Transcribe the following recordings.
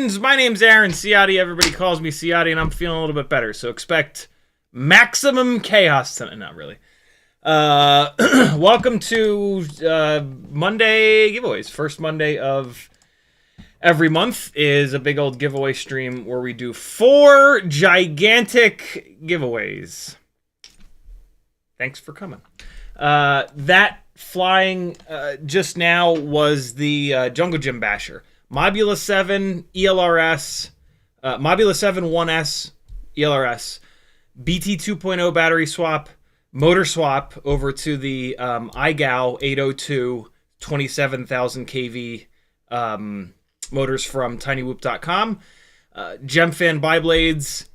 Congratulations! My name's Aaron Ciotti. Everybody calls me Ciotti, and I'm feeling a little bit better. So expect maximum chaos tonight. Not really. Welcome to Monday giveaways. First Monday of every month is a big old giveaway stream where we do 4 gigantic giveaways. Thanks for coming. That flying just now was the Jungle Gym Basher. Mobula 7, ELRS, Mobula 7 1S, ELRS, BT 2.0 battery swap, motor swap over to the Igow 802 27,000 kV motors from TinyWhoop.com, GemFan biblades,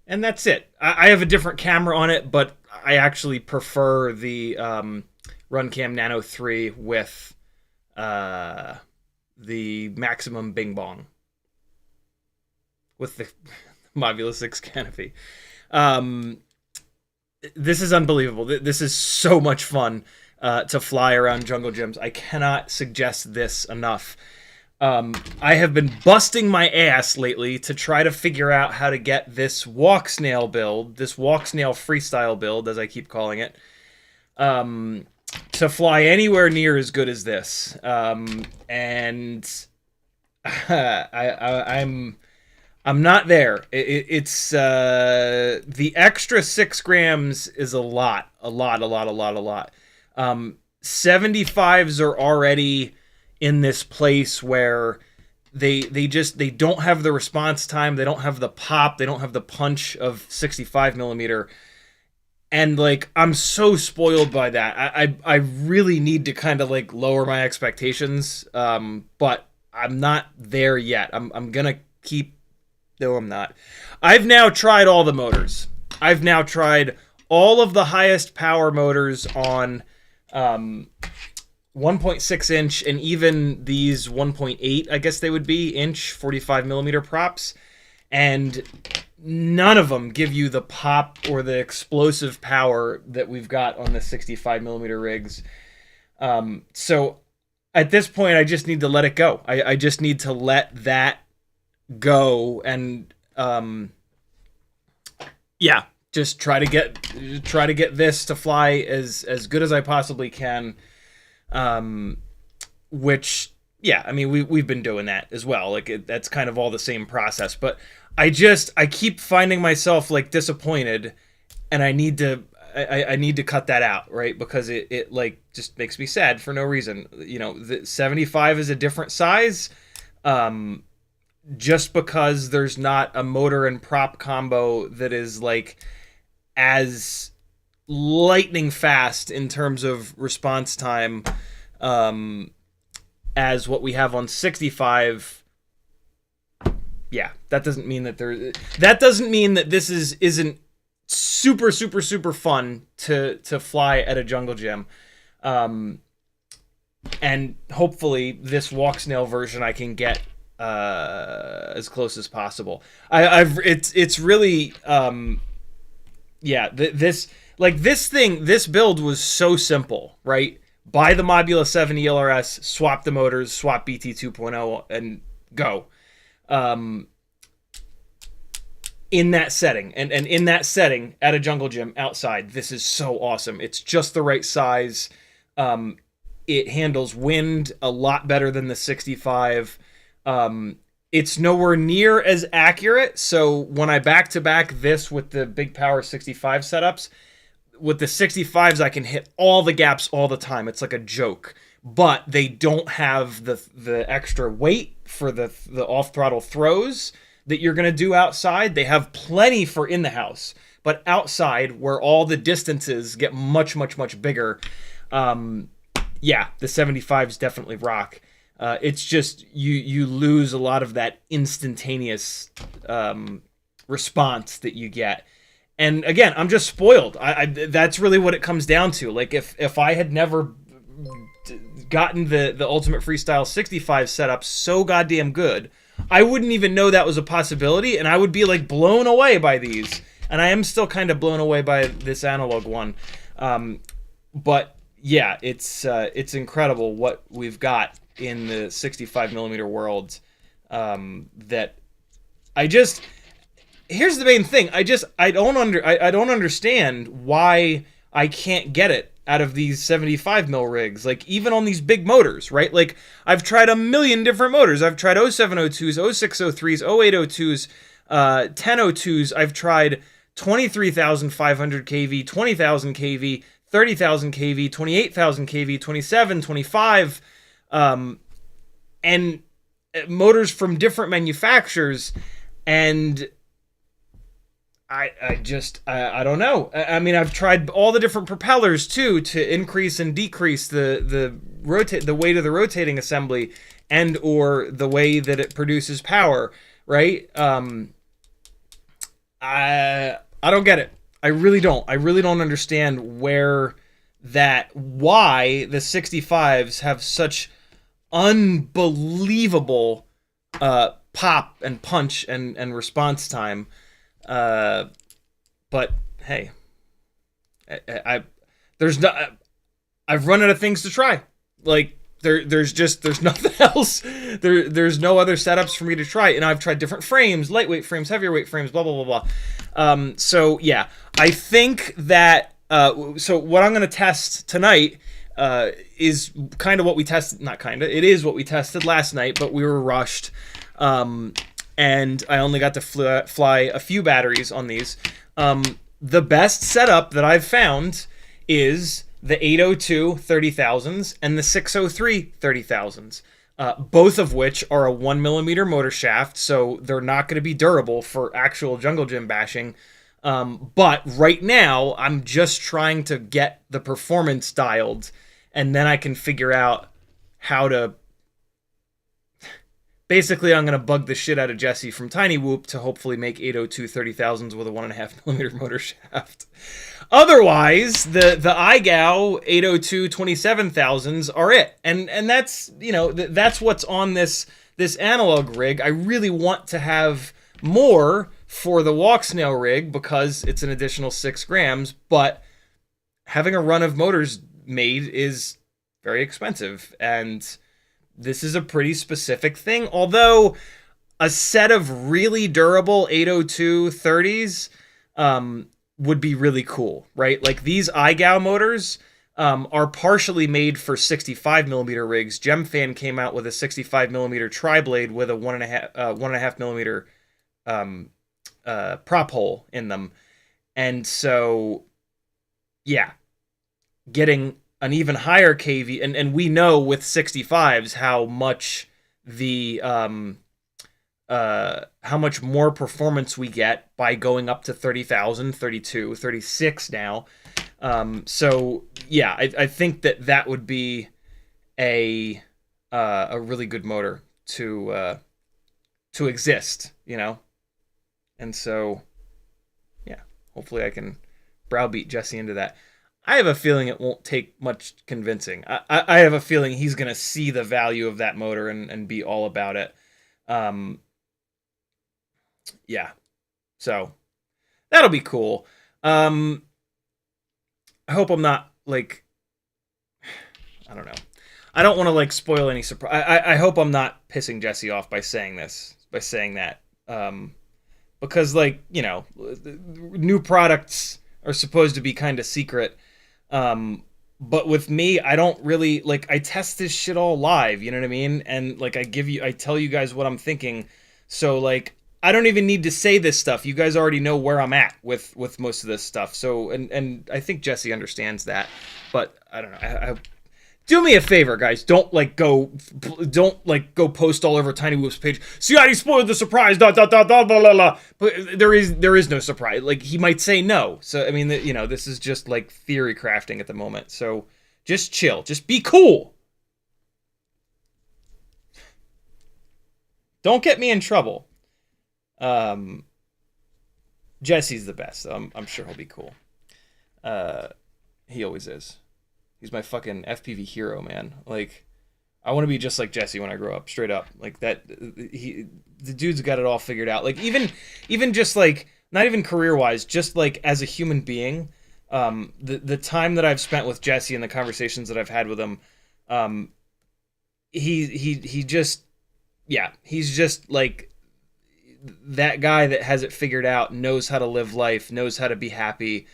and that's it. I have a different camera on it, but I actually prefer the RunCam Nano 3 with the maximum bing bong with the Mobula 6 canopy. This is unbelievable. This is so much fun to fly around jungle gyms. I cannot suggest this enough. I have been busting my ass lately to try to figure out how to get this Walksnail build, this Walksnail Freestyle build, as I keep calling it, to fly anywhere near as good as this. And I'm not there. It's the extra 6 grams is a lot. 75s are already in this place where they don't have the response time, they don't have the pop, they don't have the punch of 65 millimeter. And like, I'm so spoiled by that. I really need to kind of like lower my expectations. But I'm not there yet. I'm gonna keep. No, I'm not. I've now tried all the motors. I've now tried all of the highest power motors on 1.6 inch and even these 1.8, I guess they would be, inch 45 millimeter props. And none of them give you the pop or the explosive power that we've got on the 65 millimeter rigs. So at this point, I just need to let it go. I just need to let that go and yeah, just try to get this to fly as good as I possibly can. Which, yeah, I mean, we've been doing that as well. Like that's kind of all the same process, but I keep finding myself like disappointed, and I need to cut that out, right? Because it like just makes me sad for no reason. You know, the 75 is a different size. Just because there's not a motor and prop combo that is like as lightning fast in terms of response time as what we have on 65. Yeah, that doesn't mean that this isn't super fun to fly at a jungle gym. And hopefully this Walksnail version I can get as close as possible. It's really yeah, this build was so simple, right? Buy the Mobula 7 ELRS, swap the motors, swap BT 2.0 and go. In that setting and in that setting at a jungle gym outside, this is so awesome. It's just the right size. It handles wind a lot better than the 65. It's nowhere near as accurate. So when I back-to-back this with the big power 65 setups, with the 65s, I can hit all the gaps all the time. It's like a joke, but they don't have the extra weight for the off-throttle throws that you're going to do outside. They have plenty for in the house, but outside where all the distances get much bigger. Yeah, the 75s definitely rock. It's just you lose a lot of that instantaneous response that you get. And again, I'm just spoiled. That's really what it comes down to. Like if I had never gotten the Ultimate Freestyle 65 setup so goddamn good, I wouldn't even know that was a possibility, and I would be like blown away by these. And I am still kind of blown away by this analog one. But yeah, it's incredible what we've got in the 65 millimeter world that I just here's the main thing. I don't understand why I can't get it out of these 75 mil rigs. Like even on these big motors, right? Like I've tried a million different motors. I've tried 0702s, 0603s, 0802s, 1002s. I've tried 23,500 kV, 20,000 kV, 30,000 kV, 28,000 kV, 27, 25, and motors from different manufacturers, and I don't know. I mean, I've tried all the different propellers too to increase and decrease the weight of the rotating assembly and or the way that it produces power, right? I don't get it. I really don't. I really don't understand why the 65s have such unbelievable pop and punch and response time. But hey, I've run out of things to try. Like there's nothing else. There's no other setups for me to try. And I've tried different frames, lightweight frames, heavier weight frames, blah blah blah blah. So yeah, I think that so what I'm going to test tonight is kind of what we tested. Not kind of. It is what we tested last night, but we were rushed. And I only got to fly a few batteries on these. The best setup that I've found is the 802 30,000s and the 603 30,000s, both of which are a 1mm motor shaft, so they're not going to be durable for actual jungle gym bashing. But right now, I'm just trying to get the performance dialed, and then I can figure out how to... Basically, I'm going to bug the shit out of Jesse from TinyWhoop to hopefully make 802 30,000s with a 1.5mm motor shaft. Otherwise, the Igow 802 27,000s are it. And that's, you know, that's what's on this analog rig. I really want to have more for the Walksnail rig because it's an additional 6 grams, but having a run of motors made is very expensive, and this is a pretty specific thing. Although a set of really durable 802 30s would be really cool, right? Like these Igow motors are partially made for 65mm rigs. GemFan came out with a 65mm tri-blade with a 1.5mm prop hole in them. And so, yeah, getting an even higher kV, and we know with 65s how much how much more performance we get by going up to 30,000, 32, 36 now. So yeah, I think that would be a really good motor to exist, you know. And so yeah, hopefully I can browbeat Jesse into that. I have a feeling it won't take much convincing. I have a feeling he's going to see the value of that motor and be all about it. Yeah. So, that'll be cool. I hope I'm not, like... I don't know. I don't want to, like, spoil any surprise. I hope I'm not pissing Jesse off by saying this. By saying that. Because, like, you know, new products are supposed to be kind of secret. But with me, I don't really, like, I test this shit all live, you know what I mean? And, like, I tell you guys what I'm thinking. So, like, I don't even need to say this stuff. You guys already know where I'm at with most of this stuff. So, and I think Jesse understands that. But, I don't know. Do me a favor, guys. Don't go post all over TinyWhoop's page. Ciotti spoiled the surprise. Blah blah blah blah blah. But there is no surprise. Like, he might say no. So I mean, you know, this is just like theory crafting at the moment. So just chill. Just be cool. Don't get me in trouble. Jesse's the best. So I'm sure he'll be cool. He always is. He's my fucking FPV hero, man. Like, I want to be just like Jesse when I grow up, straight up. Like that, the dude's got it all figured out. Like even just like, not even career-wise, just like as a human being, the time that I've spent with Jesse and the conversations that I've had with him, he just, yeah, he's just like that guy that has it figured out, knows how to live life, knows how to be happy.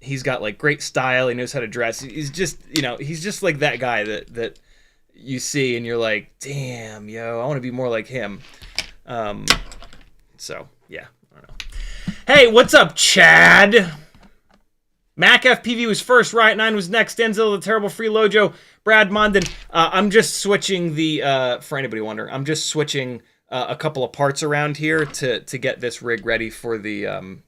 He's got like great style. He knows how to dress. He's just, he's just like that guy that you see and you're like, damn, yo, I want to be more like him. So yeah, I don't know. Hey, what's up, Chad? Mac FPV was first, Riot 9 was next, Denzel the Terrible, Free Lojo, Brad Mondin. I'm just switching for anybody wondering, I'm just switching a couple of parts around here to get this rig ready for the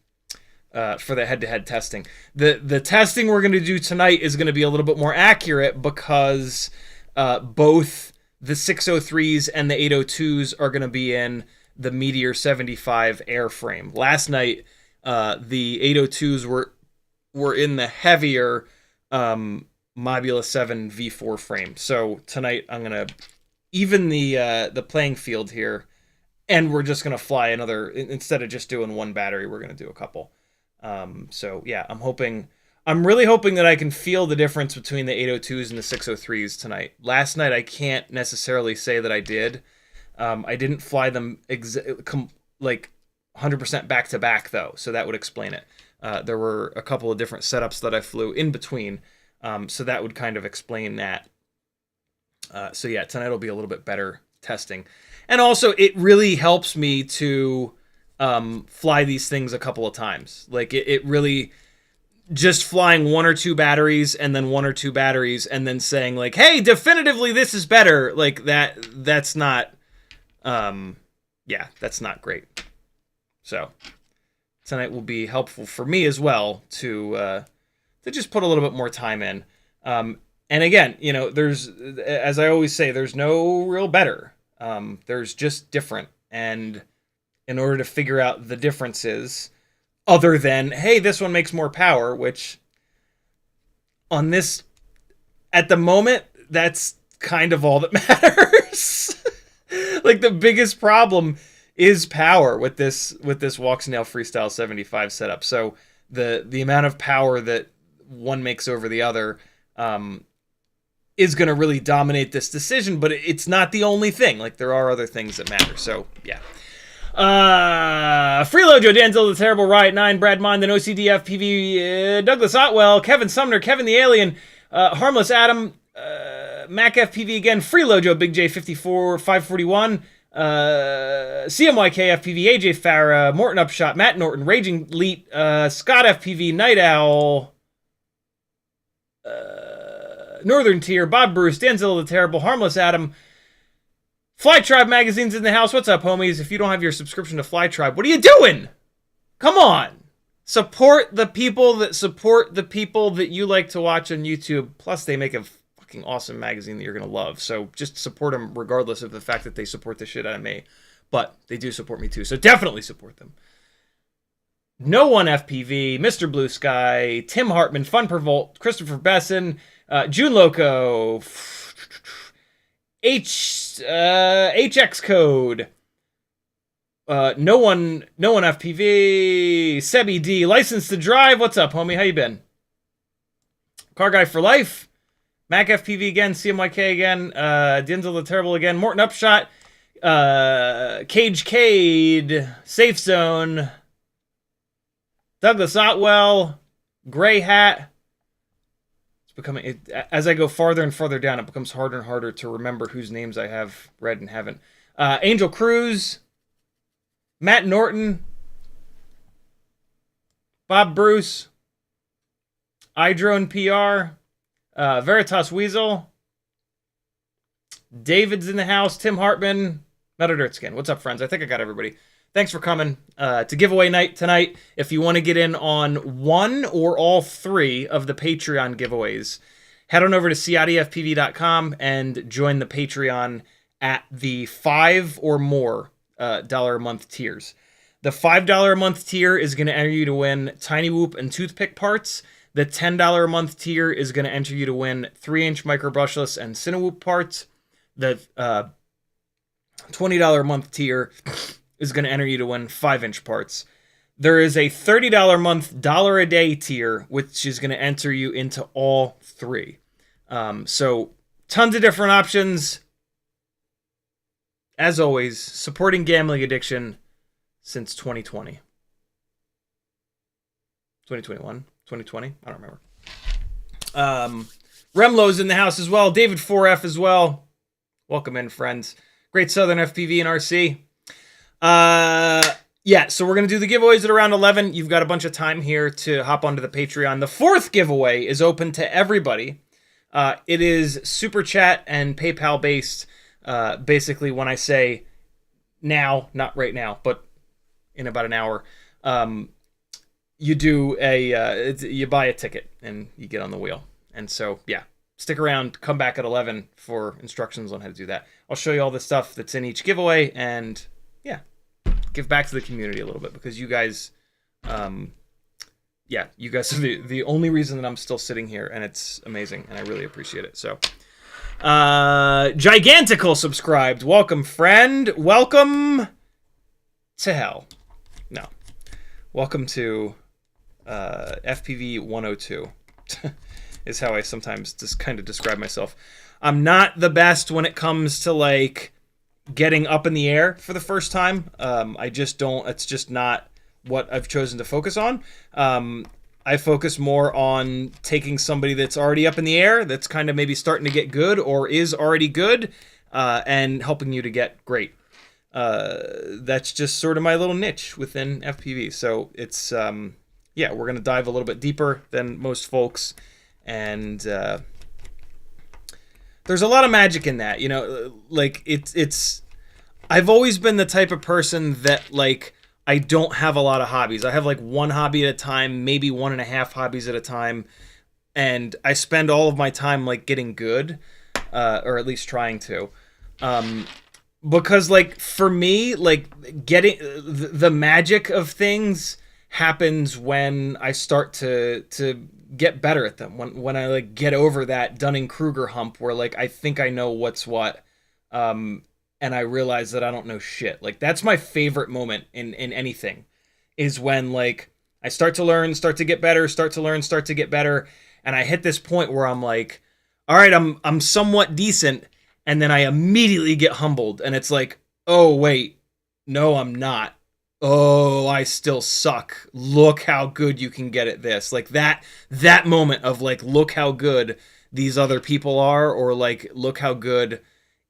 head-to-head testing. The testing we're going to do tonight is going to be a little bit more accurate because both the 603s and the 802s are going to be in the Meteor75 Air frame. Last night, the 802s were in the heavier Mobeetle 7 V4 frame. So tonight I'm gonna even the playing field here, and we're just gonna fly another, instead of just doing one battery, we're gonna do a couple. So yeah, I'm really hoping that I can feel the difference between the 802s and the 603s tonight. Last night I can't necessarily say that I did. I didn't fly them like 100% back to back though, so that would explain it. There were a couple of different setups that I flew in between, so that would kind of explain that. So yeah, tonight will be a little bit better testing. And also, it really helps me to fly these things a couple of times. Like, it really, just flying one or two batteries and then one or two batteries and then saying, like, hey, definitively this is better. Like, that's not, yeah, that's not great. So tonight will be helpful for me as well to just put a little bit more time in. And again, there's, as I always say, there's no real better. There's just different. And in order to figure out the differences, other than, hey, this one makes more power, which on this, at the moment, that's kind of all that matters. Like, the biggest problem is power with this Walksnail Freestyle 75 setup. So the amount of power that one makes over the other is going to really dominate this decision, but it's not the only thing. Like, there are other things that matter. So yeah. Freelojo, Danzel the Terrible, Riot 9, Brad Mondin, OCDFPV, Douglas Otwell, Kevin Sumner, Kevin the Alien, Harmless Adam, Mac FPV again, Freelojo, Big J54, 541, CMYK FPV, AJ Farah, Morton Upshot, Matt Norton, Raging Leet, Scott FPV, Night Owl, Northern Tier, Bob Bruce, Danzel the Terrible, Harmless Adam, Fly Tribe Magazine's in the house. What's up, homies? If you don't have your subscription to Fly Tribe, what are you doing? Come on. Support the people that you like to watch on YouTube. Plus, they make a fucking awesome magazine that you're going to love. So just support them regardless of the fact that they support the shit out of me. But they do support me too, so definitely support them. No One FPV, Mr. Blue Sky, Tim Hartman, Fun Per Volt, Christopher Besson, June Loco, HX Code, no one FPV, Sebi D, License to Drive. What's up, homie? How you been? Car Guy for Life, Mac FPV again, CMYK again, Denzel the Terrible again, Morton Upshot, Cage Cade, Safe Zone, Douglas Otwell, Gray Hat. Becoming, as I go farther and farther down, it becomes harder and harder to remember whose names I have read and haven't. Angel Cruz, Matt Norton, Bob Bruce, iDrone PR, Veritas Weasel, David's in the house, Tim Hartman, Metal Dirt Skin. What's up, friends? I think I got everybody. Thanks for coming to giveaway night tonight. If you want to get in on one or all three of the Patreon giveaways, head on over to CiottiFPV.com and join the Patreon at the $5 or more dollar a month tiers. The $5 a month tier is going to enter you to win TinyWhoop and Toothpick parts. The $10 a month tier is going to enter you to win 3-inch micro brushless and Cinewhoop parts. The $20 a month tier is going to enter you to win 5-inch parts. There is a $30 a month, dollar a day tier, which is going to enter you into all three. So tons of different options. as always, supporting gambling addiction since 2020. 2021? 2020? I don't remember. Remlo's in the house as well. David 4F as well. Welcome in, friends. Great Southern FPV and RC. Yeah, so we're going to do the giveaways at around 11. You've got a bunch of time here to hop onto the Patreon. The fourth giveaway is open to everybody. It is Super Chat and PayPal based. Basically, when I say now, not right now, but in about an hour, you do you buy a ticket and you get on the wheel. And so, yeah, stick around, come back at 11 for instructions on how to do that. I'll show you all the stuff that's in each giveaway and, yeah, give back to the community a little bit because you guys, yeah, you guys are the only reason that I'm still sitting here, and it's amazing, and I really appreciate it. So, Gigantical subscribed. Welcome, friend. Welcome to hell. No. Welcome to FPV 102 is how I sometimes just kind of describe myself. I'm not the best when it comes to, like, getting up in the air for the first time. I just don't, it's just not what I've chosen to focus on. I focus more on taking somebody that's already up in the air, that's kind of maybe starting to get good or is already good, and helping you to get great. That's just sort of my little niche within FPV. So it's, yeah, we're going to dive a little bit deeper than most folks. And there's a lot of magic in that, you know, like it's I've always been the type of person that, like, I don't have a lot of hobbies. I have like one hobby at a time, maybe 1.5 hobbies at a time. And I spend all of my time like getting good, or at least trying to. Because like for me, like getting the magic of things happens when I start to get better at them. When I like get over that Dunning-Kruger hump where like I think I know what's what. And I realize that I don't know shit. Like, that's my favorite moment in anything, is when, like, I start to learn, start to get better, start to learn, start to get better, and I hit this point where I'm like, all right, I'm somewhat decent, and then I immediately get humbled, and it's like, oh, wait, no, I'm not. Oh, I still suck. Look how good you can get at this. Like, that moment of, like, look how good these other people are, or, like, look how good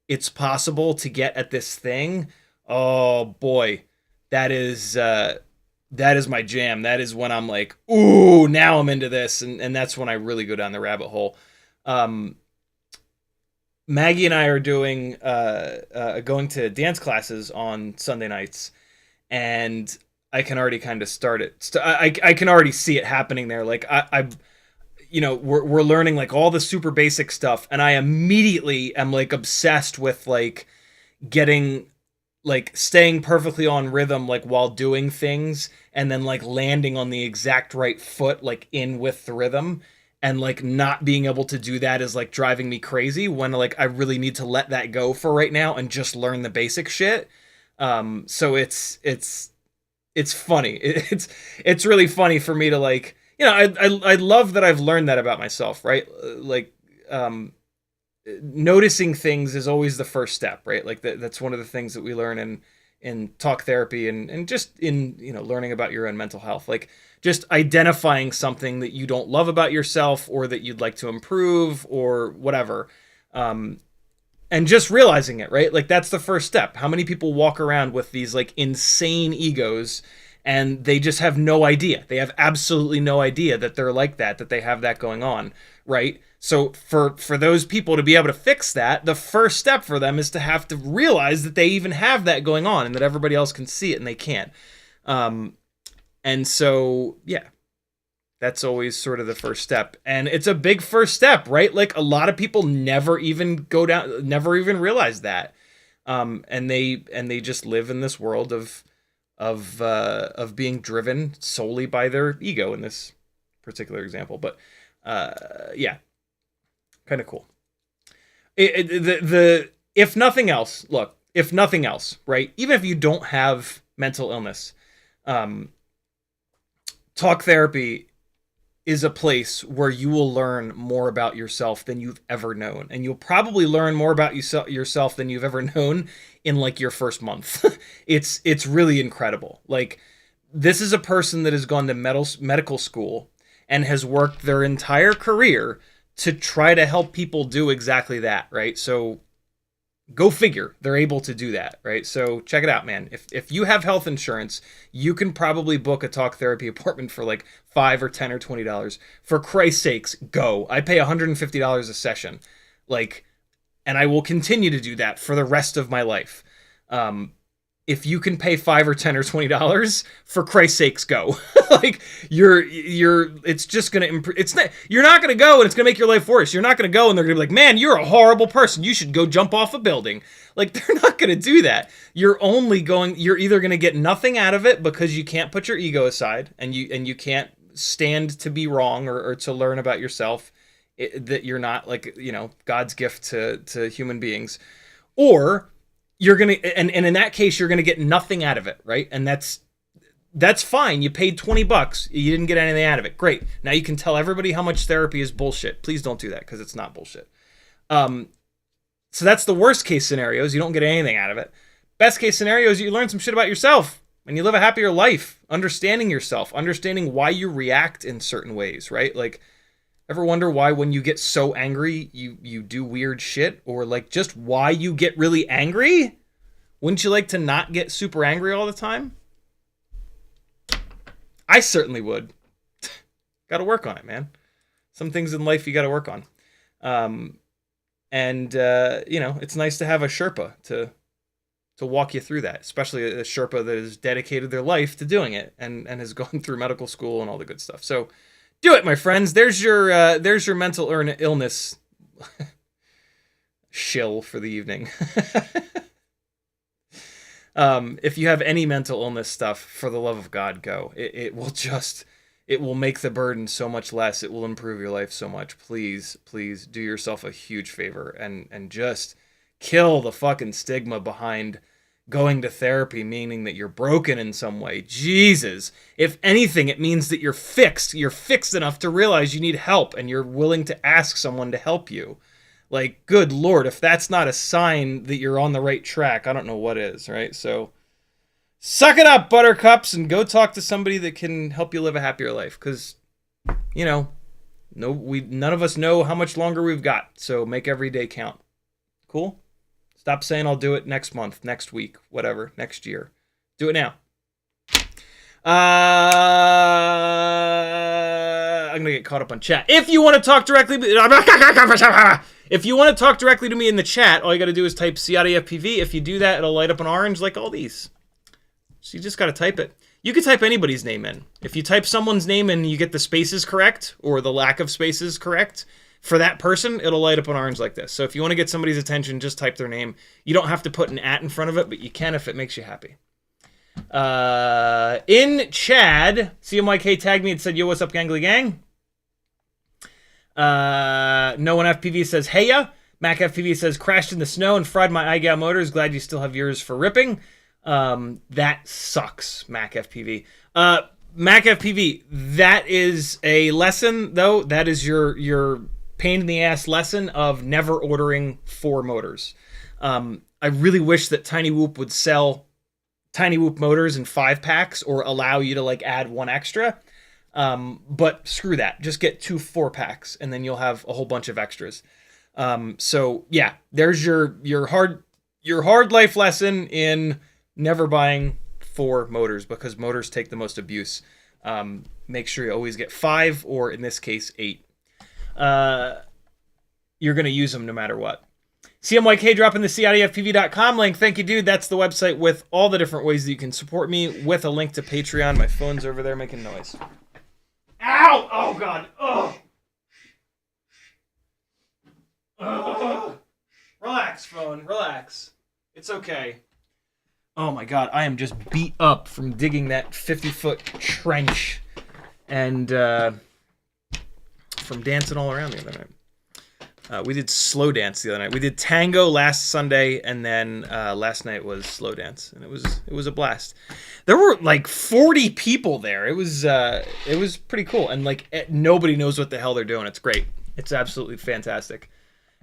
it's possible to get at this thing. Oh boy, that is my jam. That is when I'm like, ooh, now I'm into this, and that's when I really go down the rabbit hole. Maggie and I are doing going to dance classes on Sunday nights, and I can already kind of start it. I can already see it happening there. Like I you know, we're learning like all the super basic stuff, and I immediately am like obsessed with like getting, like, staying perfectly on rhythm, like while doing things, and then like landing on the exact right foot, like in with the rhythm, and like not being able to do that is like driving me crazy when like I really need to let that go for right now and just learn the basic shit. So it's funny. It's really funny for me to like, you know, I love that I've learned that about myself, right? Like, noticing things is always the first step, right? Like that's one of the things that we learn in talk therapy and just in, you know, learning about your own mental health. Like just identifying something that you don't love about yourself or that you'd like to improve or whatever. And just realizing it, right? Like that's the first step. How many people walk around with these like insane egos and they just have no idea. They have absolutely no idea that they're like that they have that going on, right? So for those people to be able to fix that, the first step for them is to have to realize that they even have that going on and that everybody else can see it and they can't. And so, yeah, that's always sort of the first step. And it's a big first step, right? Like a lot of people never even never even realize that. And they just live in this world of being driven solely by their ego in this particular example. But yeah, kind of cool. If nothing else, look, if nothing else, right? Even if you don't have mental illness, talk therapy is a place where you will learn more about yourself than you've ever known. And you'll probably learn more about yourself than you've ever known in like your first month. It's really incredible. Like, this is a person that has gone to medical school and has worked their entire career to try to help people do exactly that, right? So go figure, they're able to do that, right? So check it out, man. If you have health insurance, you can probably book a talk therapy appointment for like $5 or $10 or $20. For Christ's sakes, go. I pay $150 a session, like, and I will continue to do that for the rest of my life. If you can pay $5 or $10 or $20, for Christ's sakes, go. Like, it's just gonna you're not gonna go and it's gonna make your life worse. You're not gonna go and they're gonna be like, man, you're a horrible person, you should go jump off a building. Like, they're not gonna do that. You're either gonna get nothing out of it because you can't put your ego aside and you can't stand to be wrong or to learn about yourself, that you're not, like, you know, God's gift to human beings, or you're gonna, and in that case, you're gonna get nothing out of it, right? And that's fine. You paid $20, you didn't get anything out of it. Great. Now you can tell everybody how much therapy is bullshit. Please don't do that, because it's not bullshit. So that's the worst case scenarios. You don't get anything out of it. Best case scenario is you learn some shit about yourself and you live a happier life, understanding yourself, understanding why you react in certain ways, right? Like, ever wonder why when you get so angry, you do weird shit? Or like, just why you get really angry? Wouldn't you like to not get super angry all the time? I certainly would. Got to work on it, man. Some things in life you got to work on. You know, it's nice to have a Sherpa to walk you through that, especially a Sherpa that has dedicated their life to doing it and has gone through medical school and all the good stuff. So do it, my friends. There's your mental illness shill for the evening. If you have any mental illness stuff, for the love of God, go. It will make the burden so much less. It will improve your life so much. Please do yourself a huge favor and just kill the fucking stigma behind going to therapy, meaning that you're broken in some way. Jesus. If anything, it means that you're fixed. You're fixed enough to realize you need help and you're willing to ask someone to help you. Like, good Lord, if that's not a sign that you're on the right track, I don't know what is, right? So suck it up, buttercups, and go talk to somebody that can help you live a happier life. Because, you know, none of us know how much longer we've got. So make every day count. Cool? Stop saying I'll do it next month, next week, whatever, next year. Do it now. I'm going to get caught up on chat. If you want to talk directly... If you want to talk directly to me in the chat, all you got to do is type CiottiFPV. If you do that, it'll light up an orange like all these. So you just got to type it. You can type anybody's name in. If you type someone's name and you get the spaces correct, or the lack of spaces correct, for that person, it'll light up an orange like this. So if you want to get somebody's attention, just type their name. You don't have to put an @ in front of it, but you can if it makes you happy. In Chad, CMYK tagged me and said, yo, what's up, gangly gang? No One FPV says, hey ya. Mac FPV says, crashed in the snow and fried my Igow motors. Glad you still have yours for ripping. That sucks, Mac FPV. Mac FPV, that is a lesson, though. That is your pain in the ass lesson of never ordering 4 motors. I really wish that TinyWhoop would sell TinyWhoop motors in 5 packs or allow you to like add 1 extra. But screw that. Just get 2 4-packs and then you'll have a whole bunch of extras. So yeah, there's your hard life lesson in never buying 4 motors, because motors take the most abuse. Make sure you always get 5, or in this case 8. You're going to use them no matter what. CMYK dropping the CiottiFPV.com link. Thank you, dude. That's the website with all the different ways that you can support me, with a link to Patreon. My phone's over there making noise. Ow! Oh, God. Oh. Relax, phone. Relax. It's okay. Oh, my God. I am just beat up from digging that 50-foot trench and from dancing all around the other night. We did slow dance the other night. We did tango last Sunday, and then last night was slow dance, and it was a blast. There were like 40 people there. It was pretty cool, and like nobody knows what the hell they're doing. It's great. It's absolutely fantastic.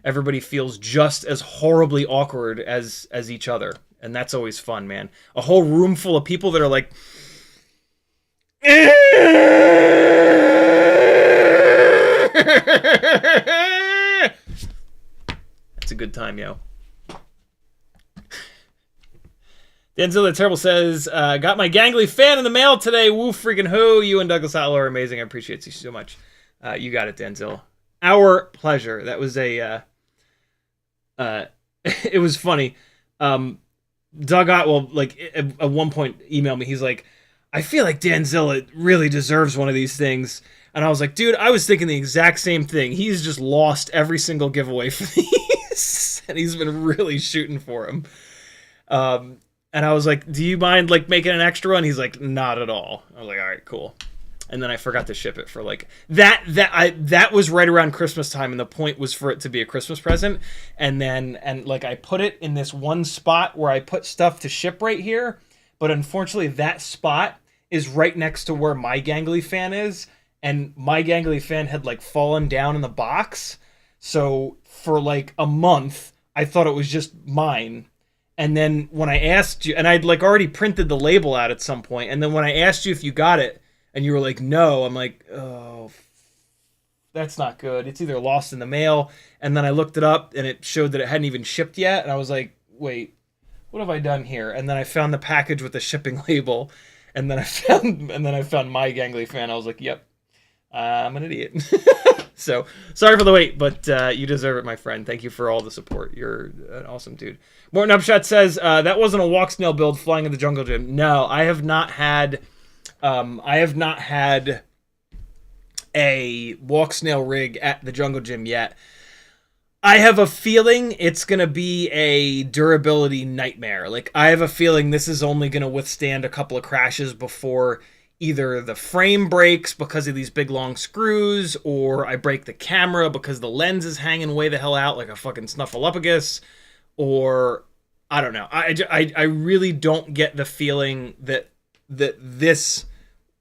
Everybody feels just as horribly awkward as each other, and that's always fun, man. A whole room full of people that are like. That's a good time, yo. Denzel the Terrible says, got my gangly fan in the mail today. Woo freaking who. You and Douglas Outlaw are amazing. I appreciate you so much. You got it, Denzel. Our pleasure. That was a it was funny. Doug Otwell, like, at one point emailed me. He's like, I feel like Danzilla really deserves one of these things. And I was like, dude, I was thinking the exact same thing. He's just lost every single giveaway for these. And he's been really shooting for him. And I was like, do you mind, like, making an extra one? He's like, not at all. I was like, all right, cool. And then I forgot to ship it for, like, that was right around Christmas time, and the point was for it to be a Christmas present. And like, I put it in this one spot where I put stuff to ship right here. But unfortunately, that spot is right next to where my gangly fan is. And my gangly fan had, like, fallen down in the box. So for, like, a month, I thought it was just mine. And then when I asked you, and I'd, like, already printed the label out at some point. And then when I asked you if you got it, and you were like, no, I'm like, oh, that's not good. It's either lost in the mail. And then I looked it up, and it showed that it hadn't even shipped yet. And I was like, wait. What have I done here? And then I found the package with the shipping label, and then I found my gangly fan. I was like, yep, I'm an idiot. So sorry for the wait, but you deserve it, my friend. Thank you for all the support. You're an awesome dude. Morton Upshot says that wasn't a Walksnail build flying in the jungle gym. No, I have not had a Walksnail rig at the jungle gym yet. I have a feeling it's going to be a durability nightmare. Like, I have a feeling this is only going to withstand a couple of crashes before either the frame breaks because of these big long screws, or I break the camera because the lens is hanging way the hell out like a fucking snuffleupagus, or I don't know. I really don't get the feeling that this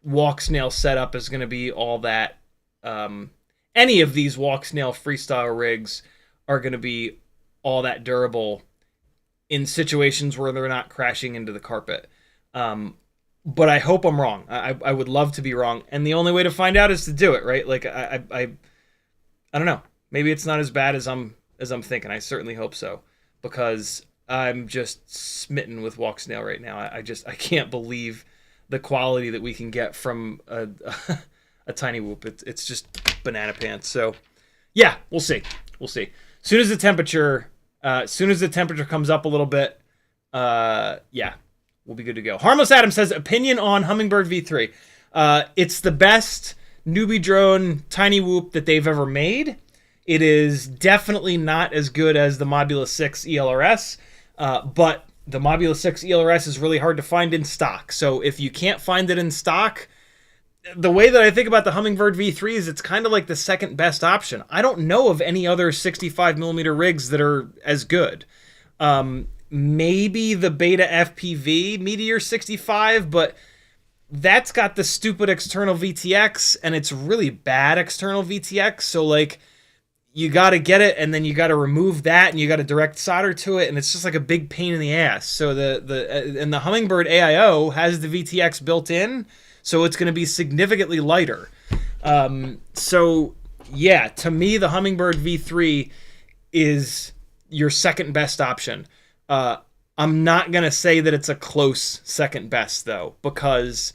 Walksnail setup is going to be all that. Any of these Walksnail freestyle rigs are going to be all that durable in situations where they're not crashing into the carpet. But I hope I'm wrong. I would love to be wrong. And the only way to find out is to do it, right? Like, I don't know. Maybe it's not as bad as I'm thinking. I certainly hope so, because I'm just smitten with Walksnail right now. I can't believe the quality that we can get from a TinyWhoop. It's just banana pants. So yeah, we'll see. Soon as the temperature comes up a little bit, yeah, we'll be good to go. Harmless Adam says, opinion on Hummingbird V3. It's the best newbie drone TinyWhoop that they've ever made. It is definitely not as good as the Mobeetle 6 ELRS, but the Mobeetle 6 ELRS is really hard to find in stock. So if you can't find it in stock, the way that I think about the Hummingbird V3 is it's kind of like the second best option. I don't know of any other 65mm rigs that are as good. Maybe the Betaflight Meteor75, but that's got the stupid external VTX, and it's really bad external VTX. So, like, you got to get it, and then you got to remove that, and you got to direct solder to it, and it's just like a big pain in the ass. So the Hummingbird AIO has the VTX built in, so it's going to be significantly lighter. So yeah, to me, the Hummingbird V3 is your second best option. I'm not going to say that it's a close second best, though, because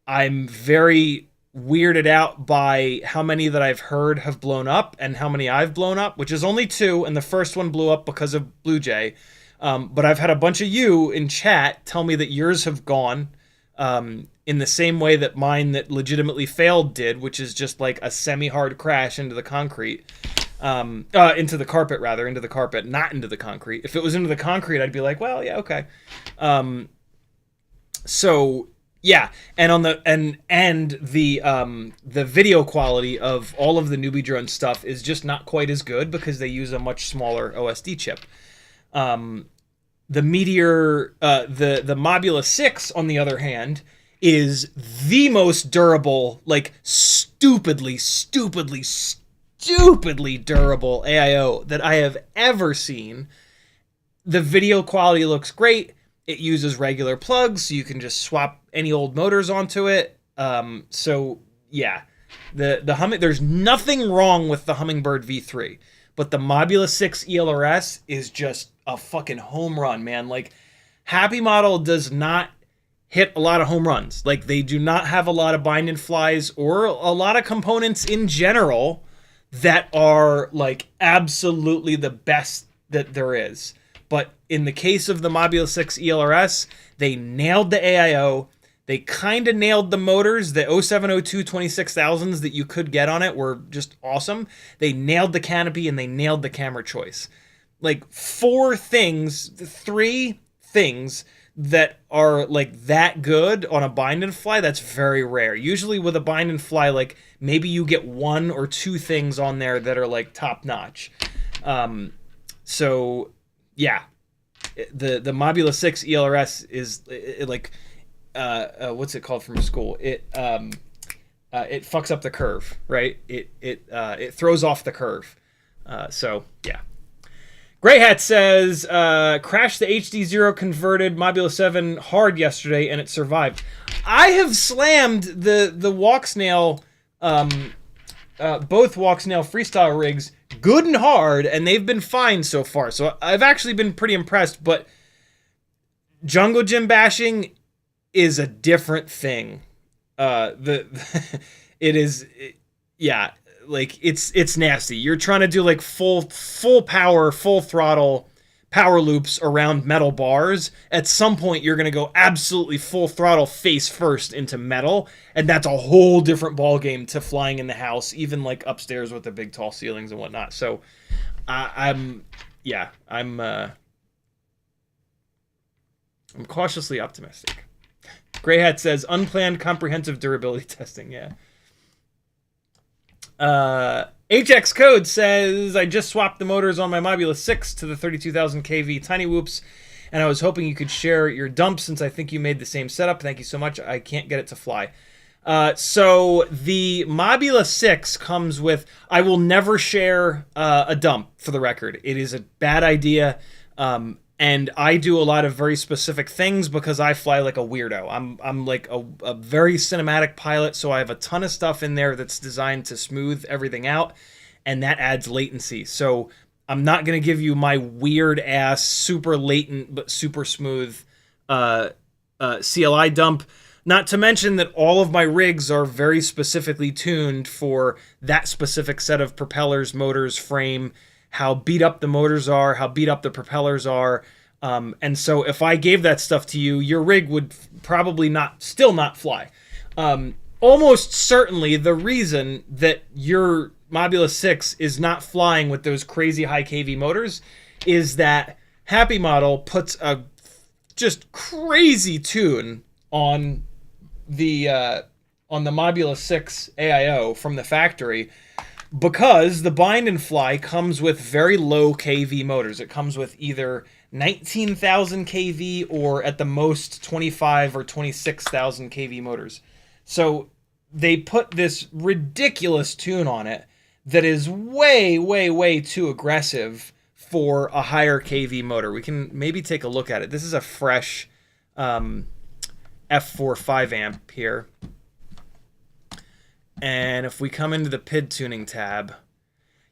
I'm very weirded out by how many that I've heard have blown up and how many I've blown up, which is only 2, and the first one blew up because of Blue Jay. But I've had a bunch of you in chat tell me that yours have gone in the same way that mine that legitimately failed did, which is just like a semi-hard crash into the concrete. Into the carpet, not into the concrete. If it was into the concrete, I'd be like, well, yeah, okay. So Yeah, and on the the video quality of all of the newbie drone stuff is just not quite as good because they use a much smaller OSD chip. The Meteor, the Mobeetle 6, on the other hand, is the most durable, like stupidly durable AIO that I have ever seen. The video quality looks great. It uses regular plugs, so you can just swap any old motors onto it. So yeah, there's nothing wrong with the Hummingbird V3, but the Mobeetle 6 elrs is just a fucking home run, man. Like, Happy Model does not hit a lot of home runs. Like, they do not have a lot of bind and flies or a lot of components in general that are like absolutely the best that there is. But in the case of the Mobeetle 6 elrs, they nailed the AIO. They kind of nailed the motors. The 0702 26000s that you could get on it were just awesome. They nailed the canopy and they nailed the camera choice. Like, three things that are like that good on a bind and fly, that's very rare. Usually with a bind and fly, like, maybe you get one or two things on there that are like top notch. So yeah, the Mobeetle 6 elrs is like, what's it called from school? It fucks up the curve, right? It throws off the curve. So yeah. Grey Hat says, crashed the HDZero converted Mobeetle 7 hard yesterday and it survived. I have slammed the Walksnail, both Walksnail Freestyle rigs good and hard, and they've been fine so far. So I've actually been pretty impressed, but jungle gym bashing is a different thing. Yeah, like, it's nasty. You're trying to do like full power, full throttle power loops around metal bars. At some point, you're going to go absolutely full throttle face first into metal, and that's a whole different ball game to flying in the house, even like upstairs with the big tall ceilings and whatnot. So I'm cautiously optimistic. Grey Hat says, unplanned comprehensive durability testing. Yeah. HX Code says, I just swapped the motors on my Mobeetle 6 to the 32,000 kV TinyWhoops, and I was hoping you could share your dump since I think you made the same setup. Thank you so much. I can't get it to fly. So the Mobeetle 6 comes with, I will never share a dump, for the record. It is a bad idea. And I do a lot of very specific things because I fly like a weirdo. I'm like a very cinematic pilot, so I have a ton of stuff in there that's designed to smooth everything out, and that adds latency. So I'm not going to give you my weird-ass, super latent but super smooth CLI dump. Not to mention that all of my rigs are very specifically tuned for that specific set of propellers, motors, frame, how beat up the motors are, how beat up the propellers are. And so if I gave that stuff to you, your rig would probably still not fly. Almost certainly the reason that your Mobeetle 6 is not flying with those crazy high kV motors is that Happy Model puts a just crazy tune on the Mobeetle 6 AIO from the factory, because the bind and fly comes with very low kV motors. It comes with either 19,000 kV or at the most 25 or 26,000 kV motors. So they put this ridiculous tune on it that is way, way, way too aggressive for a higher kV motor. We can maybe take a look at it. This is a fresh F4 5 amp here. And if we come into the PID tuning tab,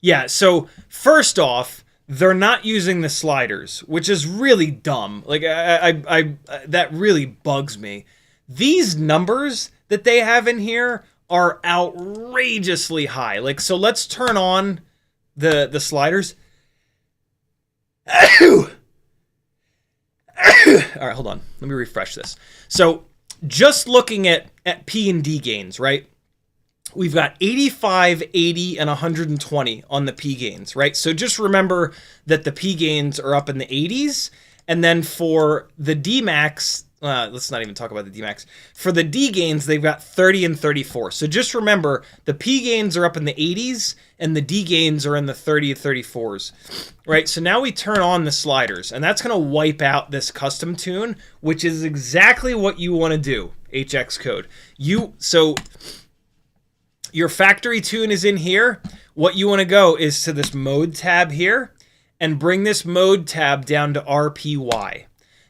yeah, so first off, they're not using the sliders, which is really dumb. Like, I that really bugs me. These numbers that they have in here are outrageously high. Like, so let's turn on the sliders. All right, hold on. Let me refresh this. So just looking at P and D gains, right? We've got 85, 80, and 120 on the P gains, right? So just remember that the P gains are up in the 80s. And then for the D max, let's not even talk about the D-Max. For the D gains, they've got 30 and 34. So just remember, the P gains are up in the 80s, and the D gains are in the 30 to 34s. Right, so now we turn on the sliders, and that's going to wipe out this custom tune, which is exactly what you want to do, HX code. So your factory tune is in here. What you want to go is to this mode tab here, and bring this mode tab down to RPY.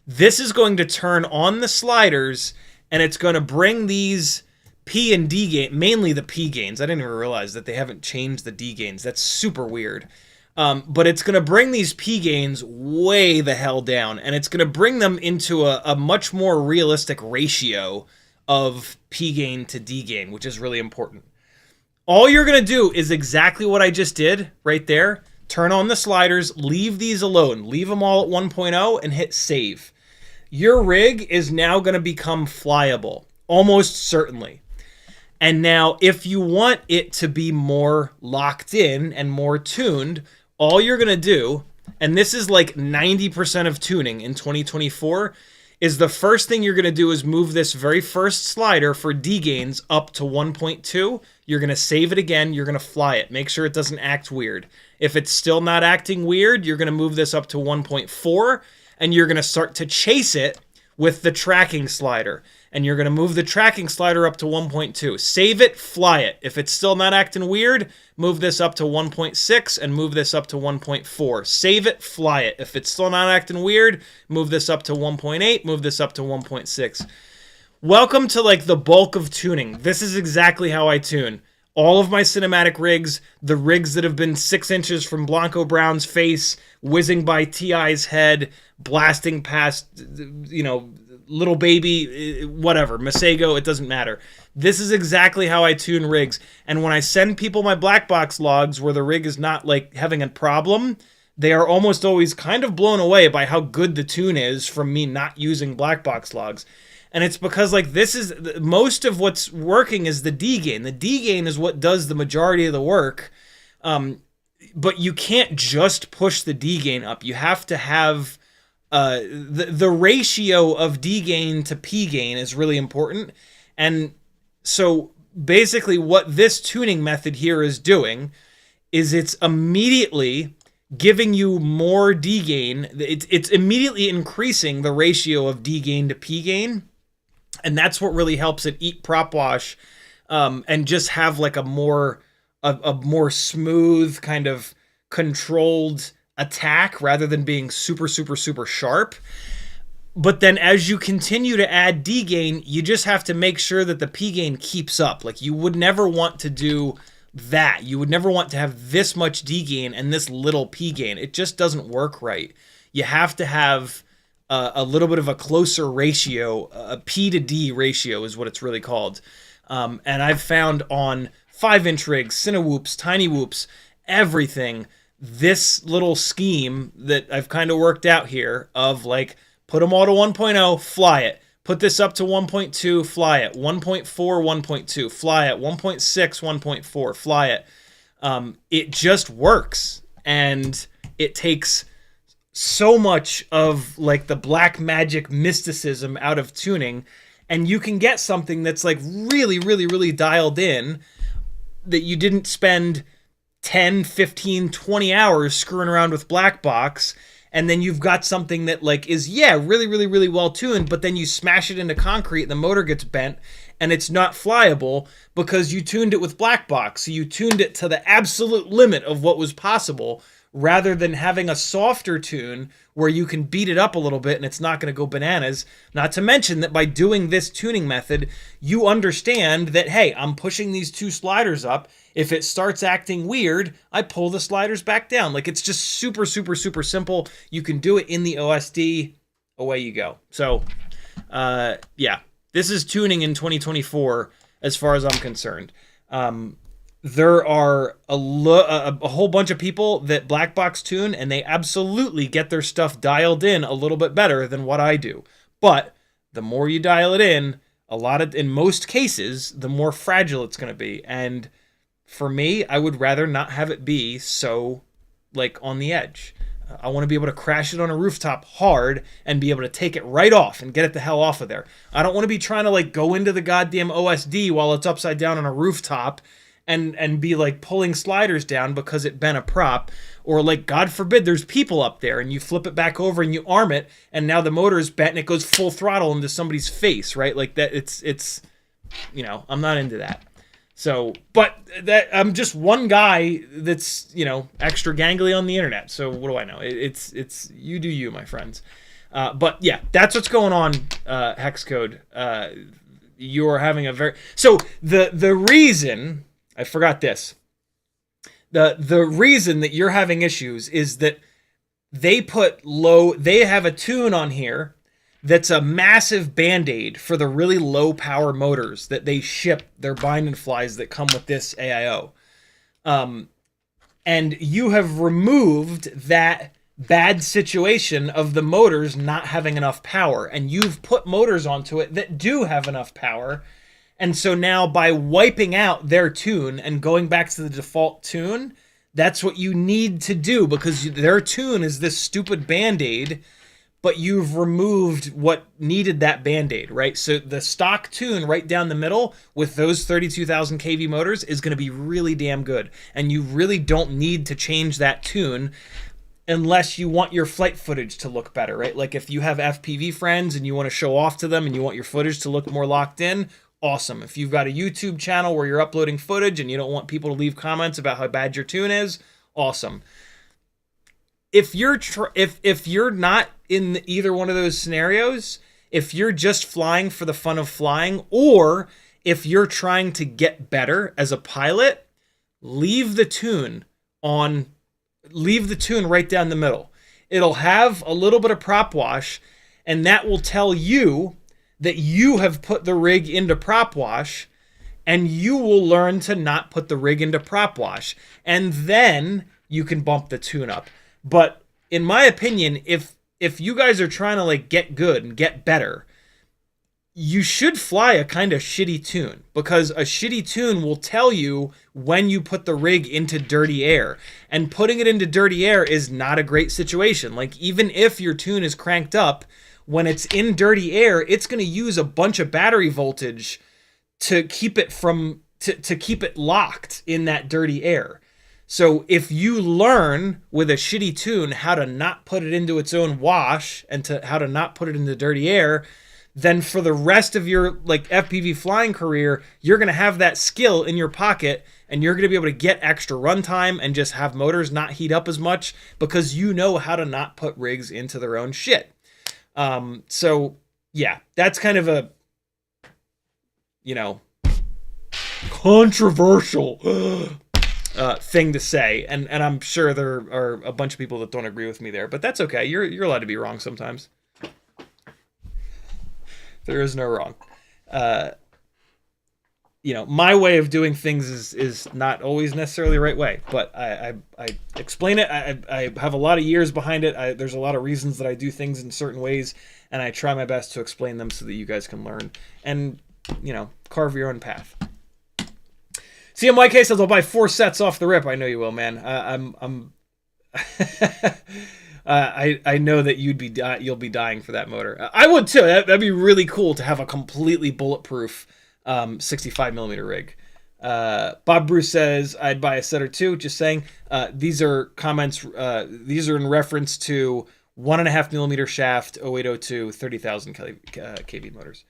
This is going to turn on the sliders, and it's going to bring these P and D gains, mainly the P gains. I didn't even realize that they haven't changed the D gains. That's super weird. But it's going to bring these P gains way the hell down, and it's going to bring them into a much more realistic ratio of P gain to D gain, which is really important. All you're going to do is exactly what I just did right there. Turn on the sliders, leave these alone. Leave them all at 1.0 and hit save. Your rig is now going to become flyable, almost certainly. And now, if you want it to be more locked in and more tuned, all you're going to do, and this is like 90% of tuning in 2024, is the first thing you're going to do is move this very first slider for D gains up to 1.2. You're going to save it again. You're going to fly it. Make sure it doesn't act weird. If it's still not acting weird, you're going to move this up to 1.4, and you're going to start to chase it with the tracking slider. And you're going to move the tracking slider up to 1.2. Save it, fly it. If it's still not acting weird, move this up to 1.6 and move this up to 1.4. Save it, fly it. If it's still not acting weird, move this up to 1.8, move this up to 1.6. Welcome to like the bulk of tuning. This is exactly how I tune. All of my cinematic rigs, the rigs that have been 6 inches from Blanco Brown's face, whizzing by T.I.'s head, blasting past, little baby, whatever, Masego, it doesn't matter. This is exactly how I tune rigs. And when I send people my black box logs where the rig is not like having a problem, they are almost always kind of blown away by how good the tune is from me not using black box logs. And it's because like this is most of what's working is the D gain. The D gain is what does the majority of the work. But you can't just push the D gain up. You have to have the ratio of D gain to P gain is really important. And so basically what this tuning method here is doing is it's immediately giving you more D gain. It's immediately increasing the ratio of D gain to P gain. And that's what really helps it eat prop wash and just have like a more smooth kind of controlled attack rather than being super, super, super sharp. But then as you continue to add D gain, you just have to make sure that the P gain keeps up. Like you would never want to do that. You would never want to have this much D gain and this little P gain. It just doesn't work right. You have to have a little bit of a closer ratio. A P to D ratio is what it's really called. And I've found on 5-inch rigs, Cinewhoops, TinyWhoops, everything, this little scheme that I've kind of worked out here of like, put them all to 1.0, fly it. Put this up to 1.2, fly it. 1.4, 1.2, fly it. 1.6, 1.4, fly it. It just works. And it takes so much of like the black magic mysticism out of tuning, and you can get something that's like really, really, really dialed in that you didn't spend 10, 15, 20 hours screwing around with black box. And then you've got something that like is, really, really, really well tuned, but then you smash it into concrete and the motor gets bent and it's not flyable because you tuned it with black box. So you tuned it to the absolute limit of what was possible, rather than having a softer tune where you can beat it up a little bit and it's not going to go bananas. Not to mention that by doing this tuning method, you understand that, hey, I'm pushing these 2 sliders up. If it starts acting weird, I pull the sliders back down. Like, it's just super, super, super simple. You can do it in the OSD. Away you go. So, yeah, this is tuning in 2024 as far as I'm concerned. There are a whole bunch of people that black box tune, and they absolutely get their stuff dialed in a little bit better than what I do. But the more you dial it in, in most cases, the more fragile it's going to be. And for me, I would rather not have it be so like on the edge. I want to be able to crash it on a rooftop hard and be able to take it right off and get it the hell off of there. I don't want to be trying to like go into the goddamn OSD while it's upside down on a rooftop and be like pulling sliders down because it bent a prop, or like God forbid there's people up there and you flip it back over and you arm it and now the motor is bent and it goes full throttle into somebody's face, right? Like that, it's you know, I'm not into that. So, but that I'm just one guy that's, you know, extra gangly on the internet. So what do I know? It's you do you, my friends. But yeah, that's what's going on. Hex code. You are having a very so the reason I forgot this. The reason that you're having issues is that they have a tune on here that's a massive band-aid for the really low power motors that they ship, their bind and flies that come with this AIO. And you have removed that bad situation of the motors not having enough power, and you've put motors onto it that do have enough power. And so now by wiping out their tune and going back to the default tune, that's what you need to do, because their tune is this stupid band-aid, but you've removed what needed that Band-Aid, right? So the stock tune right down the middle with those 32,000 kV motors is going to be really damn good. And you really don't need to change that tune unless you want your flight footage to look better, right? Like if you have FPV friends and you want to show off to them and you want your footage to look more locked in, awesome. If you've got a YouTube channel where you're uploading footage and you don't want people to leave comments about how bad your tune is, awesome. If you're not in either one of those scenarios, if you're just flying for the fun of flying, or if you're trying to get better as a pilot, leave the tune right down the middle. It'll have a little bit of prop wash, and that will tell you that you have put the rig into prop wash, and you will learn to not put the rig into prop wash, and then you can bump the tune up. But in my opinion, if you guys are trying to like get good and get better, you should fly a kind of shitty tune, because a shitty tune will tell you when you put the rig into dirty air, and putting it into dirty air is not a great situation. Like even if your tune is cranked up, when it's in dirty air, it's going to use a bunch of battery voltage to keep it to keep it locked in that dirty air. So if you learn with a shitty tune how to not put it into its own wash and how to not put it into dirty air, then for the rest of your like FPV flying career, you're going to have that skill in your pocket, and you're going to be able to get extra runtime and just have motors not heat up as much because you know how to not put rigs into their own shit. So yeah, that's kind of a, you know, controversial thing to say, and I'm sure there are a bunch of people that don't agree with me there, but that's okay. You're allowed to be wrong sometimes. There is no wrong. You know, my way of doing things is not always necessarily the right way, but I explain it. I have a lot of years behind it. There's a lot of reasons that I do things in certain ways, and I try my best to explain them so that you guys can learn and, you know, carve your own path. CMYK says I'll buy 4 sets off the rip. I know you will, man. I know that you'll be dying for that motor. I would too. That'd be really cool to have a completely bulletproof 65 millimeter rig. Bob Bruce says I'd buy a set or two. Just saying. These are comments. These are in reference to 1.5 millimeter shaft 0802 30,000 kV motors.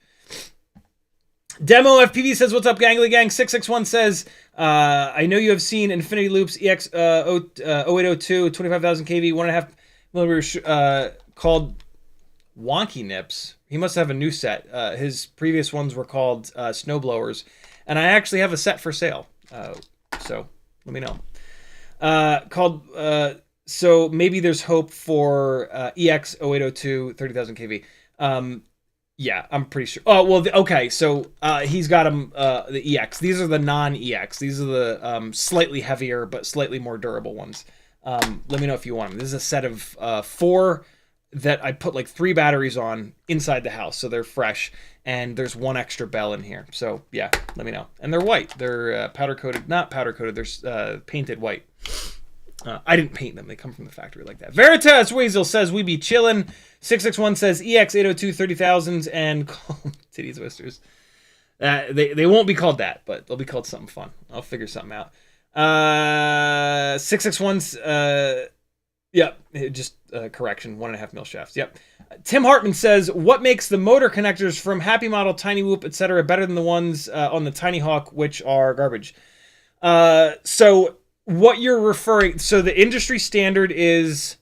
Demo FPV says, what's up, Gangly Gang? 661 says, I know you have seen Infinity Loops EX 0802 25,000 kV 1.5 millimeter called Wonky Nips. He must have a new set. His previous ones were called Snowblowers, and I actually have a set for sale. So let me know. So maybe there's hope for EX 0802 30,000 kV. Yeah, I'm pretty sure. Oh, well, okay, so he's got them, the EX. These are the non-EX. These are the slightly heavier but slightly more durable ones. Let me know if you want them. This is a set of 4 that I put like 3 batteries on inside the house, so they're fresh, and there's 1 extra bell in here. So, yeah, let me know. And they're white. They're powder-coated. Not powder-coated. They're painted white. I didn't paint them. They come from the factory like that. Veritas Weasel says, we be chillin'. 661 says, EX802 30,000s and call them titties twisters. They won't be called that, but they'll be called something fun. I'll figure something out. 661's, yep, just correction, 1.5 mil shafts. Yep. Tim Hartman says, what makes the motor connectors from Happy Model, TinyWhoop, etc. better than the ones on the Tiny Hawk, which are garbage? So what you're referring, so the industry standard is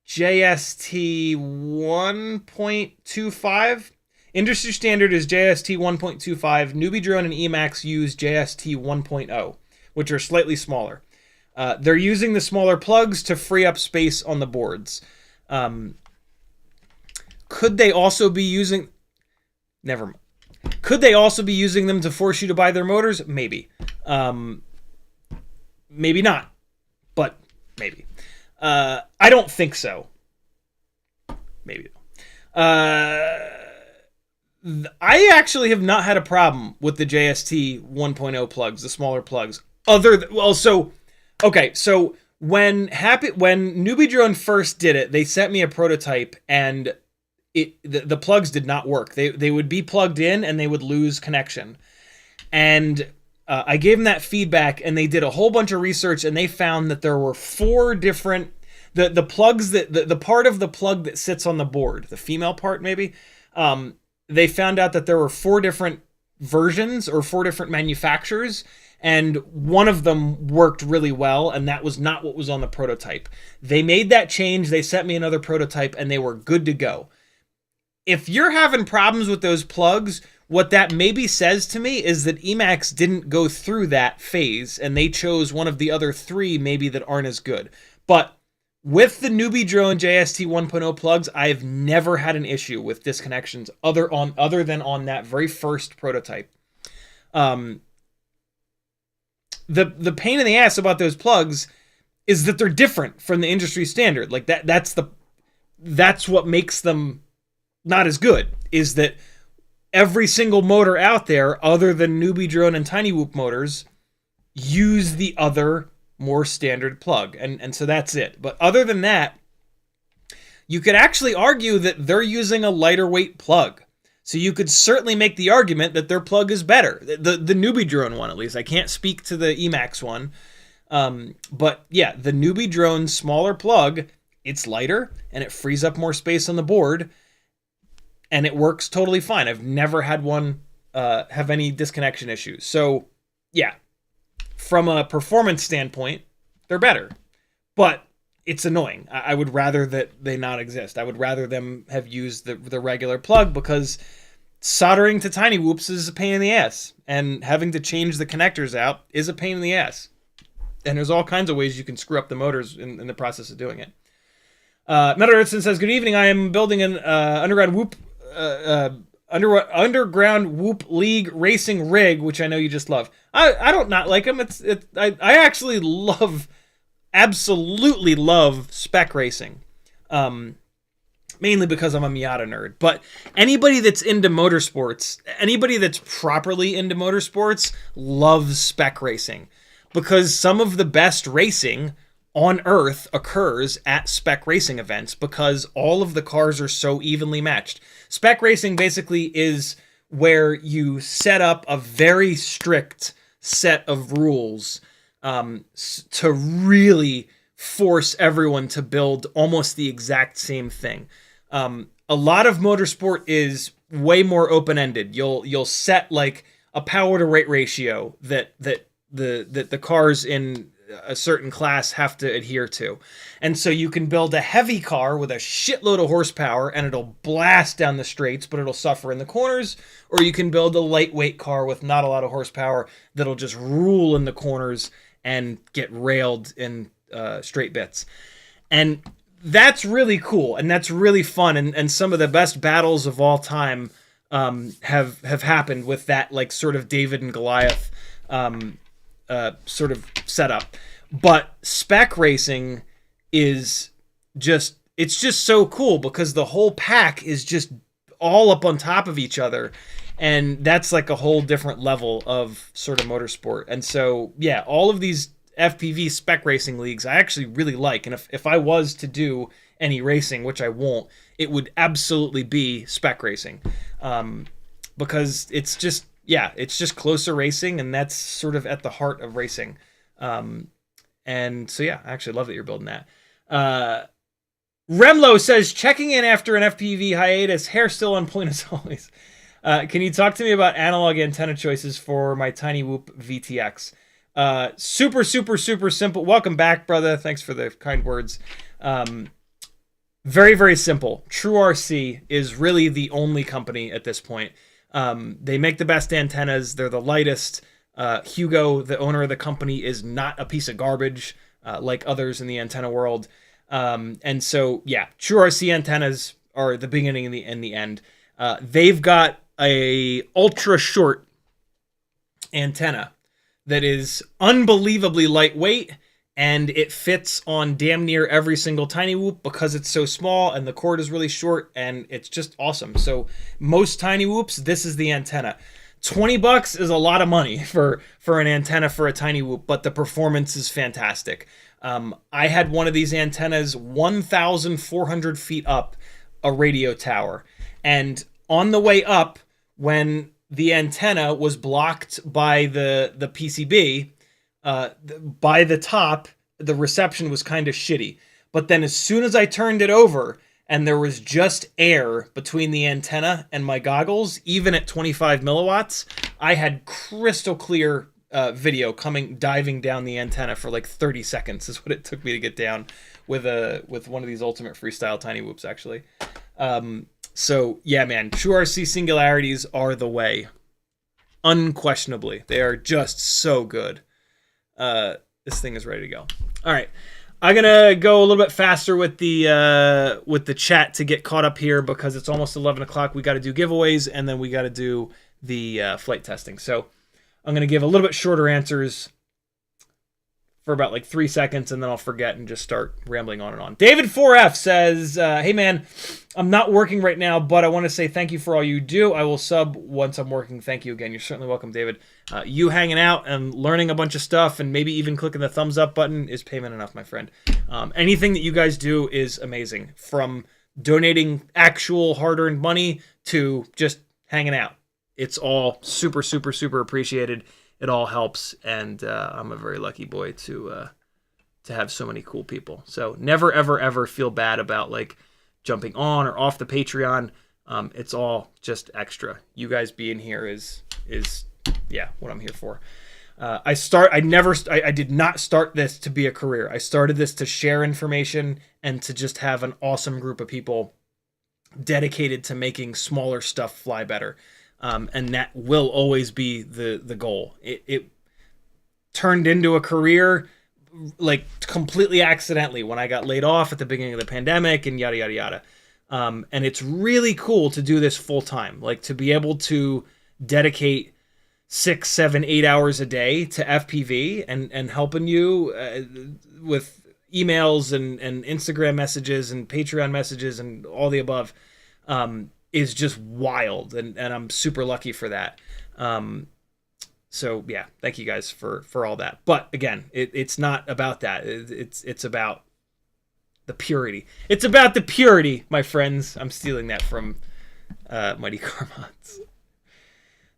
JST 1.25. Industry standard is JST 1.25. Newbie Drone and Emax use JST 1.0, which are slightly smaller. They're using the smaller plugs to free up space on the boards. Could they also be using... Never mind. Could they also be using them to force you to buy their motors? Maybe. Maybe not. But maybe. I don't think so. Maybe. I actually have not had a problem with the JST 1.0 plugs, the smaller plugs. Okay, so when Newbie Drone first did it, they sent me a prototype, and the plugs did not work. They would be plugged in and they would lose connection. And I gave them that feedback, and they did a whole bunch of research, and they found that there were 4 different the plugs the part of the plug that sits on the board, the female part maybe. They found out that there were 4 different versions or 4 different manufacturers, and one of them worked really well, and that was not what was on the prototype. They made that change, they sent me another prototype, and they were good to go. If you're having problems with those plugs, what that maybe says to me is that Emax didn't go through that phase, and they chose one of the other 3 maybe that aren't as good. But with the Newbie Drone JST 1.0 plugs, I've never had an issue with disconnections other than on that very first prototype. The pain in the ass about those plugs is that they're different from the industry standard. Like that's what makes them not as good, is that every single motor out there other than Newbie Drone and TinyWhoop motors use the other more standard plug, and so that's it. But other than that, you could actually argue that they're using a lighter weight plug. So you could certainly make the argument that their plug is better. The Newbie Drone one, at least. I can't speak to the Emax one. But yeah, the Newbie Drone smaller plug, it's lighter, and it frees up more space on the board, and it works totally fine. I've never had one have any disconnection issues. So yeah, from a performance standpoint, they're better. But it's annoying. I would rather that they not exist. I would rather them have used the regular plug, because soldering to TinyWhoops is a pain in the ass. And having to change the connectors out is a pain in the ass. And there's all kinds of ways you can screw up the motors in the process of doing it. Metal Earthson says, good evening. I am building an underground Whoop League racing rig, which I know you just love. I don't not like them. I actually absolutely love spec racing. Mainly because I'm a Miata nerd. But anybody that's into motorsports, anybody that's properly into motorsports, loves spec racing. Because some of the best racing on Earth occurs at spec racing events, because all of the cars are so evenly matched. Spec racing basically is where you set up a very strict set of rules to really force everyone to build almost the exact same thing. A lot of motorsport is way more open-ended. You'll set like a power to weight ratio that the cars in a certain class have to adhere to. And so you can build a heavy car with a shitload of horsepower and it'll blast down the straights, but it'll suffer in the corners. Or you can build a lightweight car with not a lot of horsepower that'll just rule in the corners and get railed in straight bits. And that's really cool, and that's really fun, and some of the best battles of all time have happened with that, like, sort of David and Goliath sort of setup. But spec racing is just, it's just so cool, because the whole pack is just all up on top of each other, and that's like a whole different level of sort of motorsport. And so yeah, all of these, FPV spec racing leagues I actually really like. And if I was to do any racing, which I won't, it would absolutely be spec racing. Because it's just, yeah, it's just closer racing, and that's sort of at the heart of racing. And so, yeah, I actually love that you're building that. Remlo says, checking in after an FPV hiatus, hair still on point as always. Can you talk to me about analog antenna choices for my TinyWhoop VTX? Super, super, super simple. Welcome back, brother. Thanks for the kind words. Very, very simple. TrueRC is really the only company at this point. They make the best antennas. They're the lightest. Hugo, the owner of the company, is not a piece of garbage like others in the antenna world. And so, yeah, TrueRC antennas are the beginning and the end. They've got a ultra short antenna that is unbelievably lightweight, and it fits on damn near every single TinyWhoop because it's so small and the cord is really short, and it's just awesome. So most TinyWhoops, this is the antenna. $20 is a lot of money for an antenna for a TinyWhoop, but the performance is fantastic. I had one of these antennas 1,400 feet up a radio tower, and on the way up, when the antenna was blocked by the PCB, by the top, the reception was kind of shitty. But then as soon as I turned it over and there was just air between the antenna and my goggles, even at 25 milliwatts, I had crystal clear video diving down the antenna for like 30 seconds is what it took me to get down with one of these Ultimate Freestyle TinyWhoops, actually. So yeah, man, TrueRC singularities are the way. Unquestionably. They are just so good. This thing is ready to go. All right. I'm going to go a little bit faster with the chat to get caught up here because it's almost 11 o'clock. We got to do giveaways, and then we got to do the flight testing. So I'm going to give a little bit shorter answers for about like 3 seconds, and then I'll forget and just start rambling on and on. David 4F says, hey man, I'm not working right now, but I want to say thank you for all you do. I will sub once I'm working. Thank you again. You're certainly welcome, David. You hanging out and learning a bunch of stuff and maybe even clicking the thumbs up button is payment enough, my friend. Anything that you guys do is amazing, from donating actual hard-earned money to just hanging out. It's all super, super, super appreciated. It all helps, and I'm a very lucky boy to have so many cool people. So never, ever, ever feel bad about like jumping on or off the Patreon. It's all just extra. You guys being here is yeah, what I'm here for. I did not start this to be a career. I started this to share information and to just have an awesome group of people dedicated to making smaller stuff fly better. And that will always be the goal. It turned into a career like completely accidentally when I got laid off at the beginning of the pandemic and yada, yada, yada. And it's really cool to do this full time, like to be able to dedicate 6, 7, 8 hours a day to FPV and helping you with emails and Instagram messages and Patreon messages and all the above. Is just wild, and I'm super lucky for that. So yeah, thank you guys for all that. But again, it's not about that. It's about the purity. It's about the purity, my friends. I'm stealing that from Mighty Carmots.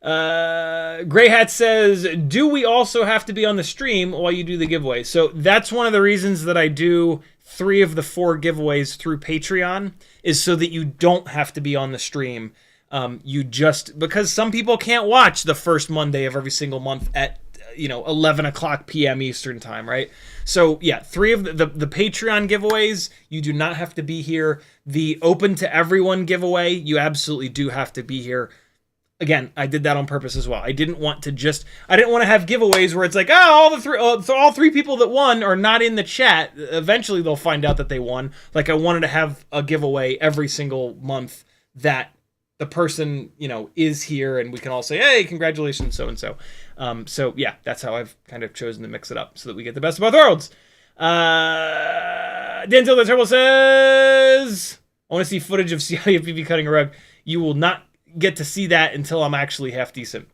Gray Hat says, do we also have to be on the stream while you do the giveaway? So that's one of the reasons that I do 3 of the 4 giveaways through Patreon, is so that you don't have to be on the stream. Because some people can't watch the first Monday of every single month at 11 o'clock p.m. Eastern time, right? So yeah, 3 of the Patreon giveaways, you do not have to be here. The open to everyone giveaway, you absolutely do have to be here. Again, I did that on purpose as well. I didn't want to have giveaways where it's like, all 3 people that won are not in the chat. Eventually they'll find out that they won. Like, I wanted to have a giveaway every single month that the person, is here and we can all say, hey, congratulations, so-and-so. So yeah, that's how I've kind of chosen to mix it up so that we get the best of both worlds. Denzel the Turtle says, I want to see footage of CiottiFPV cutting a rug. You will not get to see that until I'm actually half decent,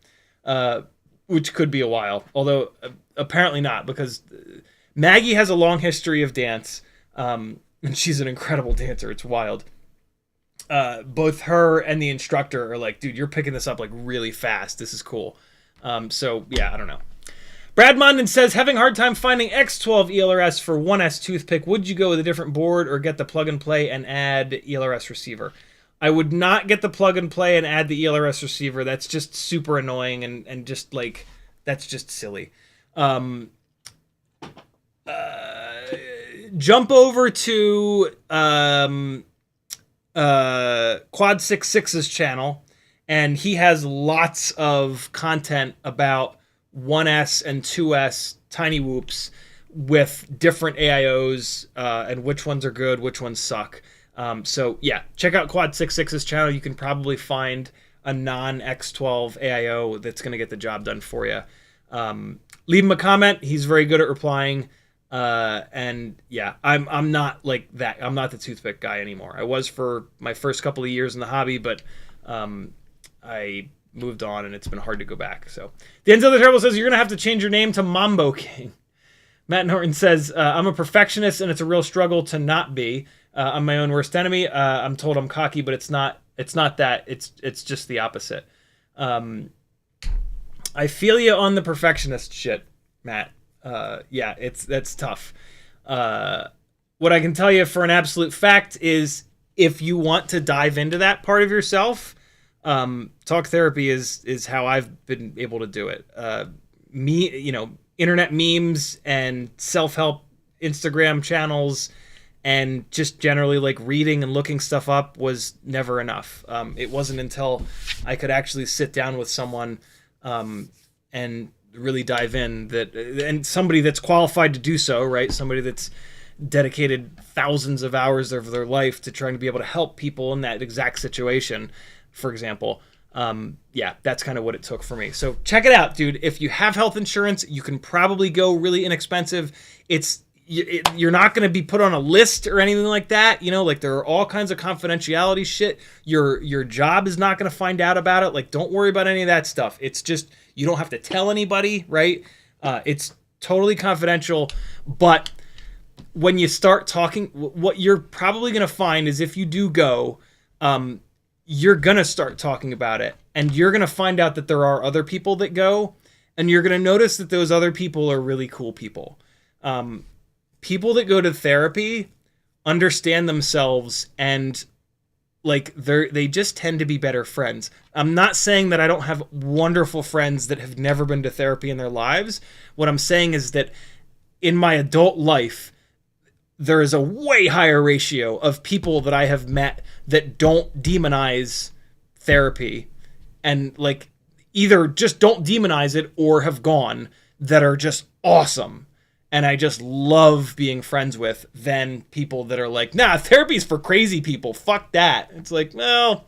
which could be a while, although apparently not, because Maggie has a long history of dance, and she's an incredible dancer. It's wild. Both her and the instructor are like, dude, you're picking this up like really fast. This is cool. So yeah, I don't know. Brad Mondin says, having a hard time finding X12 ELRS for 1S toothpick. Would you go with a different board or get the plug and play and add ELRS receiver? I would not get the plug and play and add the ELRS receiver. That's just super annoying and just like, that's just silly. Jump over to Quad66's channel, and he has lots of content about 1S and 2S TinyWhoops with different AIOs and which ones are good, which ones suck. So yeah, check out Quad66's channel. You can probably find a non-X12 AIO that's going to get the job done for you. Leave him a comment. He's very good at replying. And yeah, I'm not like that. I'm not the toothpick guy anymore. I was for my first couple of years in the hobby, but I moved on and it's been hard to go back. So Denzel the Terrible says, you're going to have to change your name to Mambo King. Matt Norton says, I'm a perfectionist and it's a real struggle to not be. I'm my own worst enemy. I'm told I'm cocky, but it's not that. It's just the opposite. I feel you on the perfectionist shit, Matt. Yeah, that's tough. What I can tell you for an absolute fact is if you want to dive into that part of yourself, talk therapy is how I've been able to do it. Internet memes and self-help Instagram channels and just generally like reading and looking stuff up was never enough. It wasn't until I could actually sit down with someone and really dive in and somebody that's qualified to do so, right? Somebody that's dedicated thousands of hours of their life to trying to be able to help people in that exact situation, for example. Yeah, that's kind of what it took for me. So check it out, dude. If you have health insurance, you can probably go really inexpensive. You're not going to be put on a list or anything like that. You know, like there are all kinds of confidentiality shit. Your job is not going to find out about it. Like, don't worry about any of that stuff. It's just, you don't have to tell anybody, right? It's totally confidential. But when you start talking, what you're probably going to find is if you do go, you're going to start talking about it. And you're going to find out that there are other people that go. And you're going to notice that those other people are really cool people. People that go to therapy understand themselves and like they just tend to be better friends. I'm not saying that I don't have wonderful friends that have never been to therapy in their lives. What I'm saying is that in my adult life, there is a way higher ratio of people that I have met that don't demonize therapy and like either just don't demonize it or have gone that are just awesome. And I just love being friends with than people that are like, nah, therapy's for crazy people. Fuck that. It's like, well,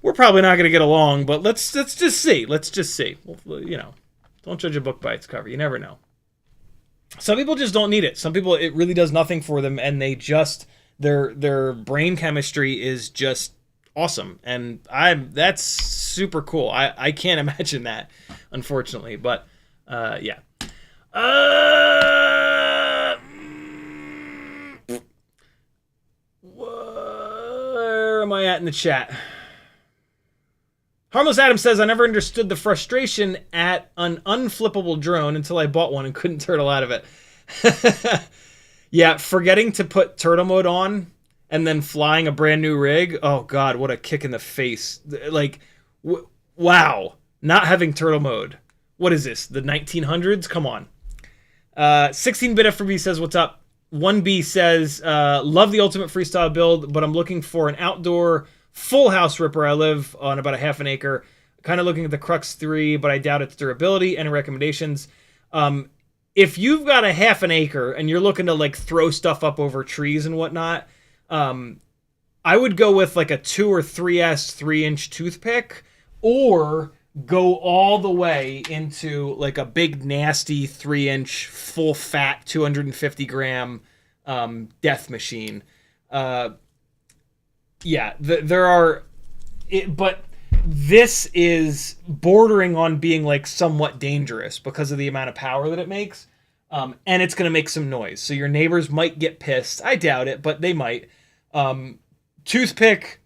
we're probably not going to get along, but let's just see. Let's just see. Well, you know, don't judge a book by its cover. You never know. Some people just don't need it. Some people, it really does nothing for them, and they just, their brain chemistry is just awesome. And that's super cool. I can't imagine that, unfortunately. But, yeah. Where am I at in the chat? Harmless Adam says, I never understood the frustration at an unflippable drone until I bought one and couldn't turtle out of it. Yeah, forgetting to put turtle mode on and then flying a brand new rig. Oh God, what a kick in the face. Like, wow, not having turtle mode. What is this, the 1900s? Come on. 16-bit FPV says, what's up? 1B says, love the ultimate freestyle build, but I'm looking for an outdoor full house ripper. I live on about a half an acre. Kind of looking at the Crux 3, but I doubt its durability. Any recommendations? If you've got a half an acre and you're looking to like throw stuff up over trees and whatnot, I would go with like a 2 or 3S 3-inch toothpick, or go all the way into like a big nasty 3-inch full fat 250 gram death machine. Yeah, there are, but this is bordering on being like somewhat dangerous because of the amount of power that it makes. And it's going to make some noise. So your neighbors might get pissed. I doubt it, but they might. Toothpick,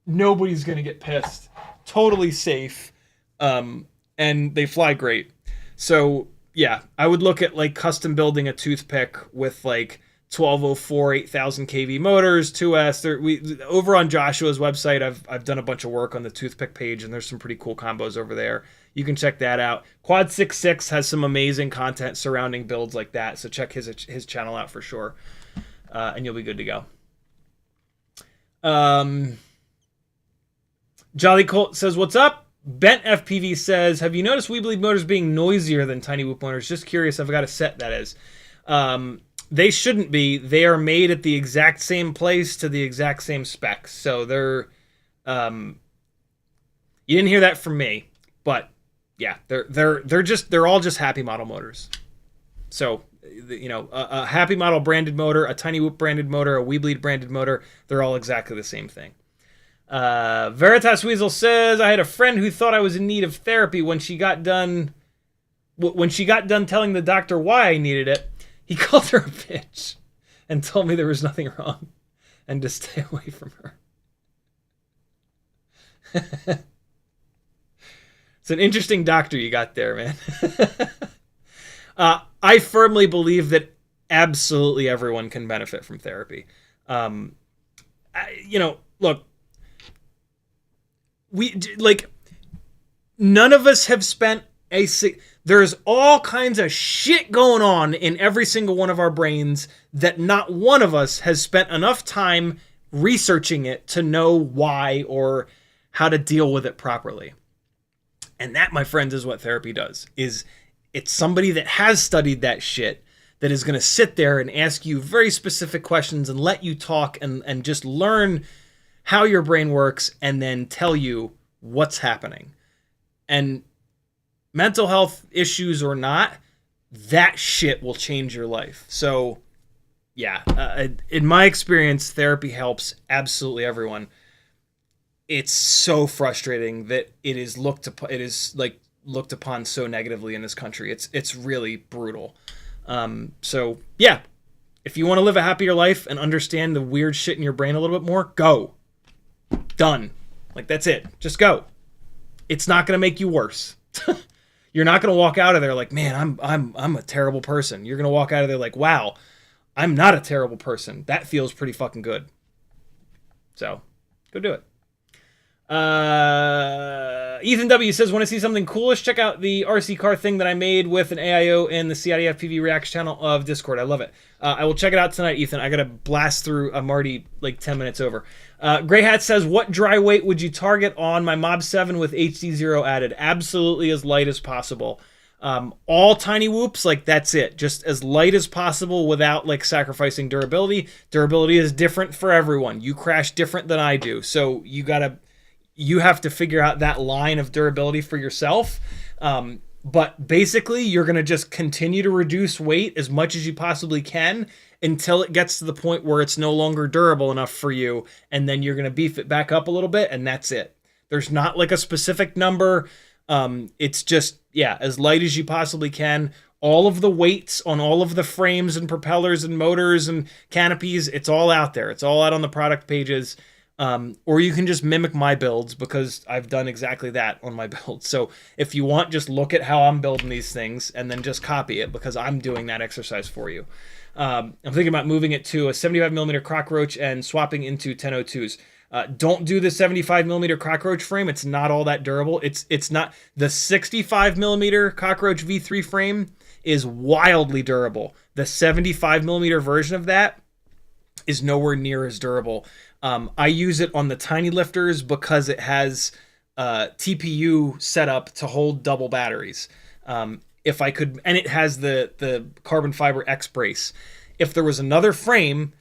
nobody's going to get pissed. Totally safe. And they fly great. So yeah, I would look at like custom building a toothpick with like 1204 8000 kV motors, 2S. Over on Joshua's website, I've done a bunch of work on the toothpick page, and there's some pretty cool combos over there. You can check that out. Quad 66 has some amazing content surrounding builds like that, so check his channel out for sure, and you'll be good to go. Jolly Colt says, "What's up?" Bent FPV says, "Have you noticed Weebly motors being noisier than TinyWhoop motors? Just curious. I've got a set that is." They shouldn't be. They are made at the exact same place to the exact same specs. So they're, you didn't hear that from me, but yeah, they're all just Happy Model motors. So, you know, a Happy Model branded motor, a TinyWhoop branded motor, a Weebly branded motor, they're all exactly the same thing. Veritas Weasel says, "I had a friend who thought I was in need of therapy when she got done telling the doctor why I needed it. He called her a bitch and told me there was nothing wrong and to stay away from her." It's an interesting doctor you got there, man. I firmly believe that absolutely everyone can benefit from therapy. You know, look, none of us have spent there's all kinds of shit going on in every single one of our brains that not one of us has spent enough time researching it to know why or how to deal with it properly. And that, my friends, is what therapy does. It's somebody that has studied that shit that is going to sit there and ask you very specific questions and let you talk and just learn how your brain works and then tell you what's happening. And mental health issues or not, that shit will change your life. So, yeah, in my experience, therapy helps absolutely everyone. It's so frustrating that it is looked upon so negatively in this country. It's really brutal. So yeah, if you want to live a happier life and understand the weird shit in your brain a little bit more, go. Done. Like, that's it. Just go. It's not going to make you worse. You're not going to walk out of there like, man, I'm a terrible person. You're going to walk out of there like, wow, I'm not a terrible person. That feels pretty fucking good. So, go do it. Ethan W says, "Want to see something coolish? Check out the RC car thing that I made with an AIO in the CiottiFPV Reacts channel of Discord. I love it. I will check it out tonight, Ethan. I got to blast through. I'm already like 10 minutes over. Grey Hat says, "What dry weight would you target on my Mob 7 with HDZero added?" Absolutely as light as possible. All TinyWhoops, like, that's it. Just as light as possible without like sacrificing durability. Durability is different for everyone. You crash different than I do. So you have to figure out that line of durability for yourself. But basically, you're going to just continue to reduce weight as much as you possibly can until it gets to the point where it's no longer durable enough for you. And then you're going to beef it back up a little bit, and that's it. There's not like a specific number. It's just, yeah, as light as you possibly can. All of the weights on all of the frames and propellers and motors and canopies, it's all out there. It's all out on the product pages. Or you can just mimic my builds, because I've done exactly that on my builds. So if you want, just look at how I'm building these things and then just copy it, because I'm doing that exercise for you. I'm thinking about moving it to a 75mm cockroach and swapping into 1002s. Don't do the 75mm cockroach frame. It's not all that durable. It's not. The 65mm cockroach V3 frame is wildly durable. The 75mm version of that is nowhere near as durable. I use it on the tiny lifters because it has TPU set up to hold double batteries. If I could, and it has the carbon fiber X brace. If there was another frame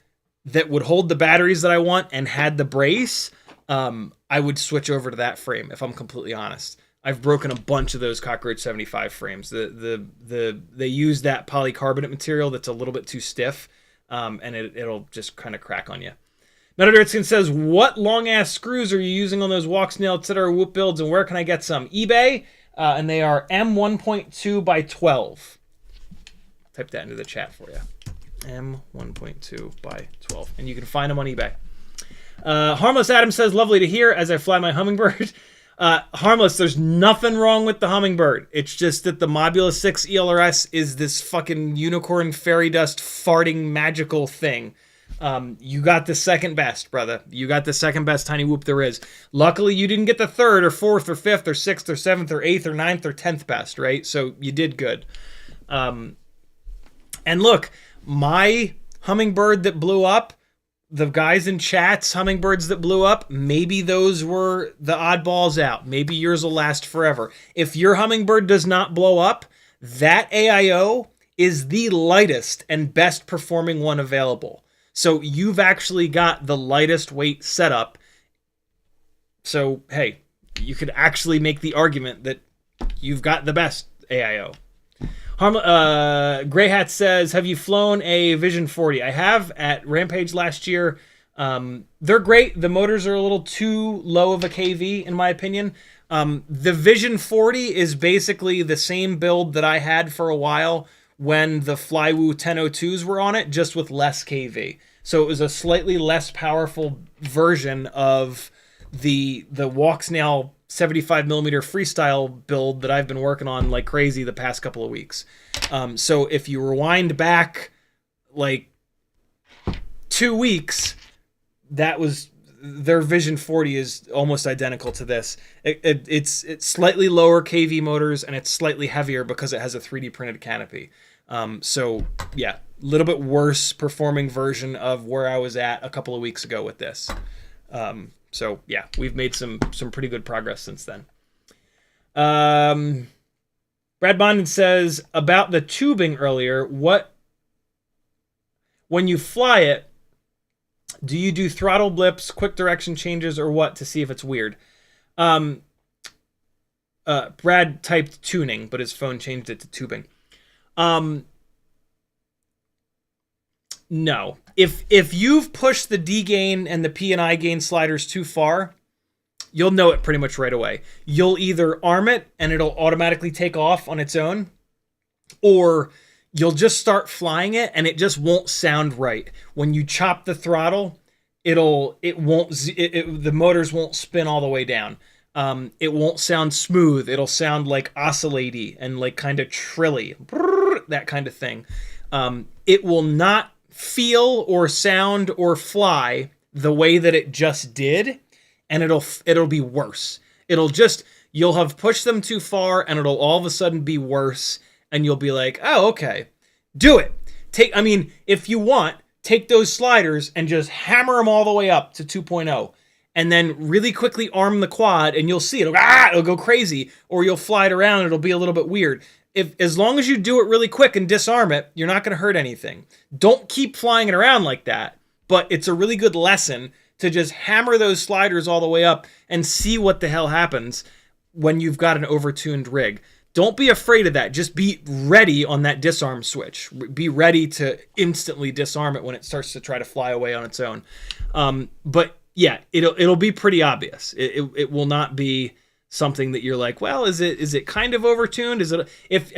that would hold the batteries that I want and had the brace, I would switch over to that frame, if I'm completely honest. I've broken a bunch of those Cockroach 75 frames. They use that polycarbonate material that's a little bit too stiff, and it'll just kind of crack on you. Metadirtskin says, "What long-ass screws are you using on those Walksnail, etc. Whoop builds, and where can I get some?" eBay, and they are M1.2 by 12. type that into the chat for you. M1.2 by 12. And you can find them on eBay. Harmless Adam says, lovely to hear as I fly my Hummingbird. Harmless, there's nothing wrong with the Hummingbird. It's just that the Mobeetle 6 ELRS is this fucking unicorn fairy dust farting magical thing. You got the second best, brother. You got the second best TinyWhoop there is. Luckily, you didn't get the third or fourth or fifth or sixth or seventh or eighth or ninth or 10th best, right? So you did good. And look, my Hummingbird that blew up, the guys in chat's Hummingbirds that blew up, maybe those were the oddballs out. Maybe yours will last forever. If your Hummingbird does not blow up, that AIO is the lightest and best performing one available. So you've actually got the lightest weight setup. So, hey, you could actually make the argument that you've got the best AIO. Grey Hat says, have you flown a Vision 40? I have at Rampage last year. They're great. The motors are a little too low of a KV, in my opinion. The Vision 40 is basically the same build that I had for a while when the Flywoo 1002s were on it, just with less KV. So it was a slightly less powerful version of the Walksnail 75mm Freestyle build that I've been working on like crazy the past couple of weeks. So if you rewind back like 2 weeks, that was their Vision 40 is almost identical to this. It's slightly lower KV motors and it's slightly heavier because it has a 3D printed canopy. So yeah, a little bit worse performing version of where I was at a couple of weeks ago with this. So yeah, we've made some pretty good progress since then. Brad Bonden says about the tubing earlier, when you fly it, do you do throttle blips, quick direction changes, or what to see if it's weird? Brad typed tuning, but his phone changed it to tubing. No. If you've pushed the D gain and the P and I gain sliders too far, you'll know it pretty much right away. You'll either arm it and it'll automatically take off on its own, or you'll just start flying it and it just won't sound right. When you chop the throttle, the motors won't spin all the way down. It won't sound smooth. It'll sound like oscillaty and like kind of trilly, that kind of thing. It will not feel or sound or fly the way that it just did, and it'll be worse. You'll have pushed them too far and it'll all of a sudden be worse, and you'll be like, oh, okay, do it. If you want, take those sliders and just hammer them all the way up to 2.0 and then really quickly arm the quad, and you'll see it'll go crazy, or you'll fly it around and it'll be a little bit weird. As long as you do it really quick and disarm it, you're not going to hurt anything. Don't keep flying it around like that, but it's a really good lesson to just hammer those sliders all the way up and see what the hell happens when you've got an overtuned rig. Don't be afraid of that. Just be ready on that disarm switch. Be ready to instantly disarm it when it starts to try to fly away on its own. But yeah, it'll be pretty obvious. It will not be something that you're like, well, is it kind of overtuned? If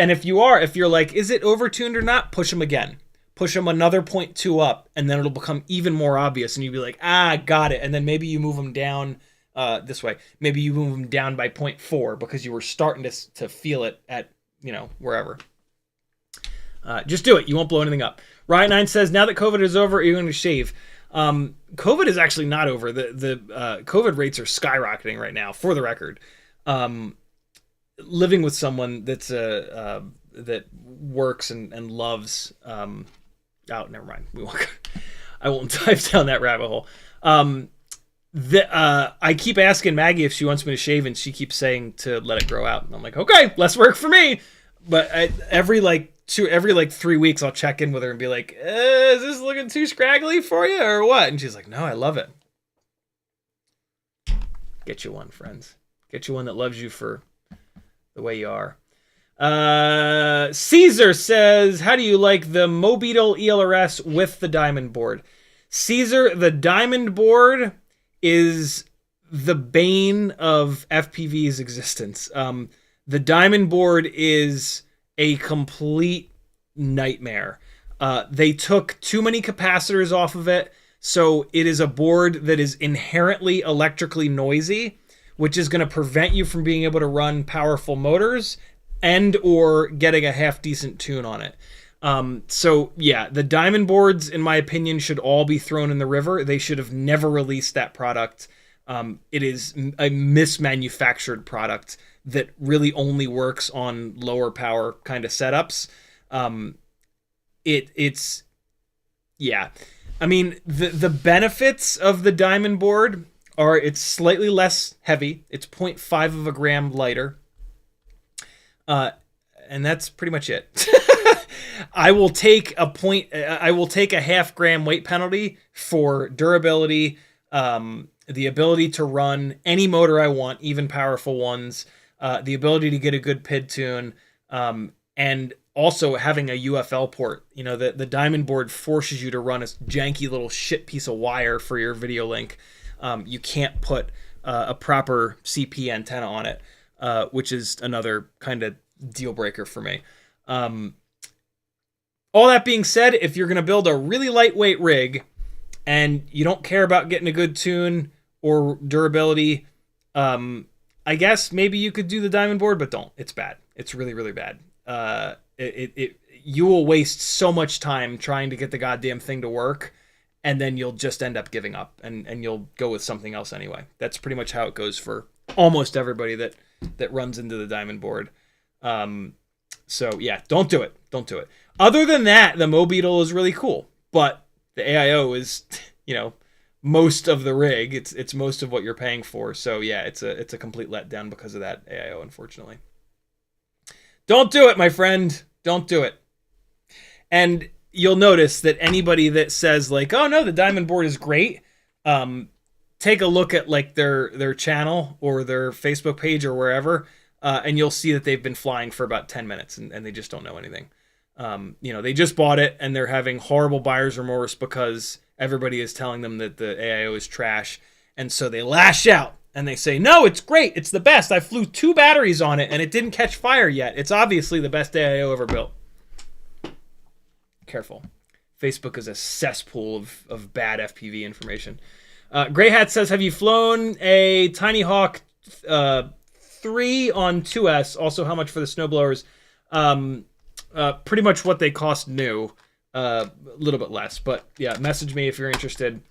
you're like, is it overtuned or not? Push them again. Push them another 0.2 up, and then it'll become even more obvious, and you'll be like, got it. And then maybe you move them down this way. Maybe you move them down by 0.4 because you were starting to feel it at, wherever. Just do it. You won't blow anything up. Riot9 says, now that COVID is over, are you going to shave? COVID is actually not over. The COVID rates are skyrocketing right now, for the record. Living with someone that's that works and loves never mind. I won't dive down that rabbit hole. I keep asking Maggie if she wants me to shave, and she keeps saying to let it grow out. And I'm like, okay, less work for me. But every 3 weeks, I'll check in with her and be like, is this looking too scraggly for you or what? And she's like, no, I love it. Get you one, friends. Get you one that loves you for the way you are. Caesar says, how do you like the Mobeetle ELRS with the diamond board? Caesar, the diamond board is the bane of FPV's existence. The diamond board is a complete nightmare. They took too many capacitors off of it, so it is a board that is inherently electrically noisy, which is going to prevent you from being able to run powerful motors and or getting a half decent tune on it. So yeah, the diamond boards, in my opinion, should all be thrown in the river. They should have never released that product. It is a mismanufactured product that really only works on lower power kind of setups. It's yeah. I mean, the benefits of the diamond board are it's slightly less heavy. It's 0.5 of a gram lighter. And that's pretty much it. I will take a half gram weight penalty for durability, the ability to run any motor I want, even powerful ones, the ability to get a good PID tune, and also having a UFL port. You know, the diamond board forces you to run a janky little shit piece of wire for your video link. You can't put a proper CP antenna on it, which is another kind of deal breaker for me. All that being said, if you're going to build a really lightweight rig and you don't care about getting a good tune or durability, I guess maybe you could do the diamond board, but don't. It's bad. It's really, really bad. You will waste so much time trying to get the goddamn thing to work, and then you'll just end up giving up, and you'll go with something else anyway. That's pretty much how it goes for almost everybody that runs into the diamond board. So yeah, don't do it. Don't do it. Other than that, the Mobeetle is really cool, but the AIO is, you know, most of the rig. It's most of what you're paying for. So yeah, it's a complete letdown because of that AIO, unfortunately. Don't do it, my friend. Don't do it. And you'll notice that anybody that says like, "Oh no, the diamond board is great," take a look at like their channel or their Facebook page or wherever, and you'll see that they've been flying for about 10 minutes and they just don't know anything. You know, they just bought it and they're having horrible buyer's remorse because everybody is telling them that the AIO is trash. And so they lash out and they say, "No, it's great. It's the best. I flew 2 batteries on it and it didn't catch fire yet. It's obviously the best AIO ever built." Careful. Facebook is a cesspool of bad FPV information. Grey Hat says, "Have you flown a TinyHawk 3 on 2S? Also, how much for the snowblowers?" Pretty much what they cost new. A little bit less, but yeah, message me if you're interested.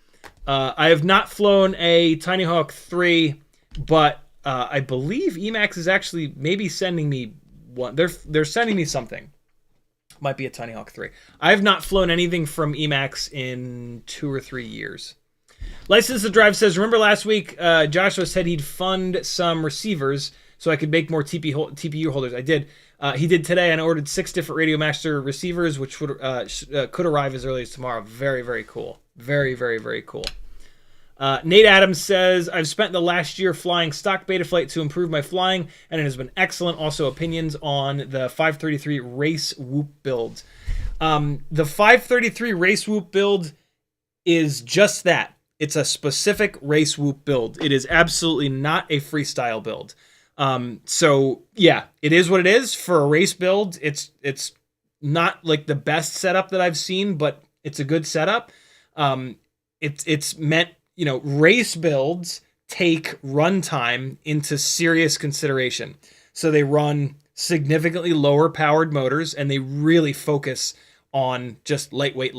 I have not flown a TinyHawk 3, but I believe Emacs is actually maybe sending me one. They're sending me something. Might be a TinyHawk 3. I have not flown anything from Emacs in 2 or 3 years. License to Drive says, "Remember last week Joshua said he'd fund some receivers so I could make more TPU holders. I did. He did today, and I ordered 6 different Radio Master receivers, which would could arrive as early as tomorrow." Very, very cool. Very, very, very cool. Nate Adams says, "I've spent the last year flying stock Betaflight to improve my flying, and it has been excellent. Also, opinions on the 533 Race Whoop build." The 533 Race Whoop build is just that. It's a specific Race Whoop build. It is absolutely not a freestyle build. So yeah, it is what it is for a race build. It's not like the best setup that I've seen, but it's a good setup. It's meant, you know, race builds take runtime into serious consideration. So they run significantly lower powered motors and they really focus on just lightweight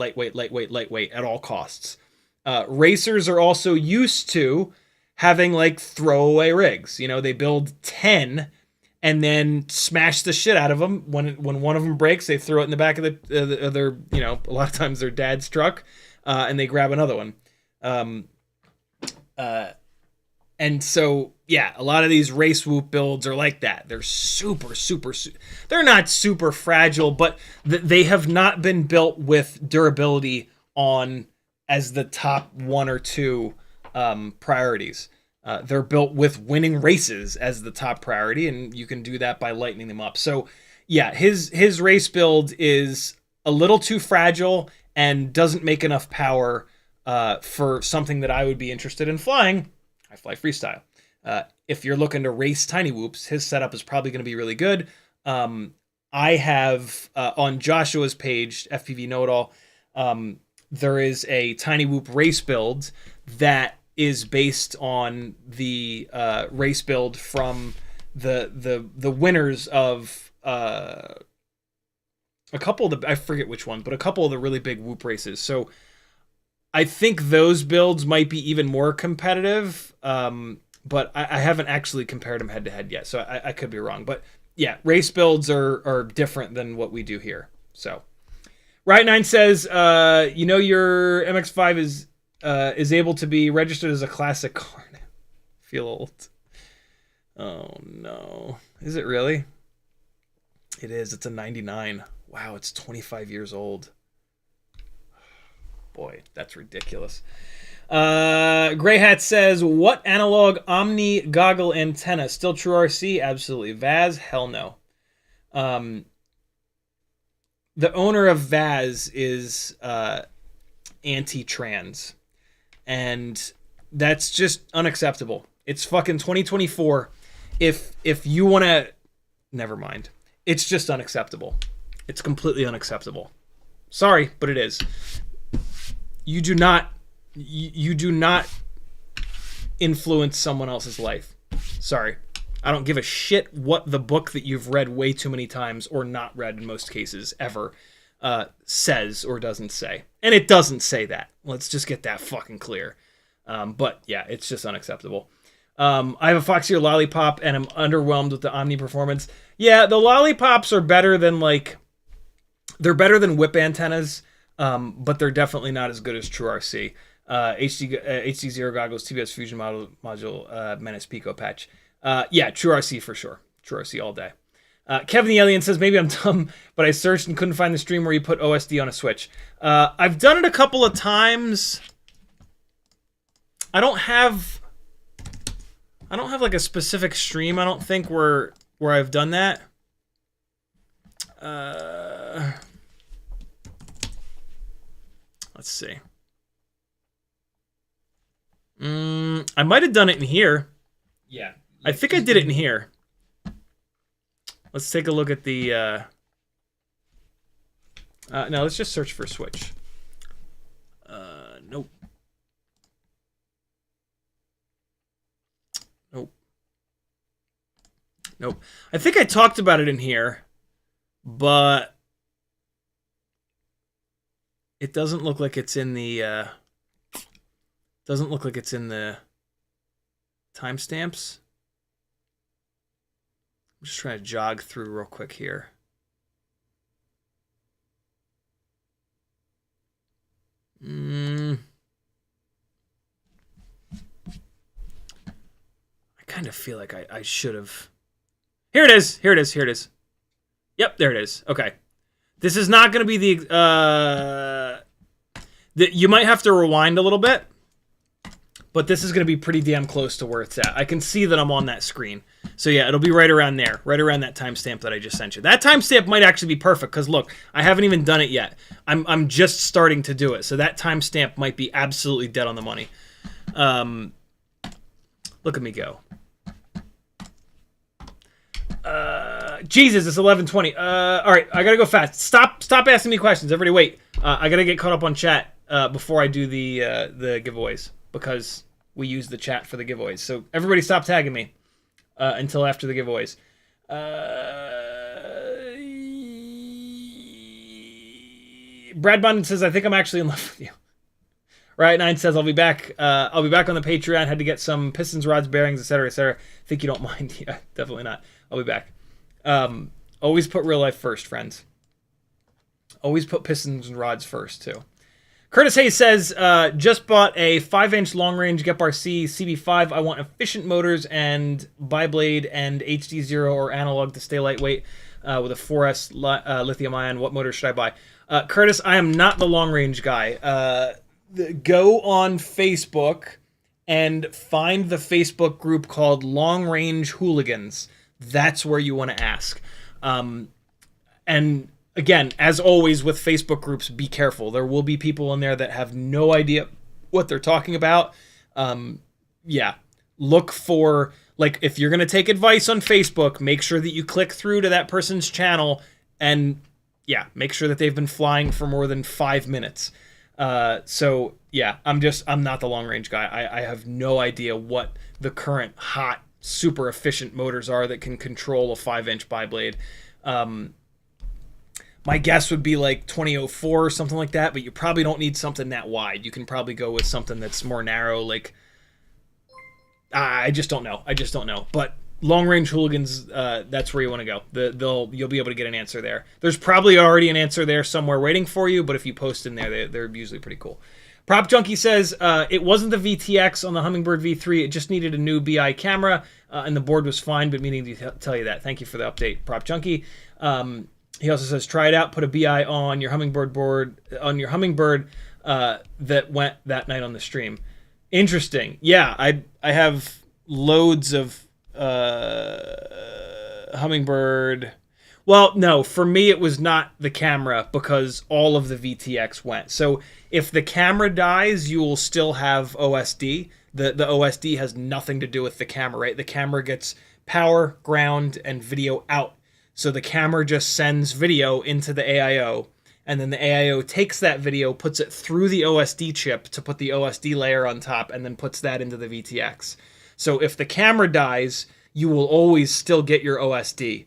at all costs. Racers are also used to having like throwaway rigs. You know, they build 10 and then smash the shit out of them. When one of them breaks, they throw it in the back of their, you know, a lot of times their dad's truck, and they grab another one. And so, yeah, a lot of these Race Whoop builds are like that. They're they're not super fragile, but they have not been built with durability on as the top 1 or 2 priorities. They're built with winning races as the top priority, and you can do that by lightening them up. So yeah, his race build is a little too fragile and doesn't make enough power for something that I would be interested in flying. I fly freestyle. If you're looking to race TinyWhoops, his setup is probably going to be really good. I have on Joshua's page, FPV Know It All, there is a TinyWhoop race build that is based on the race build from the winners of a couple of the, I forget which one, but a couple of the really big Whoop races. So I think those builds might be even more competitive, but I haven't actually compared them head to head yet, so I could be wrong. But yeah, race builds are different than what we do here. So, Right9 says, your MX5 is able to be registered as a classic car now. Feel old. Oh no, is it really? It is. It's a 99. Wow, it's 25 years old. Boy, that's ridiculous. Gray Hat says, what analog omni goggle antenna? Still true RC? Absolutely. Vaz? Hell no. The owner of Vaz is anti-trans. And that's just unacceptable. It's fucking 2024. If you want to... Never mind. It's just unacceptable. It's completely unacceptable. Sorry, but it is. You do not influence someone else's life. Sorry. I don't give a shit what the book that you've read way too many times, or not read in most cases ever, says or doesn't say. And it doesn't say that. Let's just get that fucking clear. But yeah, it's just unacceptable. I have a Foxy Lollipop and I'm underwhelmed with the Omni performance. Yeah, the Lollipops are better than they're better than whip antennas. But they're definitely not as good as True RC. HDZero goggles, TBS Fusion module, Menace Pico patch. Yeah, True RC for sure. True RC all day. Kevin the Alien says, maybe I'm dumb, but I searched and couldn't find the stream where you put OSD on a Switch. I've done it a couple of times. I don't have like a specific stream, I don't think, where I've done that. Let's see. I might have done it in here. Yeah. I think I did it in here. Let's take a look at the... no, let's just search for Switch. Nope. Nope. Nope. I think I talked about it in here, but... It doesn't look like it's in the timestamps. I'm just trying to jog through real quick here. I kind of feel like I should have. Here it is. Here it is. Here it is. Yep, there it is. Okay. This is not going to be you might have to rewind a little bit, but this is going to be pretty damn close to where it's at. I can see that I'm on that screen. So yeah, it'll be right around there, right around that timestamp that I just sent you. That timestamp might actually be perfect, because look, I haven't even done it yet. I'm just starting to do it, so that timestamp might be absolutely dead on the money. Look at me go. Jesus, it's 11:20. All right, I gotta go fast. Stop asking me questions. Everybody wait. I gotta get caught up on chat before I do the giveaways, because we use the chat for the giveaways. So everybody stop tagging me until after the giveaways. Brad Bundon says, I think I'm actually in love with you. Right9 says, I'll be back on the Patreon. Had to get some pistons, rods, bearings, etc., etc. Think you don't mind? Yeah, definitely not. I'll be back. Always put real life first, friends. Always put pistons and rods first, too. Curtis Hayes says, just bought a 5-inch long-range GepRc CB5. I want efficient motors and biblade and HDZero or analog to stay lightweight with a 4S lithium-ion. What motor should I buy? Curtis, I am not the long-range guy. Go on Facebook and find the Facebook group called Long Range Hooligans. That's where you want to ask. And again, as always with Facebook groups, be careful. There will be people in there that have no idea what they're talking about. Yeah, look for, like, if you're going to take advice on Facebook, make sure that you click through to that person's channel And yeah, make sure that they've been flying for more than 5 minutes. So yeah, I'm not the long range guy. I have no idea what the current hot, super efficient motors are that can control a 5-inch biblade. My guess would be like 2004 or something like that, but you probably don't need something that wide. You can probably go with something that's more narrow, like I just don't know. But long range hooligans, that's where you want to go. You'll be able to get an answer there. There's probably already an answer there somewhere waiting for you, but if you post in there, they're usually pretty cool. Prop Junkie says it wasn't the VTX on the Hummingbird V3. It just needed a new BI camera, and the board was fine. But meaning to tell you that. Thank you for the update, Prop Junkie. He also says try it out. Put a BI on your Hummingbird board that went that night on the stream. Interesting. Yeah, I have loads of Hummingbird. Well, no, for me it was not the camera because all of the VTX went. So if the camera dies, you will still have OSD. The OSD has nothing to do with the camera, right? The camera gets power, ground, and video out. So the camera just sends video into the AIO, and then the AIO takes that video, puts it through the OSD chip to put the OSD layer on top, and then puts that into the VTX. So if the camera dies, you will always still get your OSD.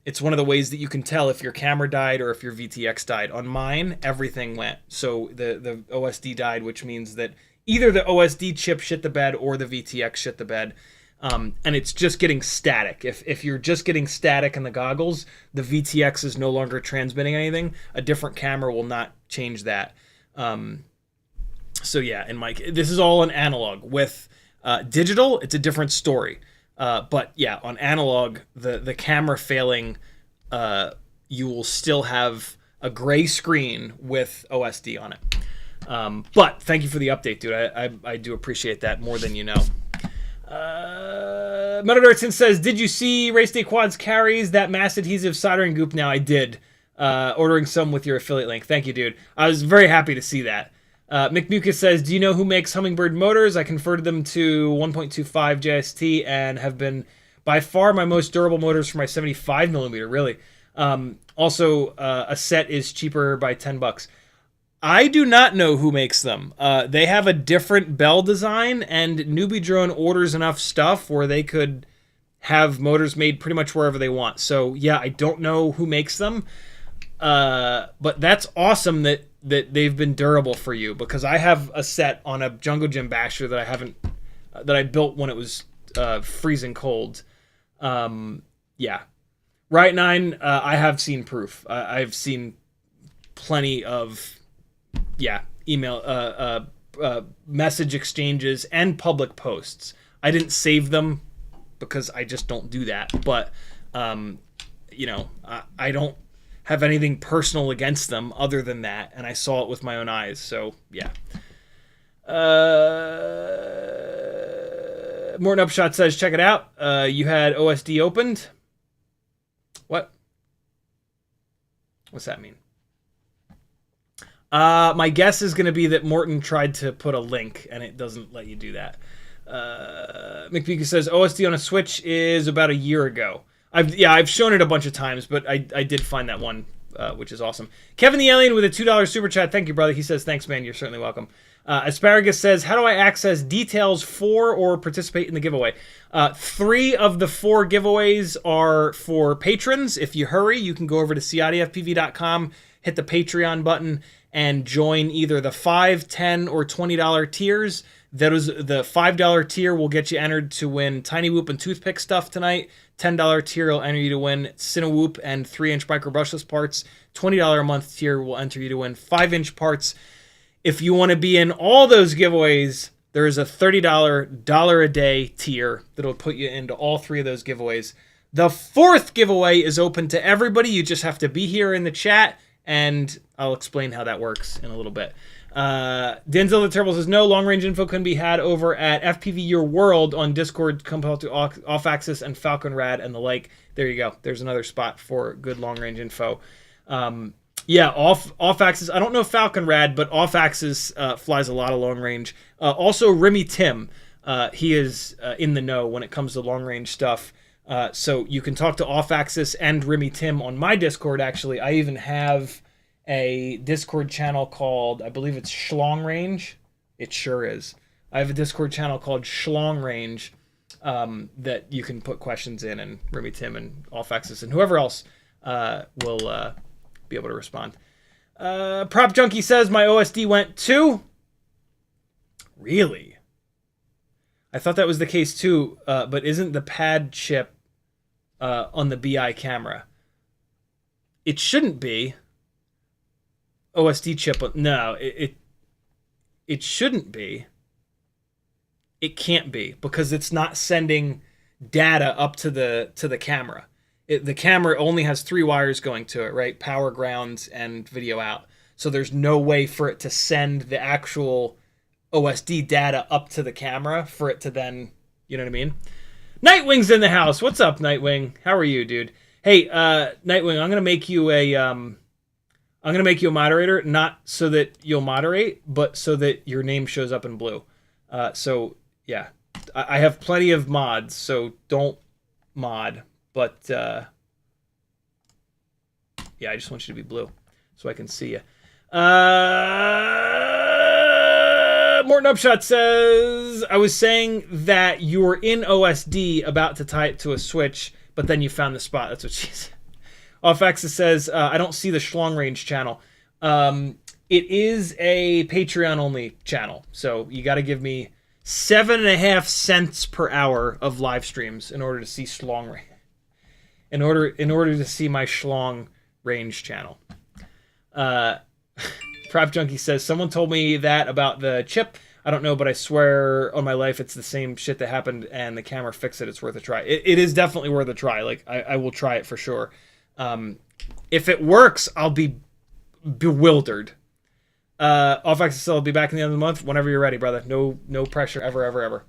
It's one of the ways that you can tell if your camera died or if your VTX died. On mine, everything went. So the OSD died, which means that either the OSD chip shit the bed or the VTX shit the bed. And it's just getting static. If you're just getting static in the goggles, the VTX is no longer transmitting anything. A different camera will not change that. So yeah, and Mike, this is all an analog. With digital, it's a different story. But yeah, on analog, the camera failing, you will still have a gray screen with OSD on it. But thank you for the update, dude. I do appreciate that more than you know. Metadartson says, did you see Race Day Quads carries that mass adhesive soldering goop? Now I did. Ordering some with your affiliate link. Thank you, dude. I was very happy to see that. McMucus says, do you know who makes Hummingbird motors? I converted them to 1.25 JST and have been by far my most durable motors for my 75 millimeter, really. Also, a set is cheaper by $10. I do not know who makes them. They have a different bell design, and Newbie Drone orders enough stuff where they could have motors made pretty much wherever they want. So yeah, I don't know who makes them. But that's awesome that they've been durable for you, because I have a set on a Jungle Gym Basher that I built when it was freezing cold. Yeah. Right 9, I have seen proof. I've seen plenty of email message exchanges and public posts. I didn't save them because I just don't do that, but I don't have anything personal against them other than that, and I saw it with my own eyes. So yeah. Morton Upshot says, check it out. You had OSD opened. What? What's that mean? My guess is going to be that Morton tried to put a link and it doesn't let you do that. McPeaka says OSD on a Switch is about a year ago. I've shown it a bunch of times, but I did find that one, which is awesome. Kevin the Alien with a $2 super chat. Thank you, brother. He says, thanks, man. You're certainly welcome. Asparagus says, how do I access details for or participate in the giveaway? 3 of the 4 giveaways are for patrons. If you hurry, you can go over to CiottiFPV.com, hit the Patreon button, and join either the $5, $10, or $20 tiers. The $5 tier will get you entered to win TinyWhoop and Toothpick stuff tonight. $10 tier will enter you to win Cinewhoop and 3-inch micro brushless parts. $20 a month tier will enter you to win 5-inch parts. If you want to be in all those giveaways, there is a $30 a day tier that'll put you into all 3 of those giveaways. The 4th giveaway is open to everybody. You just have to be here in the chat, and I'll explain how that works in a little bit. Denzel the Terrible says, no, long-range info can be had over at FPV Your World on Discord, compared to Off-Axis and Falcon Rad and the like. There you go. There's another spot for good long-range info. Yeah, off-axis. I don't know Falcon Rad, but off-axis flies a lot of long-range. Also, Remy Tim. He is in the know when it comes to long-range stuff. So you can talk to Off-Axis and Remy Tim on my Discord, actually. I even have a Discord channel called, I believe it's Schlong Range. It sure is. I have a Discord channel called Schlong Range that you can put questions in, and Remy Tim and Off-Axis and whoever else will be able to respond. Prop Junkie says, my OSD went too. Really? I thought that was the case too, but isn't the pad chip on the BI camera? It shouldn't be. OSD chip, no, it shouldn't be. It can't be, because it's not sending data up to the camera. The camera only has 3 wires going to it, right? Power, ground, and video out. So there's no way for it to send the actual OSD data up to the camera for it to then, you know what I mean? Nightwing's in the house. What's up, Nightwing? How are you, dude? Hey, Nightwing, I'm gonna make you a moderator, not so that you'll moderate, but so that your name shows up in blue. So yeah, I have plenty of mods, so don't mod. But yeah, I just want you to be blue so I can see you. Morton Upshot says, I was saying that you were in OSD about to tie it to a switch, but then you found the spot. That's what she said. Off-Axis says, I don't see the Schlong Range channel. It is a Patreon-only channel, so you got to give me 7.5 cents per hour of live streams in order to see Schlong Range. In order to see my Schlong Range channel. Prop Junkie says, someone told me that about the chip. I don't know, but I swear on my life it's the same shit that happened, and the camera fixed it. It's worth a try. It is definitely worth a try. Like, I will try it for sure. If it works, I'll be bewildered. Off-Axis says, I'll be back in the end of the month whenever you're ready, brother. No pressure, ever.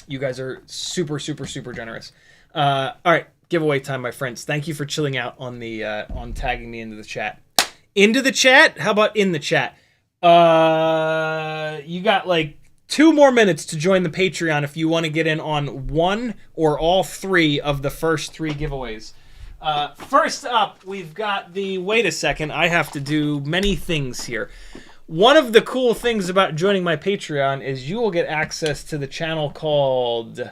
You guys are super, super, super generous. All right, giveaway time, my friends. Thank you for chilling out on the on tagging me into the chat. Into the chat? How about in the chat? You got like 2 more minutes to join the Patreon if you want to get in on 1 or all 3 of the first 3 giveaways. First up, we've got the... Wait a second, I have to do many things here. One of the cool things about joining my Patreon is you will get access to the channel called... I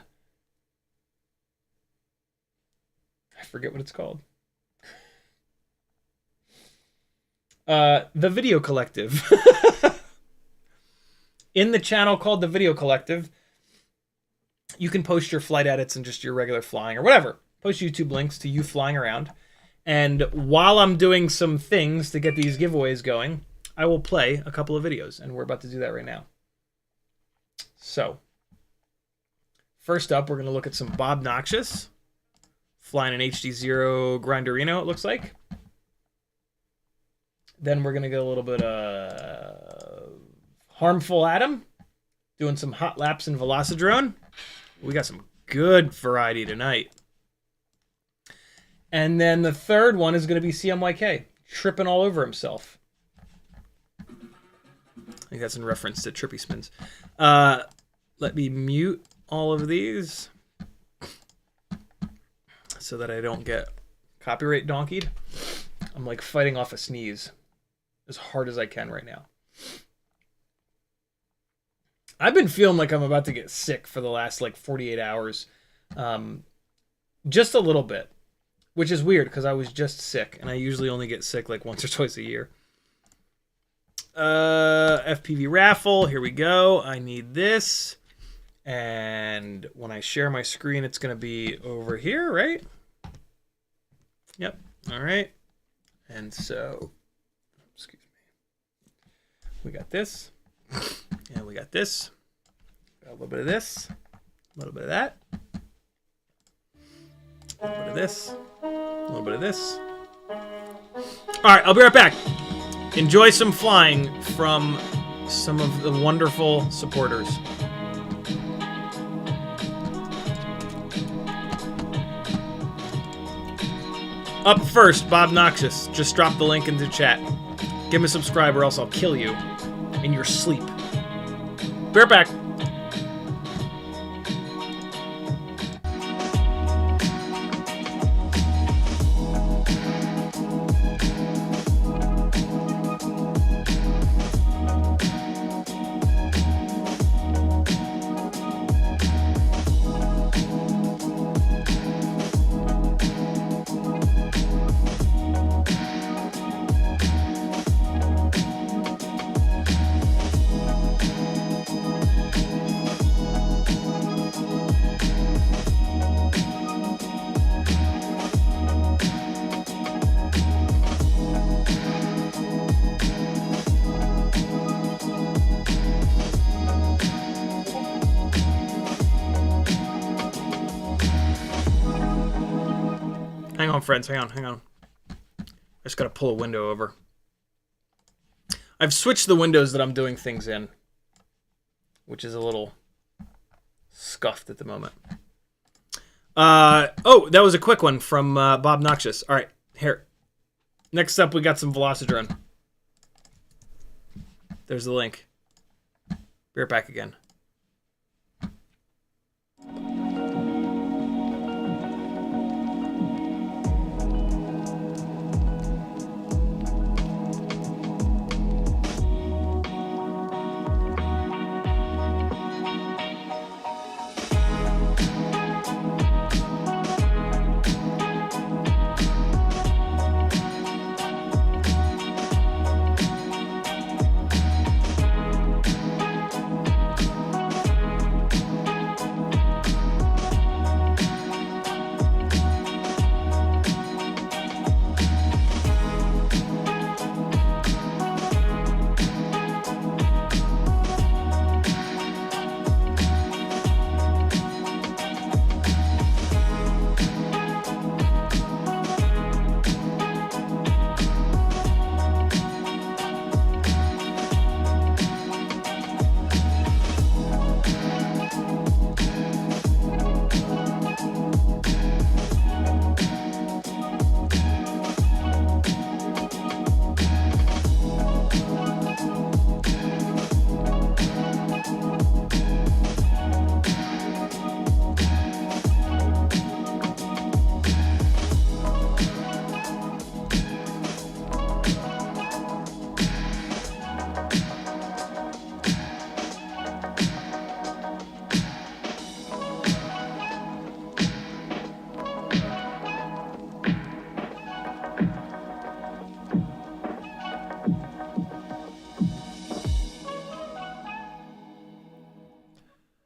forget what it's called. The Video Collective. In the channel called The Video Collective, you can post your flight edits and just your regular flying or whatever. Post YouTube links to you flying around. And while I'm doing some things to get these giveaways going, I will play a couple of videos, and we're about to do that right now. So, first up, we're going to look at some Bob Noxious flying an HDZero Grinderino, it looks like. Then we're going to get a little bit of Harmful Adam doing some hot laps in Velocidrone. We got some good variety tonight. And then the third one is going to be CMYK, tripping all over himself. I think that's in reference to Trippy Spins. Let me mute all of these so that I don't get copyright donkeyed. I'm like fighting off a sneeze as hard as I can right now. I've been feeling like I'm about to get sick for the last like 48 hours. Just a little bit. Which is weird, because I was just sick, and I usually only get sick like once or twice a year. FPV raffle, here we go. I need this. And when I share my screen, it's going to be over here, right? Yep, all right. And so, excuse me. We got this, and we got this. Got a little bit of this, a little bit of that. A little bit of this. A little bit of this. Alright, I'll be right back. Enjoy some flying from some of the wonderful supporters. Up first, Bob Noxious. Just drop the link into chat. Give him a subscribe or else I'll kill you in your sleep. Be right back. on, friends. Hang on. I just got to pull a window over. I've switched the windows that I'm doing things in, which is a little scuffed at the moment. Oh, that was a quick one from Bob Noxious. All right, here. Next up, we got some Velocidrone. There's the link. Be right back again.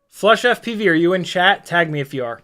Flush FPV, are you in chat? Tag me if you are.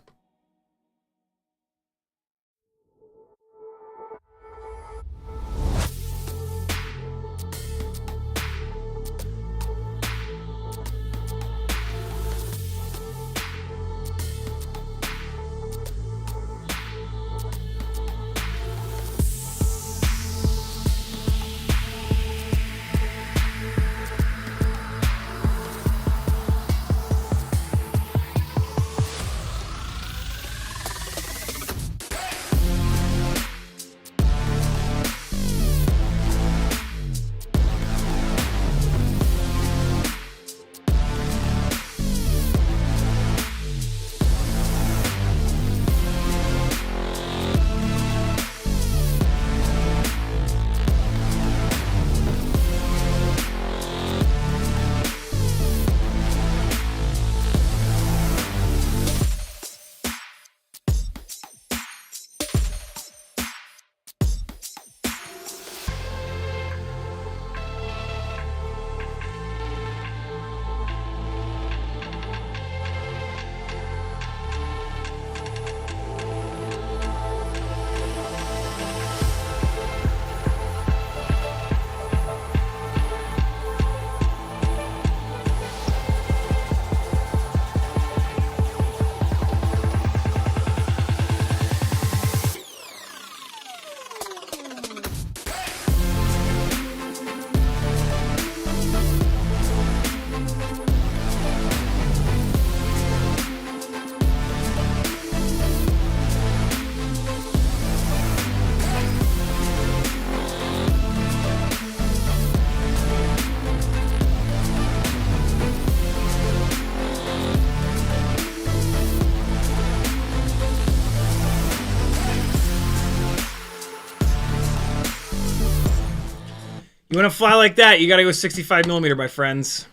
You want to fly like that, you got to go 65 millimeter, my friends.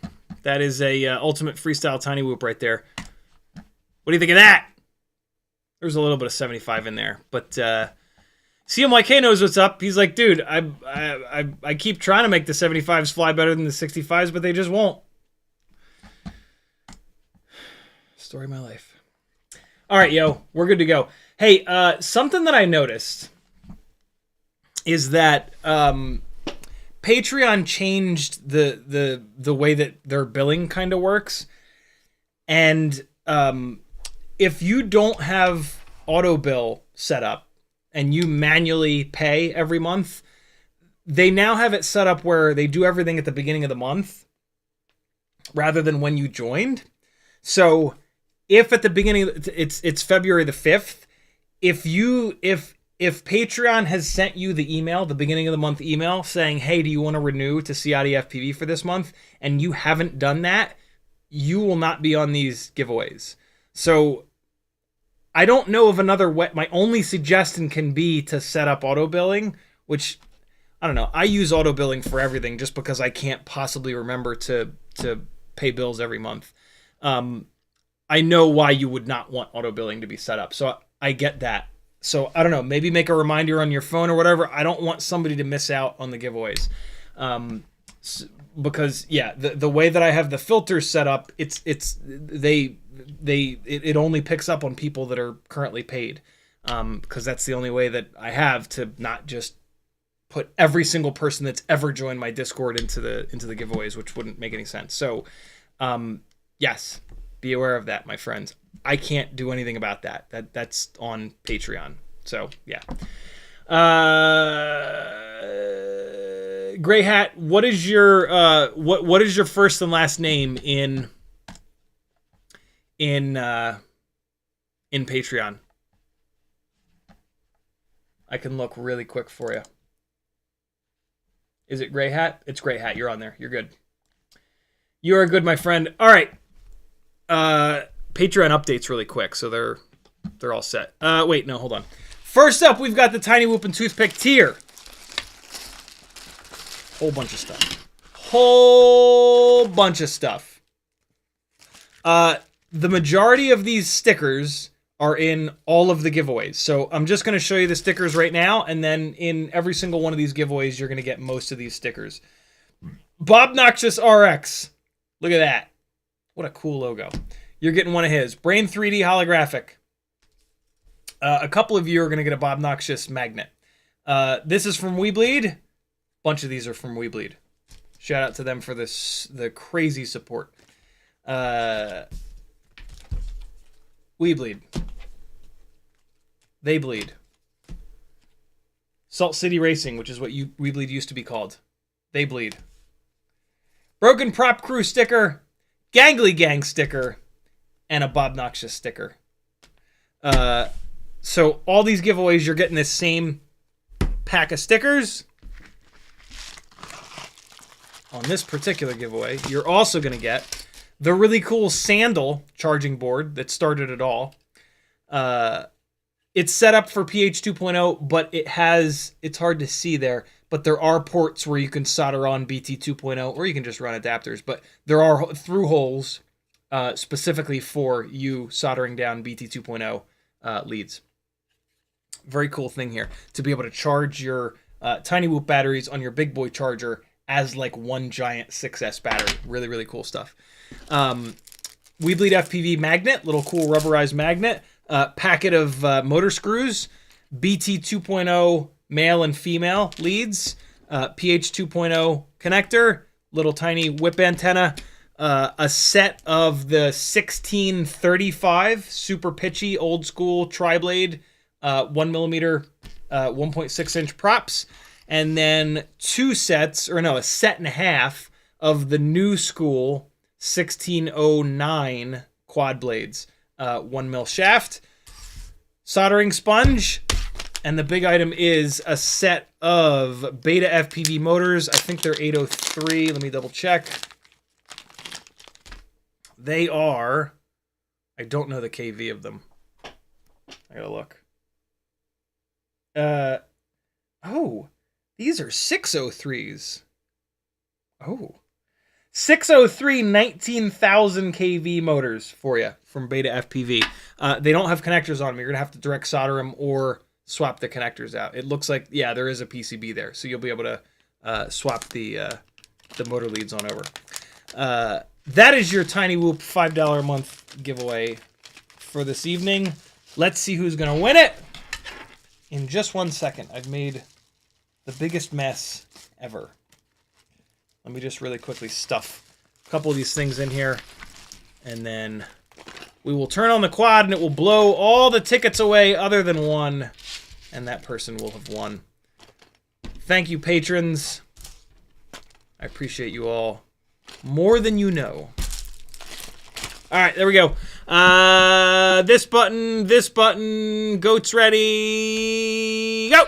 That is a ultimate freestyle TinyWhoop right there. What do you think of that? There's a little bit of 75 in there, but CMYK knows what's up. He's like, dude, I keep trying to make the 75s fly better than the 65s, but they just won't. Story of my life. All right, yo, we're good to go. Hey, something that I noticed is that Patreon changed the way that their billing kind of works, and if you don't have auto bill set up, and you manually pay every month, they now have it set up where they do everything at the beginning of the month rather than when you joined. So if at the beginning, it's February the 5th, if Patreon has sent you the email, the beginning of the month email saying, hey, do you want to renew to CiottiFPV for this month? And you haven't done that, you will not be on these giveaways. So I don't know of another way. My only suggestion can be to set up auto billing, which I don't know. I use auto billing for everything just because I can't possibly remember to pay bills every month. I know why you would not want auto billing to be set up. So I get that. So I don't know, maybe make a reminder on your phone or whatever. I don't want somebody to miss out on the giveaways. Because yeah, the way that I have the filters set up, it only picks up on people that are currently paid. Because that's the only way that I have to not just put every single person that's ever joined my Discord into the giveaways, which wouldn't make any sense. So, yes, be aware of that, my friends. I can't do anything about that. That's on Patreon. So, yeah. Gray Hat, what is your what is your first and last name in Patreon? I can look really quick for you. Is it Gray Hat? It's Gray Hat. You're on there. You're good. You are good, my friend. All right. Patreon updates really quick, so they're all set. Wait, no, hold on. First up, we've got the TinyWhoop and Toothpick tier. Whole bunch of stuff. Whole bunch of stuff. The majority of these stickers are in all of the giveaways. So I'm just going to show you the stickers right now, and then in every single one of these giveaways, you're going to get most of these stickers. Bob Noxious RX. Look at that. What a cool logo. You're getting one of his. Brain 3D holographic. A couple of you are going to get a Bob Noxious magnet. This is from Weebleed. A bunch of these are from Weebleed. Shout out to them for the crazy support. We bleed. They bleed. Salt City Racing, which is what We Bleed used to be called. They bleed. Broken Prop Crew sticker, Gangly Gang sticker, and a Bob Noxious sticker. So all these giveaways, you're getting this same pack of stickers. On this particular giveaway, you're also going to get the really cool Sandal charging board that started it all. It's set up for PH 2.0, but it's hard to see there, but there are ports where you can solder on BT 2.0, or you can just run adapters, but there are through holes specifically for you soldering down BT 2.0 leads. Very cool thing here, to be able to charge your TinyWhoop batteries on your big boy charger as like one giant 6S battery. Really, really cool stuff. We Bleed FPV magnet, little cool rubberized magnet, packet of motor screws, BT 2.0 male and female leads, PH 2.0 connector, little tiny whip antenna, a set of the 1635 super pitchy old school tri-blade 1mm 1.6 inch props, and then a set and a half of the new school 1609 quad blades, 1mm shaft, soldering sponge, and the big item is a set of Betaflight motors. I think they're 803. Let me double check. They are, I don't know the KV of them. I gotta look. Oh, these are 603s. Oh. 603 19,000 kV motors for you from Betaflight. They don't have connectors on them. You're going to have to direct solder them or swap the connectors out. It looks like, yeah, there is a PCB there, so you'll be able to swap the motor leads on over. That is your TinyWhoop $5 a month giveaway for this evening. Let's see who's going to win it. In just 1 second, I've made the biggest mess ever. Let me just really quickly stuff a couple of these things in here, and then we will turn on the quad and it will blow all the tickets away other than one. and that person will have won. Thank you, patrons. I appreciate you all more than you know. All right, there we go. This button, goat's ready, go!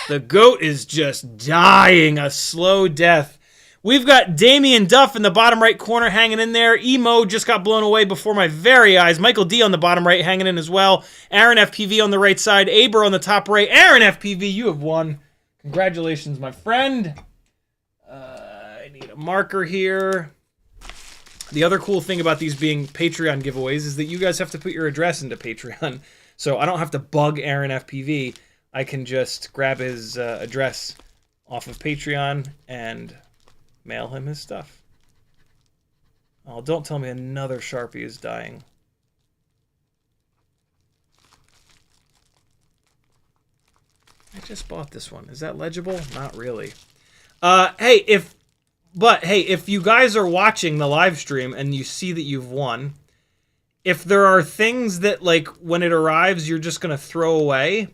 The goat is just dying a slow death. We've got Damien Duff in the bottom right corner hanging in there. Emo just got blown away before my very eyes. Michael D on the bottom right hanging in as well. Aaron FPV on the right side. Aber on the top right. Aaron FPV, you have won. Congratulations, my friend. I need a marker here. The other cool thing about these being Patreon giveaways is that you guys have to put your address into Patreon. So I don't have to bug Aaron FPV. I can just grab his address off of Patreon and mail him his stuff. Oh, don't tell me another Sharpie is dying. I just bought this one. Is that legible? Not really. Hey, if you guys are watching the live stream and you see that you've won, if there are things that, like, when it arrives, you're just going to throw away,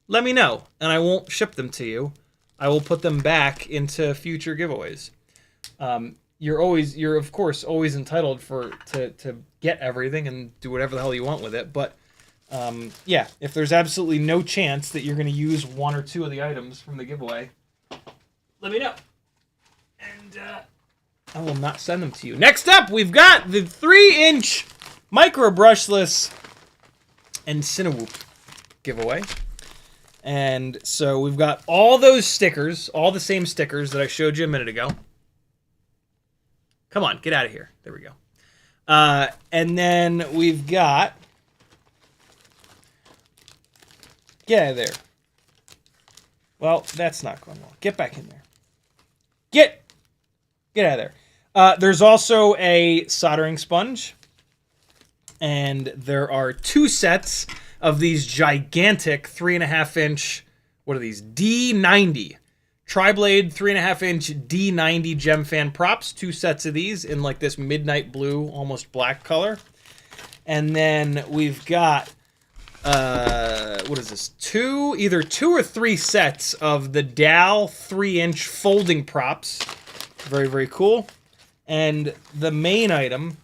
let me know, and I won't ship them to you. I will put them back into future giveaways. You're of course always entitled to get everything and do whatever the hell you want with it, but yeah, if there's absolutely no chance that you're going to use one or two of the items from the giveaway, let me know. And I will not send them to you. Next up, we've got the 3-inch micro brushless and Cinewhoop giveaway. And so we've got all those stickers, all the same stickers that I showed you a minute ago. Come on, get out of here. There we go. And then we've got... Get out of there. Well, that's not going well. Get back in there. Get out of there. There's also a soldering sponge. And there are 2 sets of these gigantic 3.5-inch, what are these? D90. Tri-blade 3.5-inch D90 gem fan props. 2 sets of these in like this midnight blue, almost black color. And then we've got, what is this? Either 2 or 3 sets of the Dow 3-inch folding props. Very, very cool. And the main item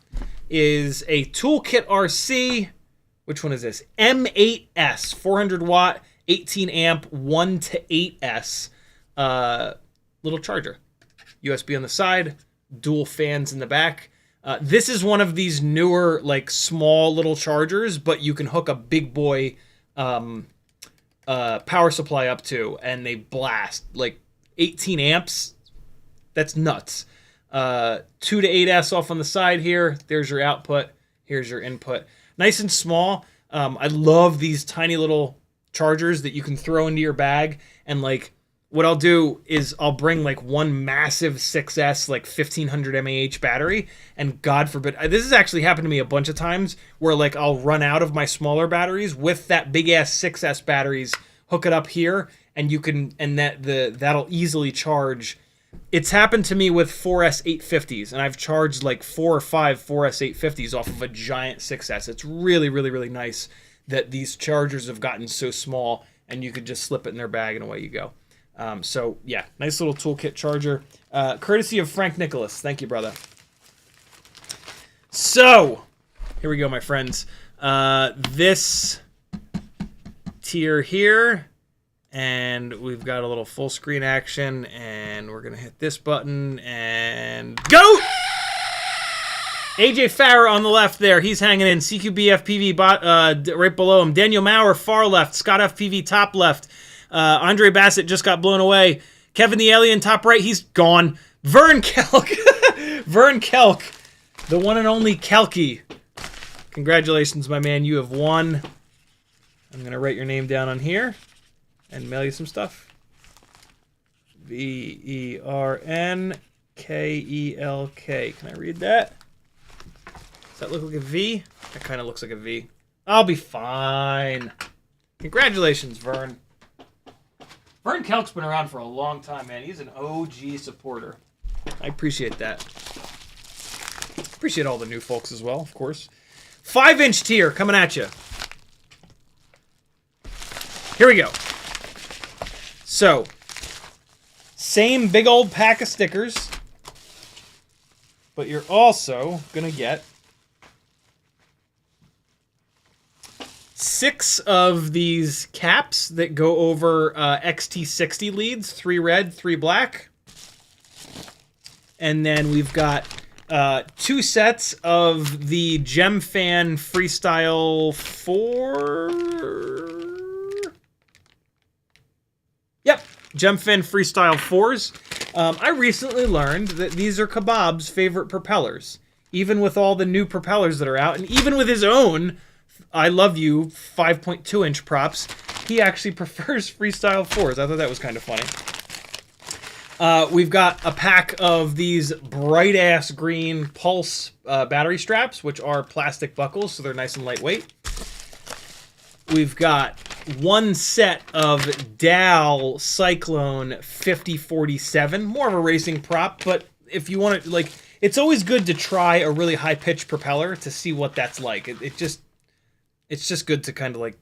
is a Toolkit RC. Which one is this? M8S, 400 watt, 18 amp, 1 to 8S. Little charger. USB on the side, dual fans in the back. This is one of these newer, like, small little chargers, but you can hook a big boy power supply up to, and they blast. Like, 18 amps. That's nuts. 2 to 8S off on the side here. There's your output. Here's your input. Nice and small. I love these tiny little chargers that you can throw into your bag. And, like, what I'll do is I'll bring, like, one massive 6S, like, 1500 mAh battery. And God forbid, this has actually happened to me a bunch of times where, like, I'll run out of my smaller batteries with that big-ass 6S batteries, hook it up here, and you can, and that'll easily charge. It's happened to me with 4S 850s, and I've charged like 4 or 5 4S 850s off of a giant 6S. It's really, really, really nice that these chargers have gotten so small, and you could just slip it in their bag and away you go. So, yeah, nice little toolkit charger. Courtesy of Frank Nicholas. Thank you, brother. So, here we go, my friends. This tier here... And we've got a little full screen action, and we're going to hit this button, and go! AJ Farrer on the left there. He's hanging in. CQBFPV right below him. Daniel Maurer, far left. Scott FPV, top left. Andre Bassett just got blown away. Kevin the Alien, top right. He's gone. Vern Kelk. Vern Kelk. The one and only Kelky. Congratulations, my man. You have won. I'm going to write your name down on here and mail you some stuff. VERNKELK. Can I read that? Does that look like a V? That kind of looks like a V. I'll be fine. Congratulations, Vern. Vern Kelk's been around for a long time, man. He's an OG supporter. I appreciate that. Appreciate all the new folks as well, of course. 5-inch tier coming at you. Here we go. So, same big old pack of stickers, but you're also gonna get 6 of these caps that go over XT60 leads, 3 red, 3 black. And then we've got 2 sets of the GemFan Freestyle 4. Yep, GemFan Freestyle 4s. I recently learned that these are Kebab's favorite propellers. Even with all the new propellers that are out, and even with his own I Love You 5.2-inch props, he actually prefers Freestyle 4s. I thought that was kind of funny. We've got a pack of these bright-ass green Pulse battery straps, which are plastic buckles, so they're nice and lightweight. We've got 1 set of Dow Cyclone 5047, more of a racing prop, but if you want to, like, it's always good to try a really high-pitched propeller to see what that's like. It's just good to kind of like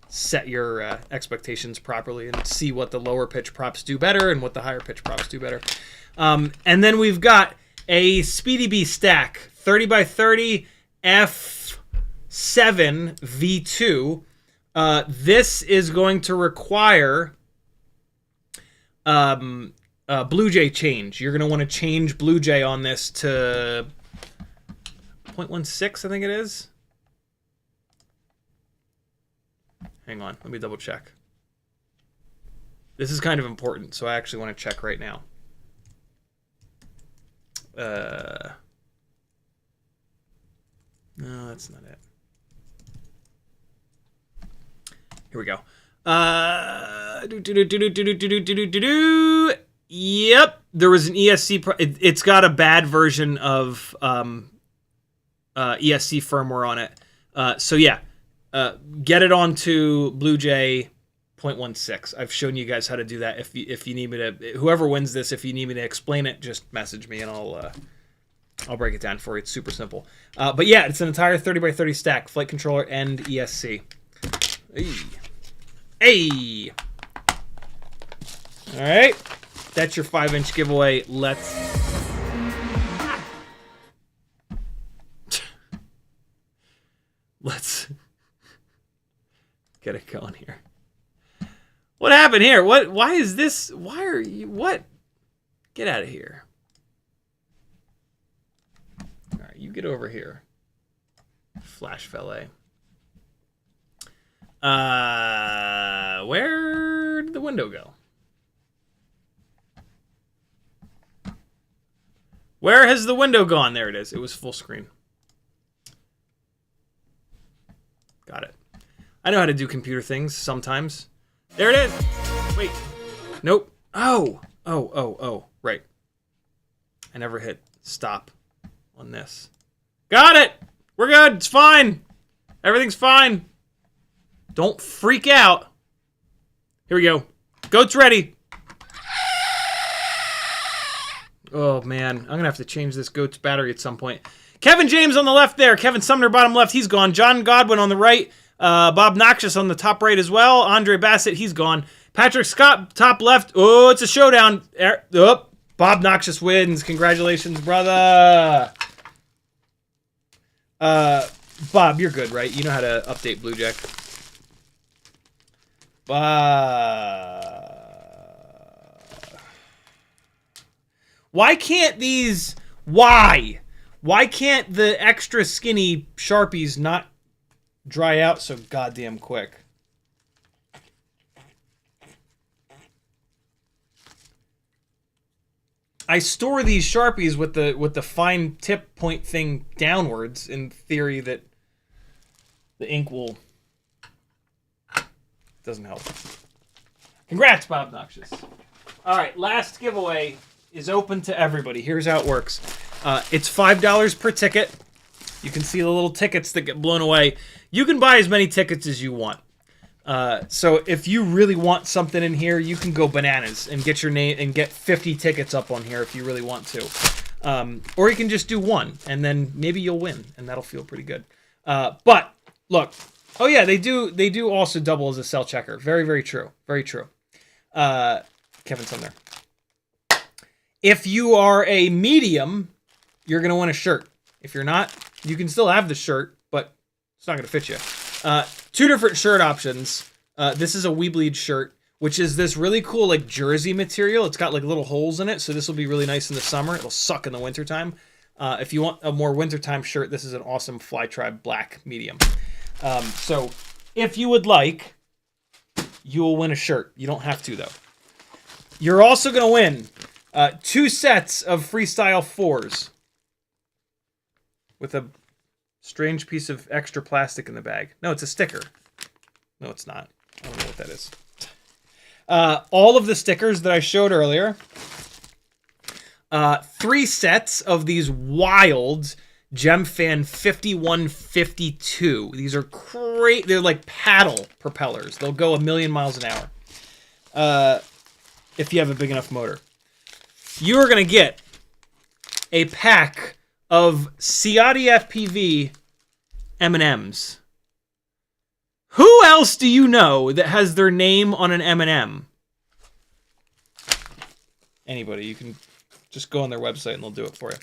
set your expectations properly and see what the lower pitch props do better and what the higher pitch props do better. And then we've got a Speedy Bee stack, 30x30 F7 V2. This is going to require Blue Jay change. You're going to want to change Blue Jay on this to 0.16, I think it is. Hang on, let me double check. This is kind of important, so I actually want to check right now. No, that's not it. Here we go. Yep, there was an ESC. It's got a bad version of ESC firmware on it. So yeah. Get it onto Blue Jay 0.16. I've shown you guys how to do that. If you need me to, whoever wins this, if you need me to explain it, just message me and I'll break it down for you. It's super simple. But yeah, it's an entire 30x30 stack, flight controller and ESC. Hey. All right, that's your 5-inch giveaway. Let's get it going here. What happened here? Why is this? Why are you? What? Get out of here. All right, you get over here. Flash Valet. Where did the window go? Where has the window gone? There it is. It was full screen. Got it. I know how to do computer things sometimes. There it is. Wait. Nope. Oh. Right. I never hit stop on this. Got it. We're good. It's fine. Everything's fine. Don't freak out. Here we go. Goat's ready. Oh, man. I'm going to have to change this goat's battery at some point. Kevin James on the left there. Kevin Sumner bottom left. He's gone. John Godwin on the right. Bob Noxious on the top right as well. Andre Bassett, he's gone. Patrick Scott, top left. Oh, it's a showdown. Bob Noxious wins. Congratulations, brother. Bob, you're good, right? You know how to update Blue Jay. Why can't these... Why can't the extra skinny Sharpies not dry out so goddamn quick? I store these Sharpies with the fine tip point thing downwards in theory that the ink will... Doesn't help. Congrats, Bob Noxious. All right, last giveaway is open to everybody. Here's how it works. It's $5 per ticket. You can see the little tickets that get blown away. You can buy as many tickets as you want. So if you really want something in here, you can go bananas and get your name and get 50 tickets up on here if you really want to. Or you can just do one, and then maybe you'll win, and that'll feel pretty good. But look, Oh yeah, they do. They do also double as a cell checker. Very, very true. Very true. Kevin's on there. If you are a medium, you're gonna want a shirt. If you're not, you can still have the shirt, but it's not gonna fit you. Two different shirt options. This is a We Bleed shirt, which is this really cool like jersey material. It's got like little holes in it, so this will be really nice in the summer. It'll suck in the wintertime. If you want a more wintertime shirt, this is an awesome Fly Tribe black medium. So if you would like, you will win a shirt. You don't have to, though. You're also going to win 2 sets of Freestyle 4s with a strange piece of extra plastic in the bag. No, it's a sticker. No, it's not. I don't know what that is. All of the stickers that I showed earlier. 3 sets of these wild GemFan 5152. These are great. They're like paddle propellers. They'll go 1,000,000 miles an hour if you have a big enough motor. You are going to get a pack of CiottiFPV M&Ms. Who else do you know that has their name on an M&M? Anybody. You can just go on their website and they'll do it for you.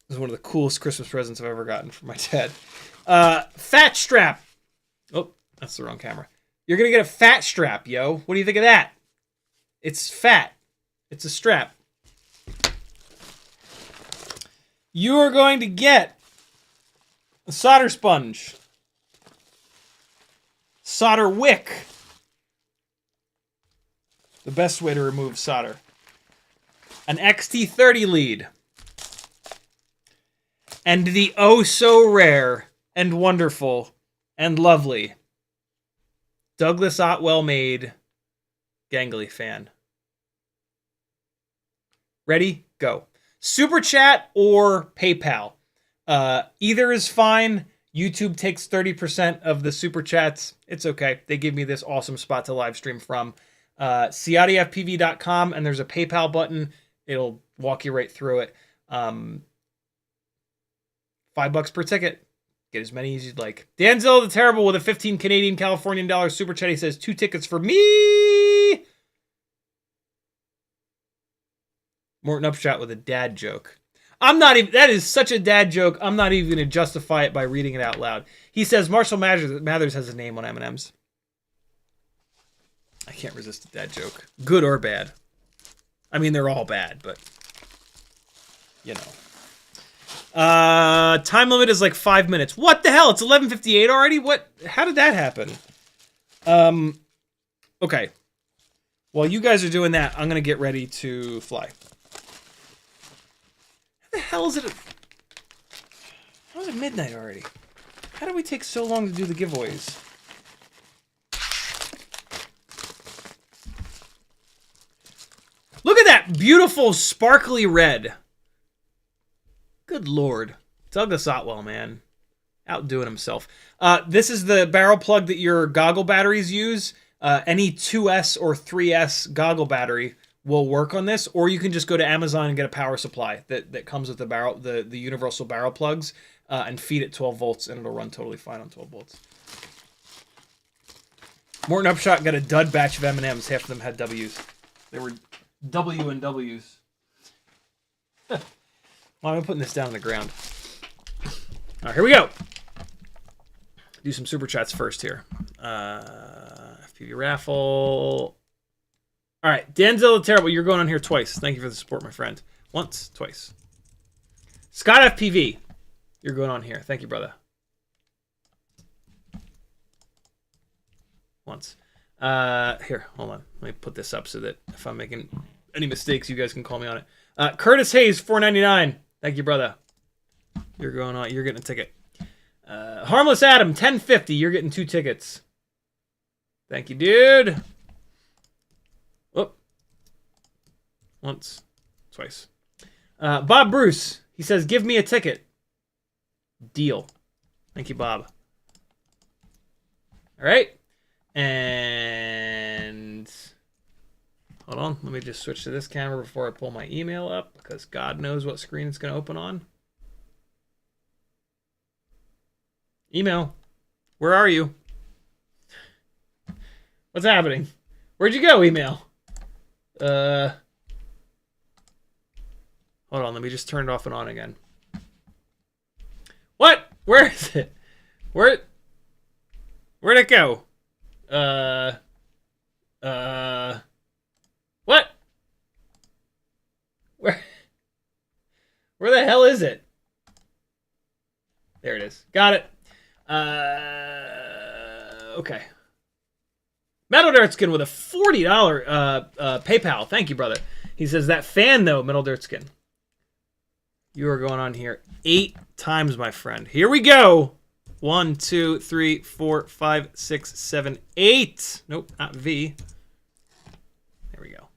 This is one of the coolest Christmas presents I've ever gotten from my dad. Fat strap. Oh, that's the wrong camera. You're going to get a fat strap, yo. What do you think of that? It's fat. It's a strap. You are going to get a solder sponge. Solder wick. The best way to remove solder. An XT30 lead. And the oh so rare and wonderful and lovely Douglas Otwell made Gangly fan. Ready? Go. Super Chat or PayPal. Either is fine. YouTube takes 30% of the Super Chats. It's okay. They give me this awesome spot to live stream from. CiottiFPV.com, and there's a PayPal button. It'll walk you right through it. $5 per ticket. Get as many as you'd like. Danzel the Terrible with a 15 Canadian Californian dollar super chat. He says 2 tickets for me. Morton Upshot with a dad joke. I'm not even, that is such a dad joke. I'm not even going to justify it by reading it out loud. He says Marshall Mathers has his name on M&Ms. I can't resist a dad joke. Good or bad. I mean, they're all bad, but you know. Time limit is like 5 minutes. What the hell? It's 11:58 already? What? How did that happen? Okay. While you guys are doing that, I'm going to get ready to fly. How the hell is it? How is it midnight already? How did we take so long to do the giveaways? Look at that beautiful sparkly red. Good Lord. Douglas Otwell, man. Outdoing himself. This is the barrel plug that your goggle batteries use. Any 2S or 3S goggle battery will work on this, or you can just go to Amazon and get a power supply that comes with the barrel, the universal barrel plugs, and feed it 12 volts, and it'll run totally fine on 12 volts. Morton Upshot got a dud batch of M&Ms. Half of them had W's. They were W and W's. Why am I putting this down on the ground? All right, here we go. Do some super chats first here. FPV raffle. All right, Denzel the Terrible, you're going on here twice. Thank you for the support, my friend. Once, twice. Scott FPV, you're going on here. Thank you, brother. Once. Here, hold on. Let me put this up so that if I'm making any mistakes, you guys can call me on it. Curtis Hayes, $4.99. Thank you, brother. You're going on. You're getting a ticket. Harmless Adam, $10.50. You're getting 2 tickets. Thank you, dude. Whoop. Once. Twice. Bob Bruce. He says, give me a ticket. Deal. Thank you, Bob. All right. And hold on. Let me just switch to this camera before I pull my email up, because God knows what screen it's going to open on. Email. Where are you? What's happening? Where'd you go, email? Hold on, let me just turn it off and on again. What? Where is it? Where'd it go? What? Where the hell is it? There it is. Got it. Okay. Metal Dirtskin with a $40 PayPal. Thank you, brother. He says, that fan, though, Metal Dirtskin. You are going on here 8 times, my friend. Here we go. 1, 2, 3, 4, 5, 6, 7, 8. Nope, not V. There we go.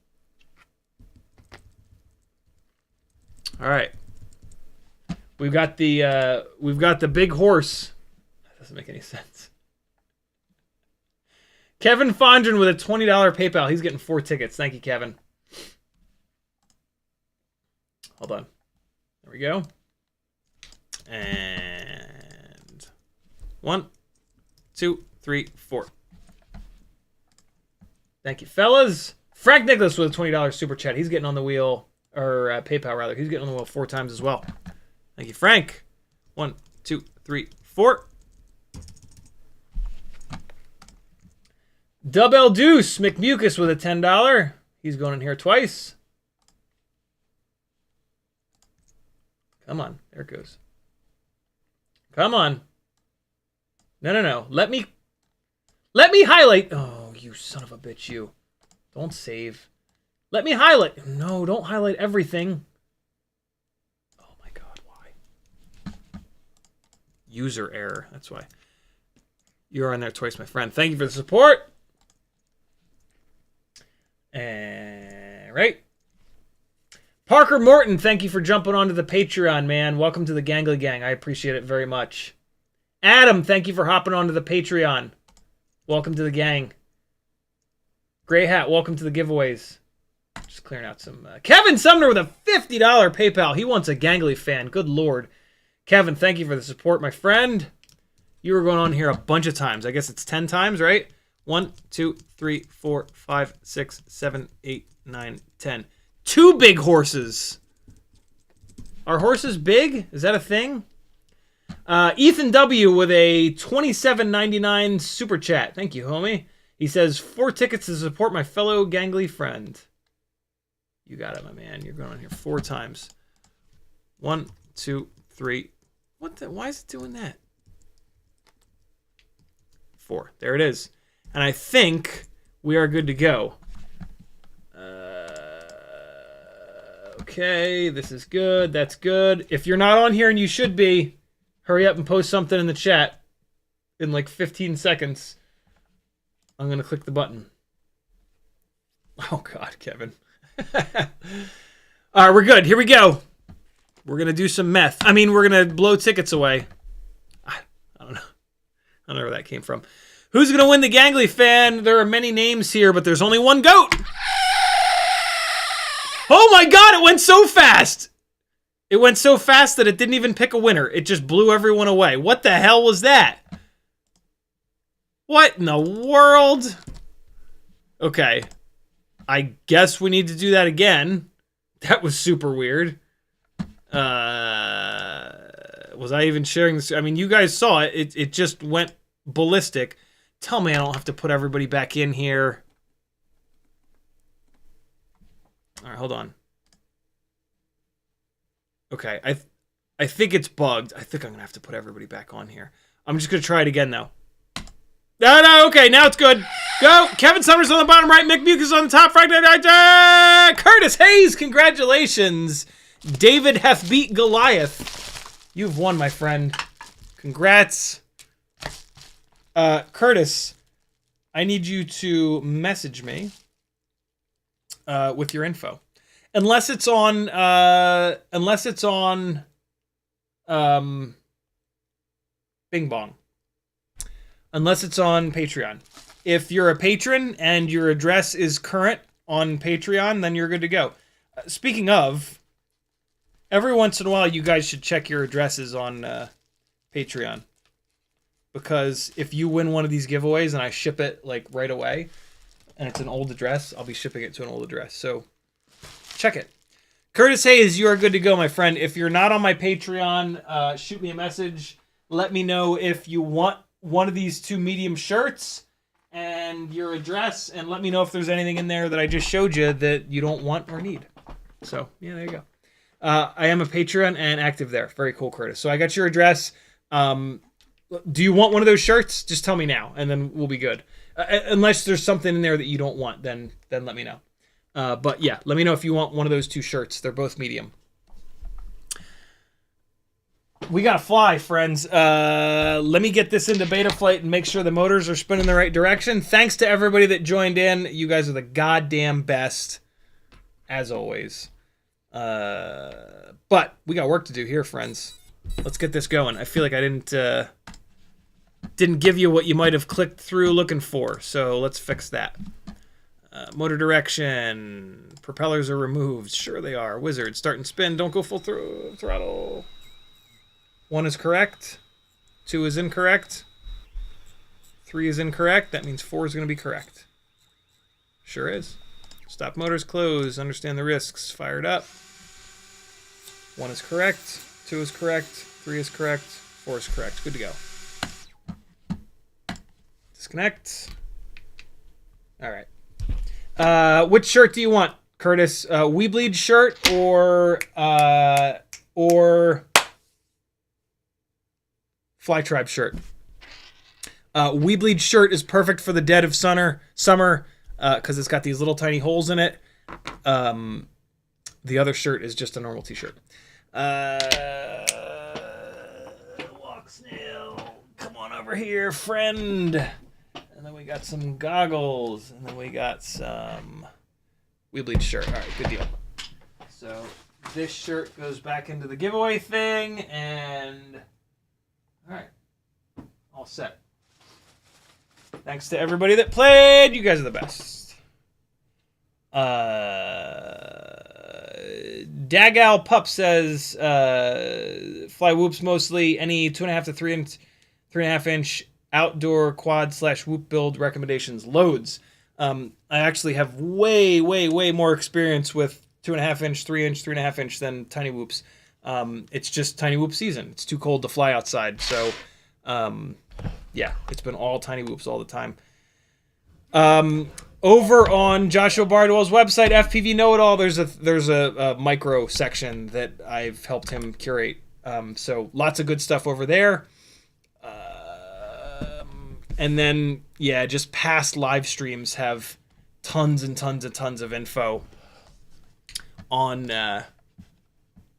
All right. We've got the big horse. That doesn't make any sense. Kevin Fondren with a $20 PayPal. He's getting 4 tickets. Thank you, Kevin. Hold on. There we go. And 1, 2, 3, 4. Thank you, fellas. Frank Nicholas with a $20 super chat. He's getting on the wheel, or PayPal rather. He's getting on the wheel 4 times as well. Thank you, Frank. 1, 2, 3, 4. Double Deuce McMucus with a $10. He's going in here twice. Come on. There it goes. Come on. No. Let me highlight. Oh, you son of a bitch, you. Don't save. Let me highlight. No, don't highlight everything. Oh my God, why? User error. That's why. You're on there twice, my friend. Thank you for the support. And right. Parker Morton, thank you for jumping onto the Patreon, man. Welcome to the Gangly Gang. I appreciate it very much. Adam, thank you for hopping onto the Patreon. Welcome to the gang. Gray Hat, welcome to the giveaways. Just clearing out some... Kevin Sumner with a $50 PayPal. He wants a Gangly fan. Good Lord. Kevin, thank you for the support, my friend. You were going on here a bunch of times. I guess it's 10 times, right? 1, 2, 3, 4, 5, 6, 7, 8, 9, 10. 2 big horses. Are horses big? Is that a thing? Ethan W. with a $27.99 super chat. Thank you, homie. He says, 4 tickets to support my fellow gangly friend. You got it, my man. You're going on here 4 times. 1, 2, 3. What the? Why is it doing that? 4. There it is. And I think we are good to go. Okay, this is good. That's good. If you're not on here and you should be, hurry up and post something in the chat in like 15 seconds. I'm going to click the button. Oh, God, Kevin. All right, we're good. Here we go. We're going to do some meth. I mean, we're going to blow tickets away. I don't know. I don't know where that came from. Who's going to win the Gangly fan? There are many names here, but there's only one goat. Oh my God, it went so fast. It went so fast that it didn't even pick a winner. It just blew everyone away. What the hell was that? What in the world? Okay. I guess we need to do that again. That was super weird. Was I even sharing this? I mean, you guys saw it. It just went ballistic. Tell me I don't have to put everybody back in here. All right, hold on. Okay, I think it's bugged. I think I'm going to have to put everybody back on here. I'm just going to try it again, though. No, okay, now it's good. Go! Kevin Summers on the bottom right, Mick Mucus on the top right. Curtis Hayes, congratulations. David hath beat Goliath. You've won, my friend. Congrats. Curtis, I need you to message me with your info. Unless it's on Bing Bong. Unless it's on Patreon. If you're a patron and your address is current on Patreon, then you're good to go. Speaking of, every once in a while, you guys should check your addresses on Patreon. because if you win one of these giveaways and I ship it like right away, and it's an old address, I'll be shipping it to an old address. So check it. Curtis Hayes, you are good to go, my friend. If you're not on my Patreon, shoot me a message. Let me know if you want one of these 2 medium shirts and your address, and let me know if there's anything in there that I just showed you that you don't want or need. So, yeah, there you go. I am a Patreon and active there. Very cool, Curtis. So I got your address. Do you want one of those shirts? Just tell me now, and then we'll be good. Unless there's something in there that you don't want, then let me know. But yeah, let me know if you want one of those 2 shirts. They're both medium. We gotta fly, friends. Let me get this into Betaflight and make sure the motors are spinning the right direction. Thanks to everybody that joined in. You guys are the goddamn best, as always. But we got work to do here, friends. Let's get this going. I feel like I didn't give you what you might have clicked through looking for, so let's fix that. Motor direction. Propellers are removed. Sure they are. Wizard, start and spin. Don't go full throttle. 1 is correct. 2 is incorrect. 3 is incorrect. That means 4 is going to be correct. Sure is. Stop motors, close. Understand the risks. Fired up. 1 is correct. 2 is correct. 3 is correct. 4 is correct. Good to go. Disconnect. All right. Which shirt do you want, Curtis? We Bleed shirt or Fly Tribe shirt? We Bleed shirt is perfect for the dead of summer, because it's got these little tiny holes in it. The other shirt is just a normal t-shirt. Walksnail, come on over here, friend. And then we got some goggles, and then we got some We Bleed shirt. All right, good deal. So this shirt goes back into the giveaway thing, and all right, all set. Thanks to everybody that played. You guys are the best. Dagal Pup says, fly whoops mostly. Any 2.5 to 3.5 inch outdoor quad / whoop build recommendations? Loads. I actually have way more experience with 2.5 inch, 3 inch, 3.5 inch than TinyWhoops. It's just TinyWhoop season. It's too cold to fly outside. So, yeah, it's been all TinyWhoops all the time. Over on Joshua Bardwell's website, FPV Know-It-All, there's a micro section that I've helped him curate. So lots of good stuff over there. And then, yeah, just past live streams have tons and tons and tons of info on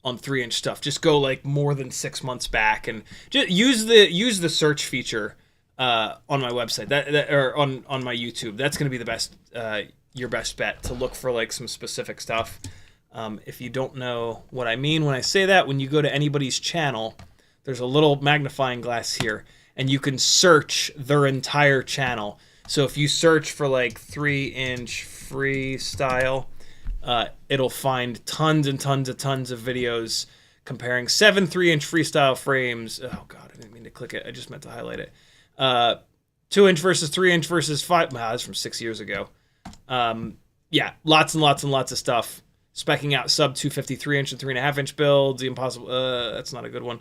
3-inch stuff. Just go like more than 6 months back and just use the search feature on my website or on my YouTube. That's going to be the best your best bet to look for like some specific stuff. If you don't know what I mean when I say that, when you go to anybody's channel, there's a little magnifying glass here, and you can search their entire channel. So if you search for like 3-inch freestyle, it'll find tons and tons and tons of videos comparing 7 3-inch freestyle frames. Oh God, I didn't mean to click it. I just meant to highlight it. 2-inch versus 3-inch versus 5. Wow, that's from 6 years ago. Yeah, lots and lots and lots of stuff. Specking out sub 250 3-inch and 3.5-inch builds. The impossible. That's not a good one.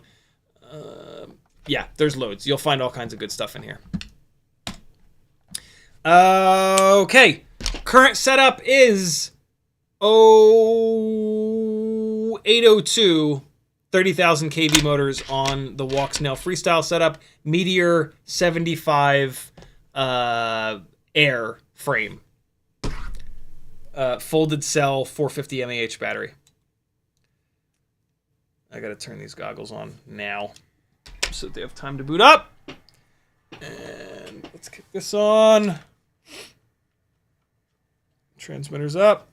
Yeah, there's loads. You'll find all kinds of good stuff in here. Okay. Current setup is 802 30,000 kV motors on the Walksnail Freestyle setup. Meteor75 Air frame. Folded cell 450 mAh battery. I gotta turn these goggles on now so that they have time to boot up. And let's kick this on. Transmitter's up.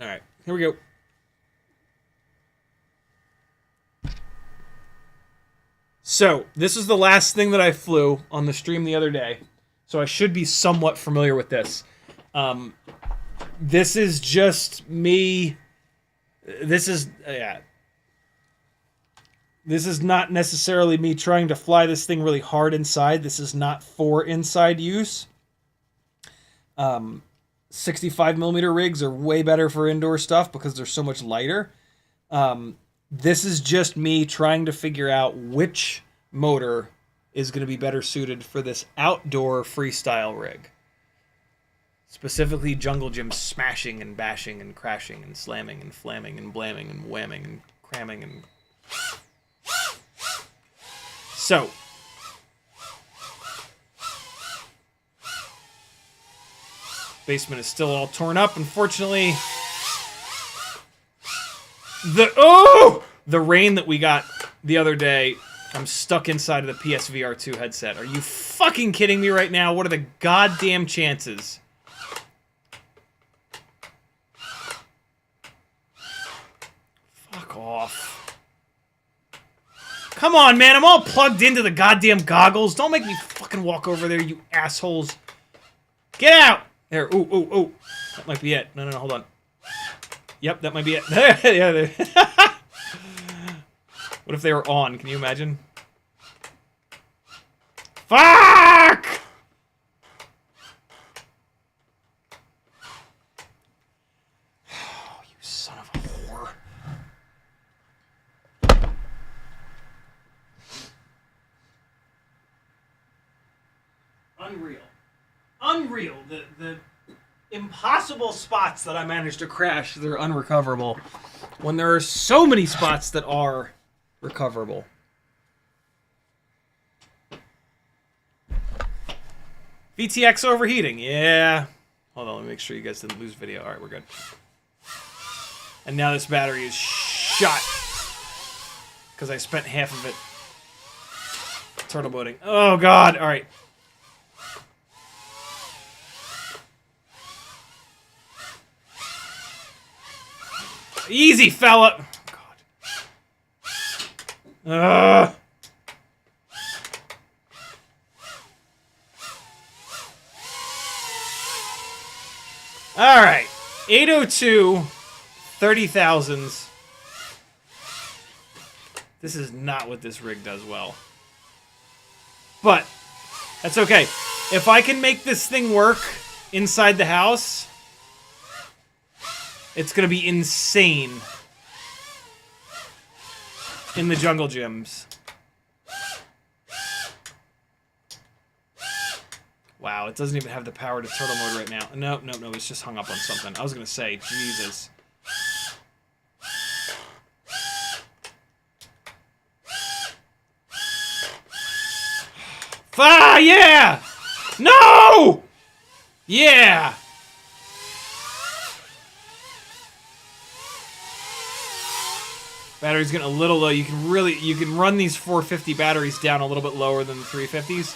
All right, here we go. So this is the last thing that I flew on the stream the other day, so I should be somewhat familiar with this. This is just me. This is This is not necessarily me trying to fly this thing really hard inside. This is not for inside use. 65mm rigs are way better for indoor stuff because they're so much lighter. This is just me trying to figure out which motor is going to be better suited for this outdoor freestyle rig. Specifically jungle gym smashing and bashing and crashing and slamming and flamming and blamming and whamming and cramming and... So... basement is still all torn up, unfortunately. The rain that we got the other day, I'm stuck inside of the PSVR2 headset. Are you fucking kidding me right now? What are the goddamn chances? Fuck off. Come on, man, I'm all plugged into the goddamn goggles. Don't make me fucking walk over there, you assholes. Get out! There, ooh. That might be it. No, hold on. Yep, that might be it. Yeah, there. What if they were on? Can you imagine? Fuck! Oh, you son of a whore. Unreal. The impossible spots that I managed to crash, they're unrecoverable. When there are so many spots that are recoverable. VTX overheating, yeah. Hold on, let me make sure you guys didn't lose video. Alright, we're good. And now this battery is shot. Because I spent half of it turtle boating. Oh god, alright. Easy, fella! God. Alright. 802, 30,000s. This is not what this rig does well. But, that's okay. If I can make this thing work inside the house... it's gonna be insane in the jungle gyms. Wow, it doesn't even have the power to turtle mode right now. No, it's just hung up on something. I was gonna say, Jesus. Ah, yeah! No! Yeah! Battery's getting a little low. You can run these 450 batteries down a little bit lower than the 350s.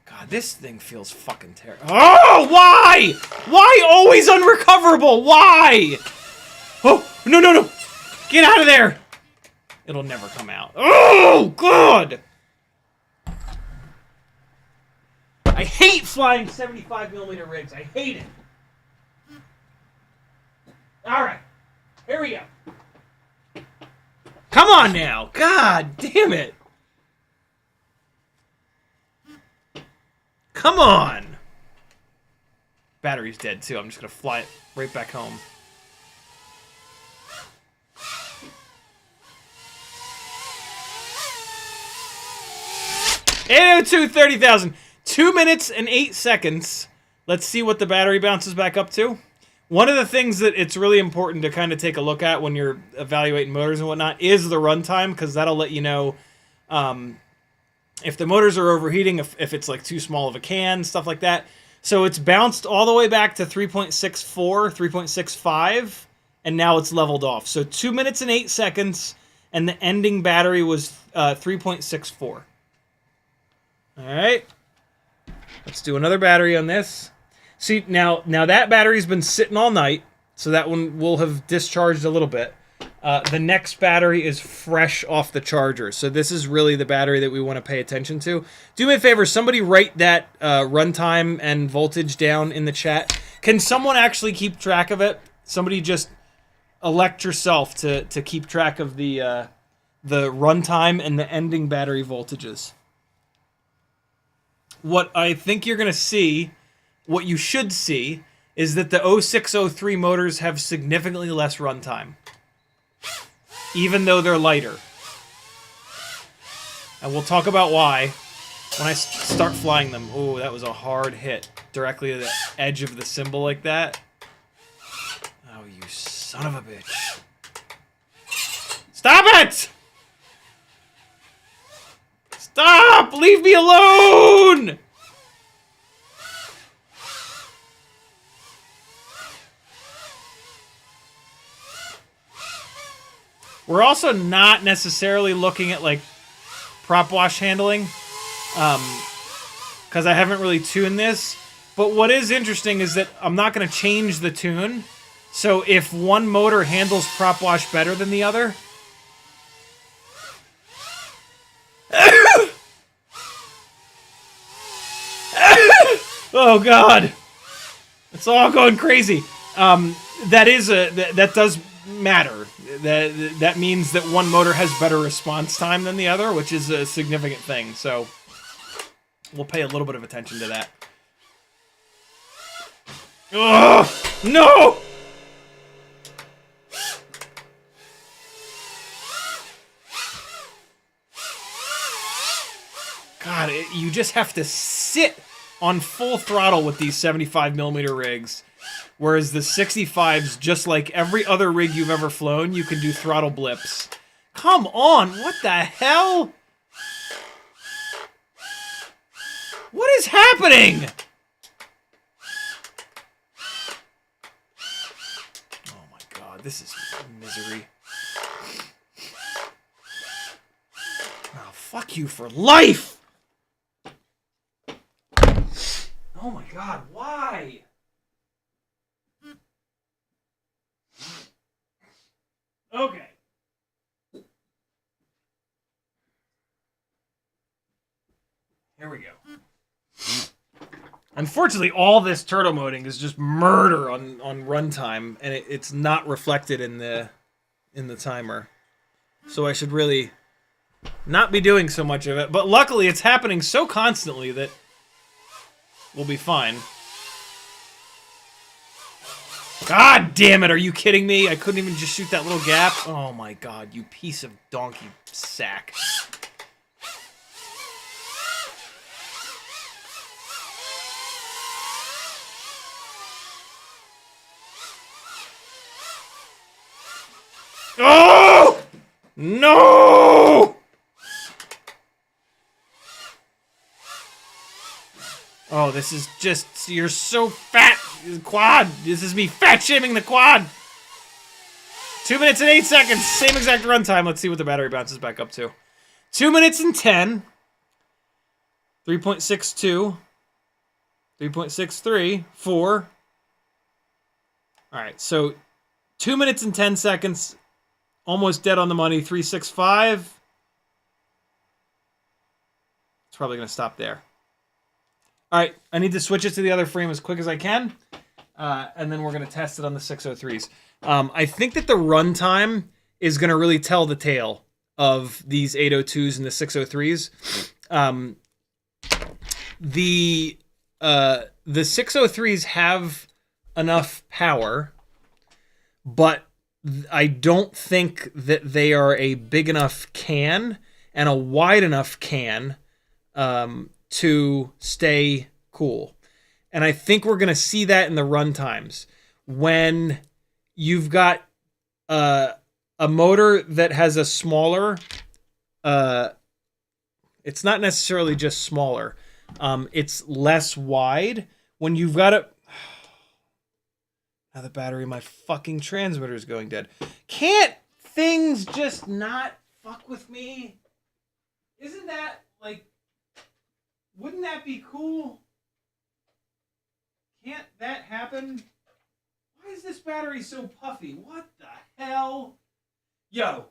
God, this thing feels fucking terrible. Oh, why? Why always unrecoverable? Why? Oh, no. Get out of there. It'll never come out. Oh, God. I hate flying 75mm rigs. I hate it. All right. Here we go. Come on now! God damn it! Come on! Battery's dead too. I'm just gonna fly it right back home. $802, 30,000. 2 minutes and 8 seconds. Let's see what the battery bounces back up to. One of the things that it's really important to kind of take a look at when you're evaluating motors and whatnot is the runtime, because that'll let you know if the motors are overheating, if it's like too small of a can, stuff like that. So it's bounced all the way back to 3.64, 3.65, and now it's leveled off. So 2 minutes and 8 seconds, and the ending battery was 3.64. All right. Let's do another battery on this. See, now that battery's been sitting all night, so that one will have discharged a little bit. The next battery is fresh off the charger, so this is really the battery that we want to pay attention to. Do me a favor, somebody write that runtime and voltage down in the chat. Can someone actually keep track of it? Somebody just elect yourself to keep track of the the runtime and the ending battery voltages. What I think you're going to see, what you should see, is that the 0603 motors have significantly less runtime, even though they're lighter. And we'll talk about why when I start flying them. Oh, that was a hard hit directly to the edge of the cymbal like that. Oh, you son of a bitch. Stop it! Stop! Leave me alone! We're also not necessarily looking at, like, prop wash handling, because I haven't really tuned this. But what is interesting is that I'm not going to change the tune. So if one motor handles prop wash better than the other... Oh God, it's all going crazy. That does matter. That means that one motor has better response time than the other, which is a significant thing. So we'll pay a little bit of attention to that. Ugh, no! God, you just have to sit on full throttle with these 75mm rigs, whereas the 65s, just like every other rig you've ever flown, you can do throttle blips. Come on, what the hell? What is happening? Oh my God, this is misery. Oh, fuck you for life! Oh my God, why? Okay. Here we go. Unfortunately, all this turtle moding is just murder on runtime, and it's not reflected in the timer. So I should really not be doing so much of it. But luckily, it's happening so constantly that we'll be fine. God damn it, are you kidding me? I couldn't even just shoot that little gap. Oh my God, you piece of donkey sack. Oh! No! Oh, this is just... You're so fat! Quad! This is me fat-shaming the quad! 2 minutes and 8 seconds! Same exact runtime. Let's see what the battery bounces back up to. 2 minutes and 10. 3.62. 3.63. 4. Alright, so 2 minutes and 10 seconds. Almost dead on the money. 3.65. It's probably going to stop there. Alright, I need to switch it to the other frame as quick as I can. And then we're going to test it on the 603s. I think that the runtime is going to really tell the tale of these 802s and the 603s. The 603s have enough power, but I don't think that they are a big enough can and a wide enough can to stay cool. And I think we're going to see that in the run times. When you've got a motor that has a smaller... it's not necessarily just smaller. It's less wide. When you've got a... Now the battery in my fucking transmitter is going dead. Can't things just not fuck with me? Isn't that, like... Wouldn't that be cool? Can't that happen? Why is this battery so puffy? What the hell? Yo,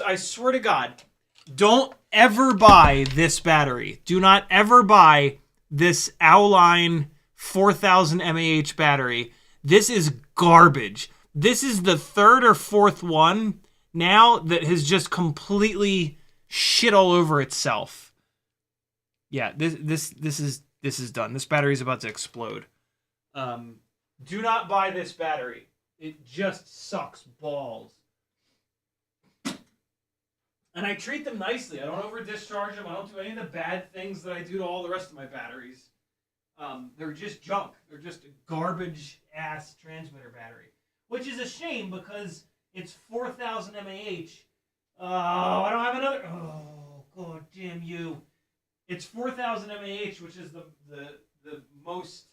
I swear to God, don't ever buy this battery. Do not ever buy this Owline 4000 mAh battery. This is garbage. This is the third or fourth one now that has just completely shit all over itself. Yeah, this is done. This battery is about to explode. Do not buy this battery. It just sucks balls. And I treat them nicely. I don't over discharge them. I don't do any of the bad things that I do to all the rest of my batteries. They're just junk. They're just a garbage ass transmitter battery, which is a shame because it's 4,000 mAh. Oh, I don't have another. Oh, god damn you! It's 4,000 mAh, which is the most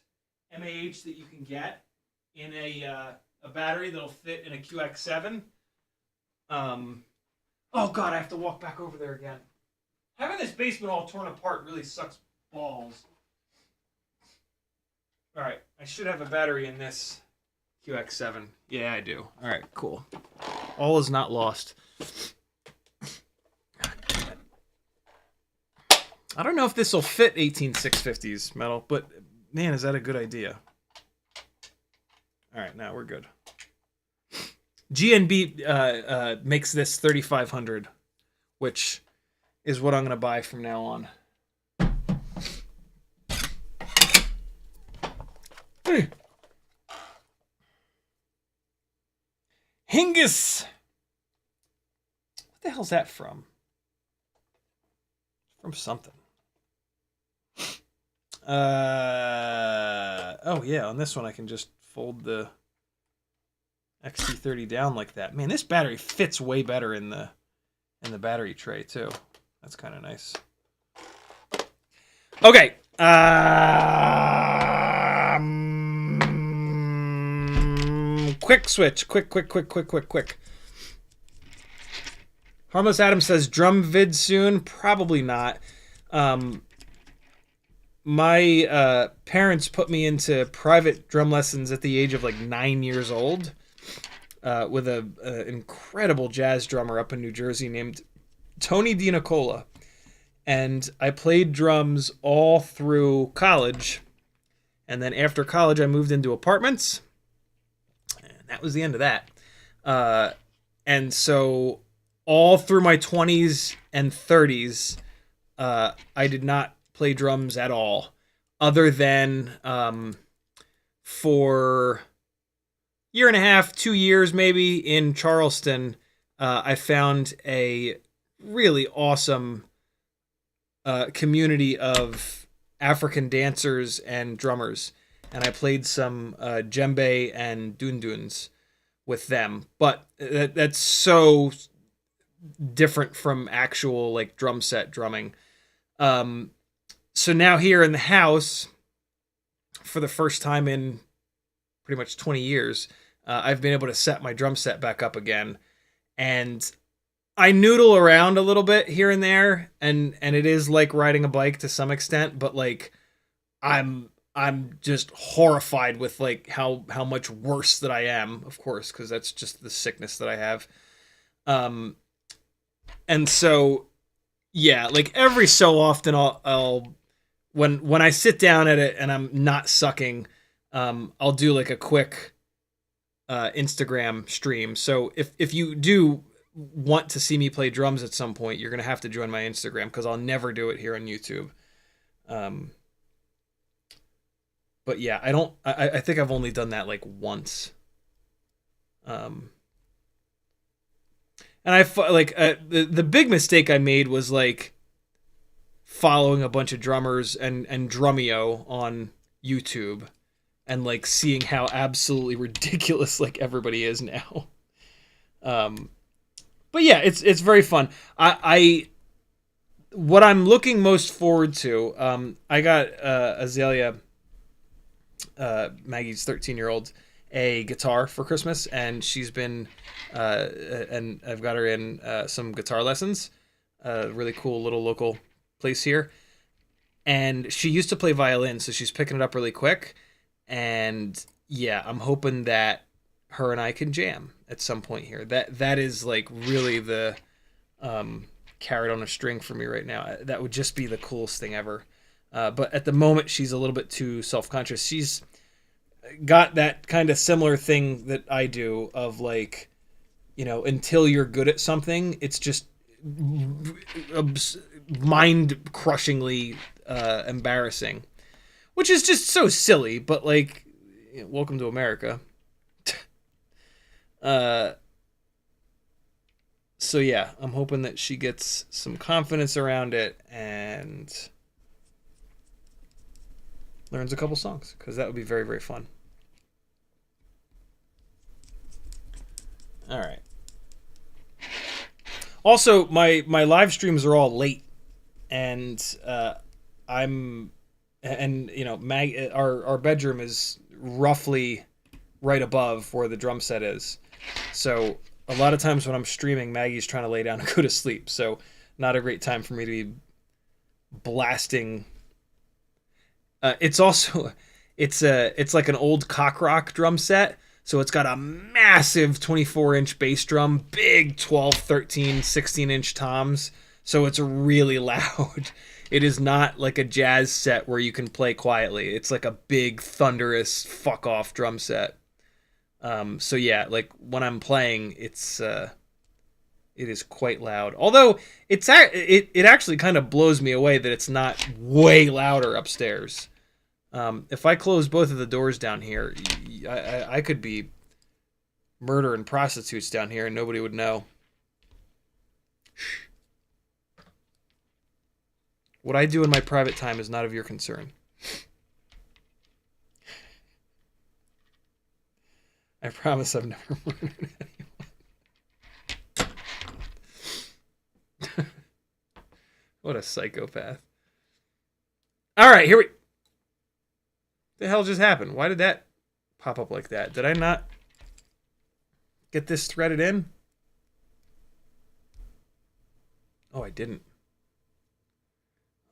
mAh that you can get in a battery that'll fit in a QX7. Oh god, I have to walk back over there again. Having this basement all torn apart really sucks balls. Alright, I should have a battery in this QX7. Yeah, I do. Alright, cool. All is not lost. I don't know if this will fit 18650's metal, but man, is that a good idea. Alright, now we're good. GNB makes this 3500, which is what I'm going to buy from now on. Hey. Hingis! What the hell's that from? From something. Oh yeah, on this one I can just fold the XT30 down like that. Man, this battery fits way better in the battery tray too. That's kind of nice. Okay. Quick switch. Quick. Harmless Adam says drum vid soon. Probably not. My parents put me into private drum lessons at the age of like 9 years old. With an incredible jazz drummer up in New Jersey named Tony DiNicola. And I played drums all through college. And then after college, I moved into apartments. And that was the end of that. And so all through my 20s and 30s, I did not play drums at all. Other than for year and a half, 2 years maybe in Charleston, I found a really awesome community of African dancers and drummers, and I played some djembe and dunduns with them. But that's so different from actual like drum set drumming. So now here in the house, for the first time in pretty much 20 years, I've been able to set my drum set back up again, and I noodle around a little bit here and there, and it is like riding a bike to some extent, but like I'm just horrified with like how much worse that I am, of course, because that's just the sickness that I have. And so yeah, like every so often I'll when I sit down at it and I'm not sucking, I'll do like a quick Instagram stream. So if you do want to see me play drums at some point, you're gonna have to join my Instagram, because I'll never do it here on YouTube. But yeah, I think I've only done that like once. And I like the big mistake I made was like following a bunch of drummers and Drumeo on YouTube, and like seeing how absolutely ridiculous like everybody is now. But yeah, it's very fun. What I'm looking most forward to, I got Azalea, Maggie's 13-year-old, a guitar for Christmas, and she's been and I've got her in some guitar lessons, really cool little local place here, and she used to play violin, so she's picking it up really quick. And yeah, I'm hoping that her and I can jam at some point here. That is like really the carrot on a string for me right now. That would just be the coolest thing ever. But at the moment, she's a little bit too self-conscious. She's got that kind of similar thing that I do of like you know, until you're good at something, it's just mind-crushingly embarrassing, which is just so silly. But like, welcome to America. So yeah, I'm hoping that she gets some confidence around it and learns a couple songs, because that would be very, very fun. All right. Also, my live streams are all late, and you know, our bedroom is roughly right above where the drum set is. So a lot of times when I'm streaming, Maggie's trying to lay down and go to sleep. So not a great time for me to be blasting. It's also it's like an old cock rock drum set. So it's got a massive 24-inch bass drum, big 12, 13, 16-inch toms. So it's really loud. It is not like a jazz set where you can play quietly. It's like a big, thunderous, fuck-off drum set. So yeah, like when I'm playing, it is quite loud. Although it actually kind of blows me away that it's not way louder upstairs. If I close both of the doors down here, I could be murdering prostitutes down here and nobody would know. What I do in my private time is not of your concern. I promise I've never murdered anyone. What a psychopath. All right, here we... The hell just happened? Why did that pop up like that? Did I not get this threaded in? Oh, I didn't.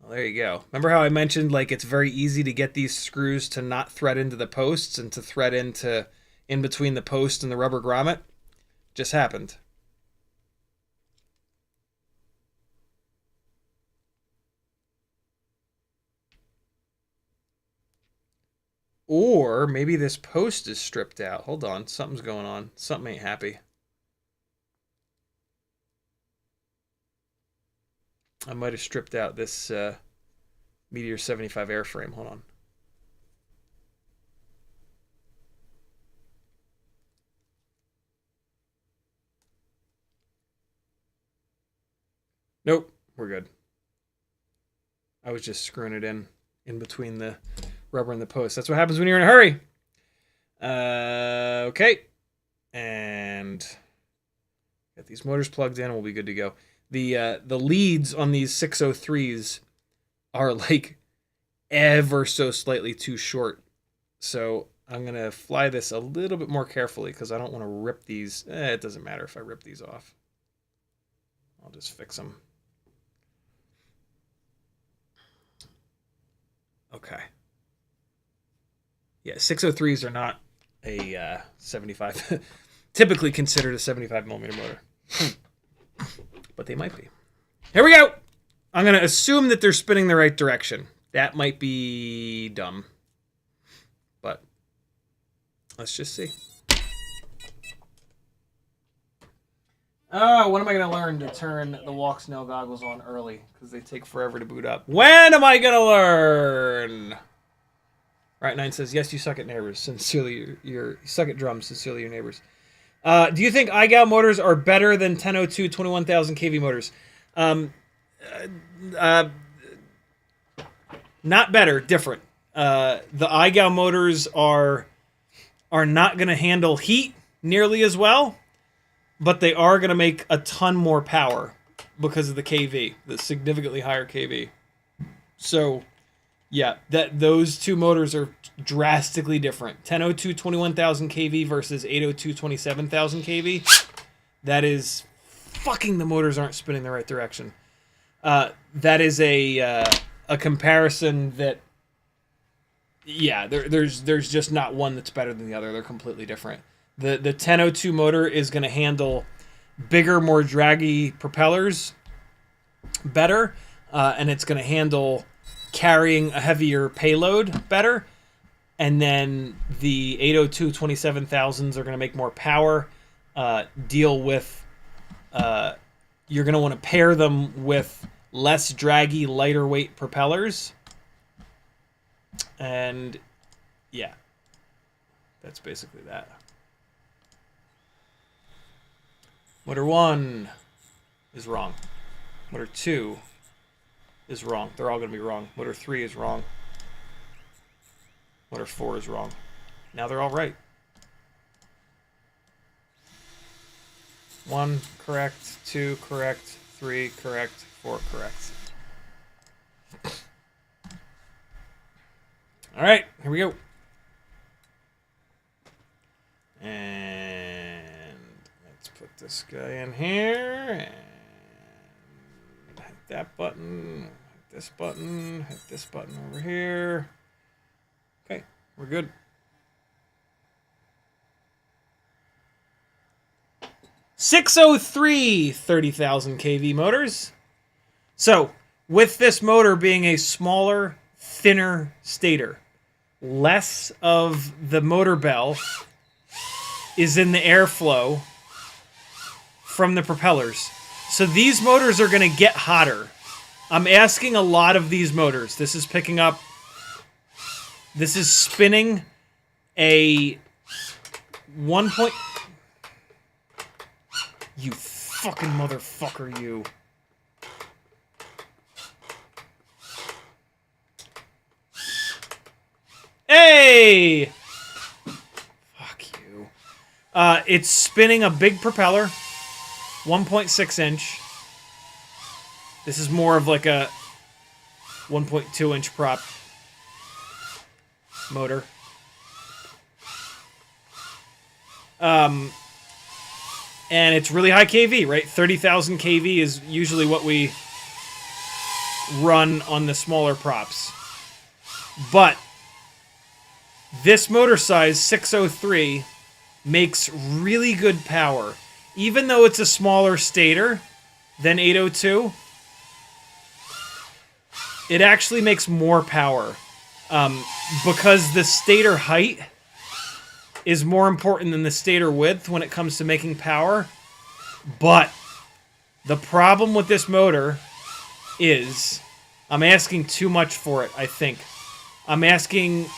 Well, there you go. Remember how I mentioned, like, it's very easy to get these screws to not thread into the posts and to thread into in between the post and the rubber grommet? Just happened. Or maybe this post is stripped out. Hold on, something's going on. Something ain't happy. I might have stripped out this Meteor75 Air frame. Hold on. Nope, we're good. I was just screwing it in between the rubber and the post. That's what happens when you're in a hurry. Okay. And get these motors plugged in. We'll be good to go. The leads on these 603s are like ever so slightly too short. So I'm going to fly this a little bit more carefully because I don't want to rip these. It doesn't matter if I rip these off. I'll just fix them. Okay. Yeah, 603s are not a 75, typically considered a 75 millimeter motor. But they might be. Here we go! I'm going to assume that they're spinning the right direction. That might be dumb. But let's just see. Oh, when am I going to learn to turn the Walksnail goggles on early? Because they take forever to boot up. When am I going to learn? Right, 9 says, yes, you suck at neighbors. Sincerely, you suck at drums. Sincerely, your neighbors. Do you think Igow motors are better than 1002 21,000 kV motors? Not better, different. The Igow motors are not going to handle heat nearly as well, but they are going to make a ton more power because of the kV, the significantly higher kV. So, yeah, those two motors are drastically different. 1002 21,000 kV versus 802 27,000 kV. That is fucking, the motors aren't spinning the right direction. That is a comparison that, yeah, there's just not one that's better than the other. They're completely different. The 1002 motor is going to handle bigger, more draggy propellers better, and it's going to handle carrying a heavier payload better. And then the 802 27,000s are going to make more power, deal with, you're going to want to pair them with less draggy, lighter weight propellers. And yeah, that's basically that. Motor 1 is wrong. Motor 2 is wrong. They're all going to be wrong. Motor 3 is wrong. Motor 4 is wrong. Now they're all right. 1 correct, 2 correct, 3 correct, 4 correct. All right, here we go. And let's put this guy in here. And hit that button, hit this button, hit this button over here. Okay, we're good. .603 30,000 kV motors. So, with this motor being a smaller, thinner stator, less of the motor bell is in the airflow from the propellers. So these motors are going to get hotter. I'm asking a lot of these motors. This is picking up, this is spinning a 1 point... You fucking motherfucker, you. Hey! Fuck you. It's spinning a big propeller, 1.6 inch. This is more of like a 1.2 inch prop motor. And it's really high kV, right? 30,000 kV is usually what we run on the smaller props. But this motor size, 603, makes really good power. Even though it's a smaller stator than 802, it actually makes more power. Because the stator height is more important than the stator width when it comes to making power. But the problem with this motor is I'm asking too much for it, I think. I'm asking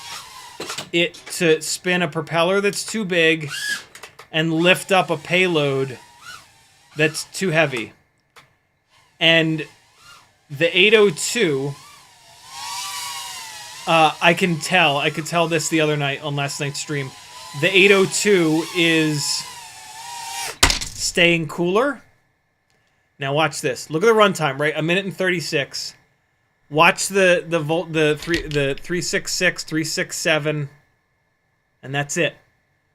it to spin a propeller that's too big and lift up a payload that's too heavy. And the 802, I could tell this the other night on last night's stream. The 802 is staying cooler. Now watch this. Look at the runtime, right? 1 minute and 36. Watch the 366, 367, and that's it.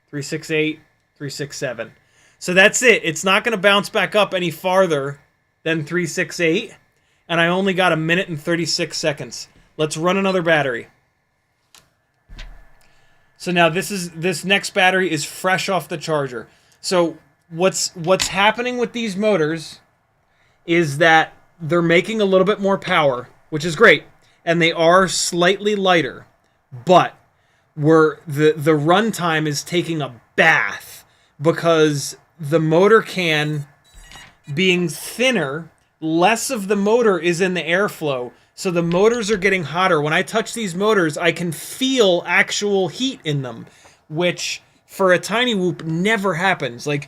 368, 367. So that's it. It's not going to bounce back up any farther than 368, and I only got 1 minute and 36 seconds. Let's run another battery. So now this next battery is fresh off the charger. So what's happening with these motors is that they're making a little bit more power, which is great, and they are slightly lighter, but the runtime is taking a bath because the motor can being thinner, less of the motor is in the airflow. So the motors are getting hotter. When I touch these motors, I can feel actual heat in them, which for a TinyWhoop never happens. Like,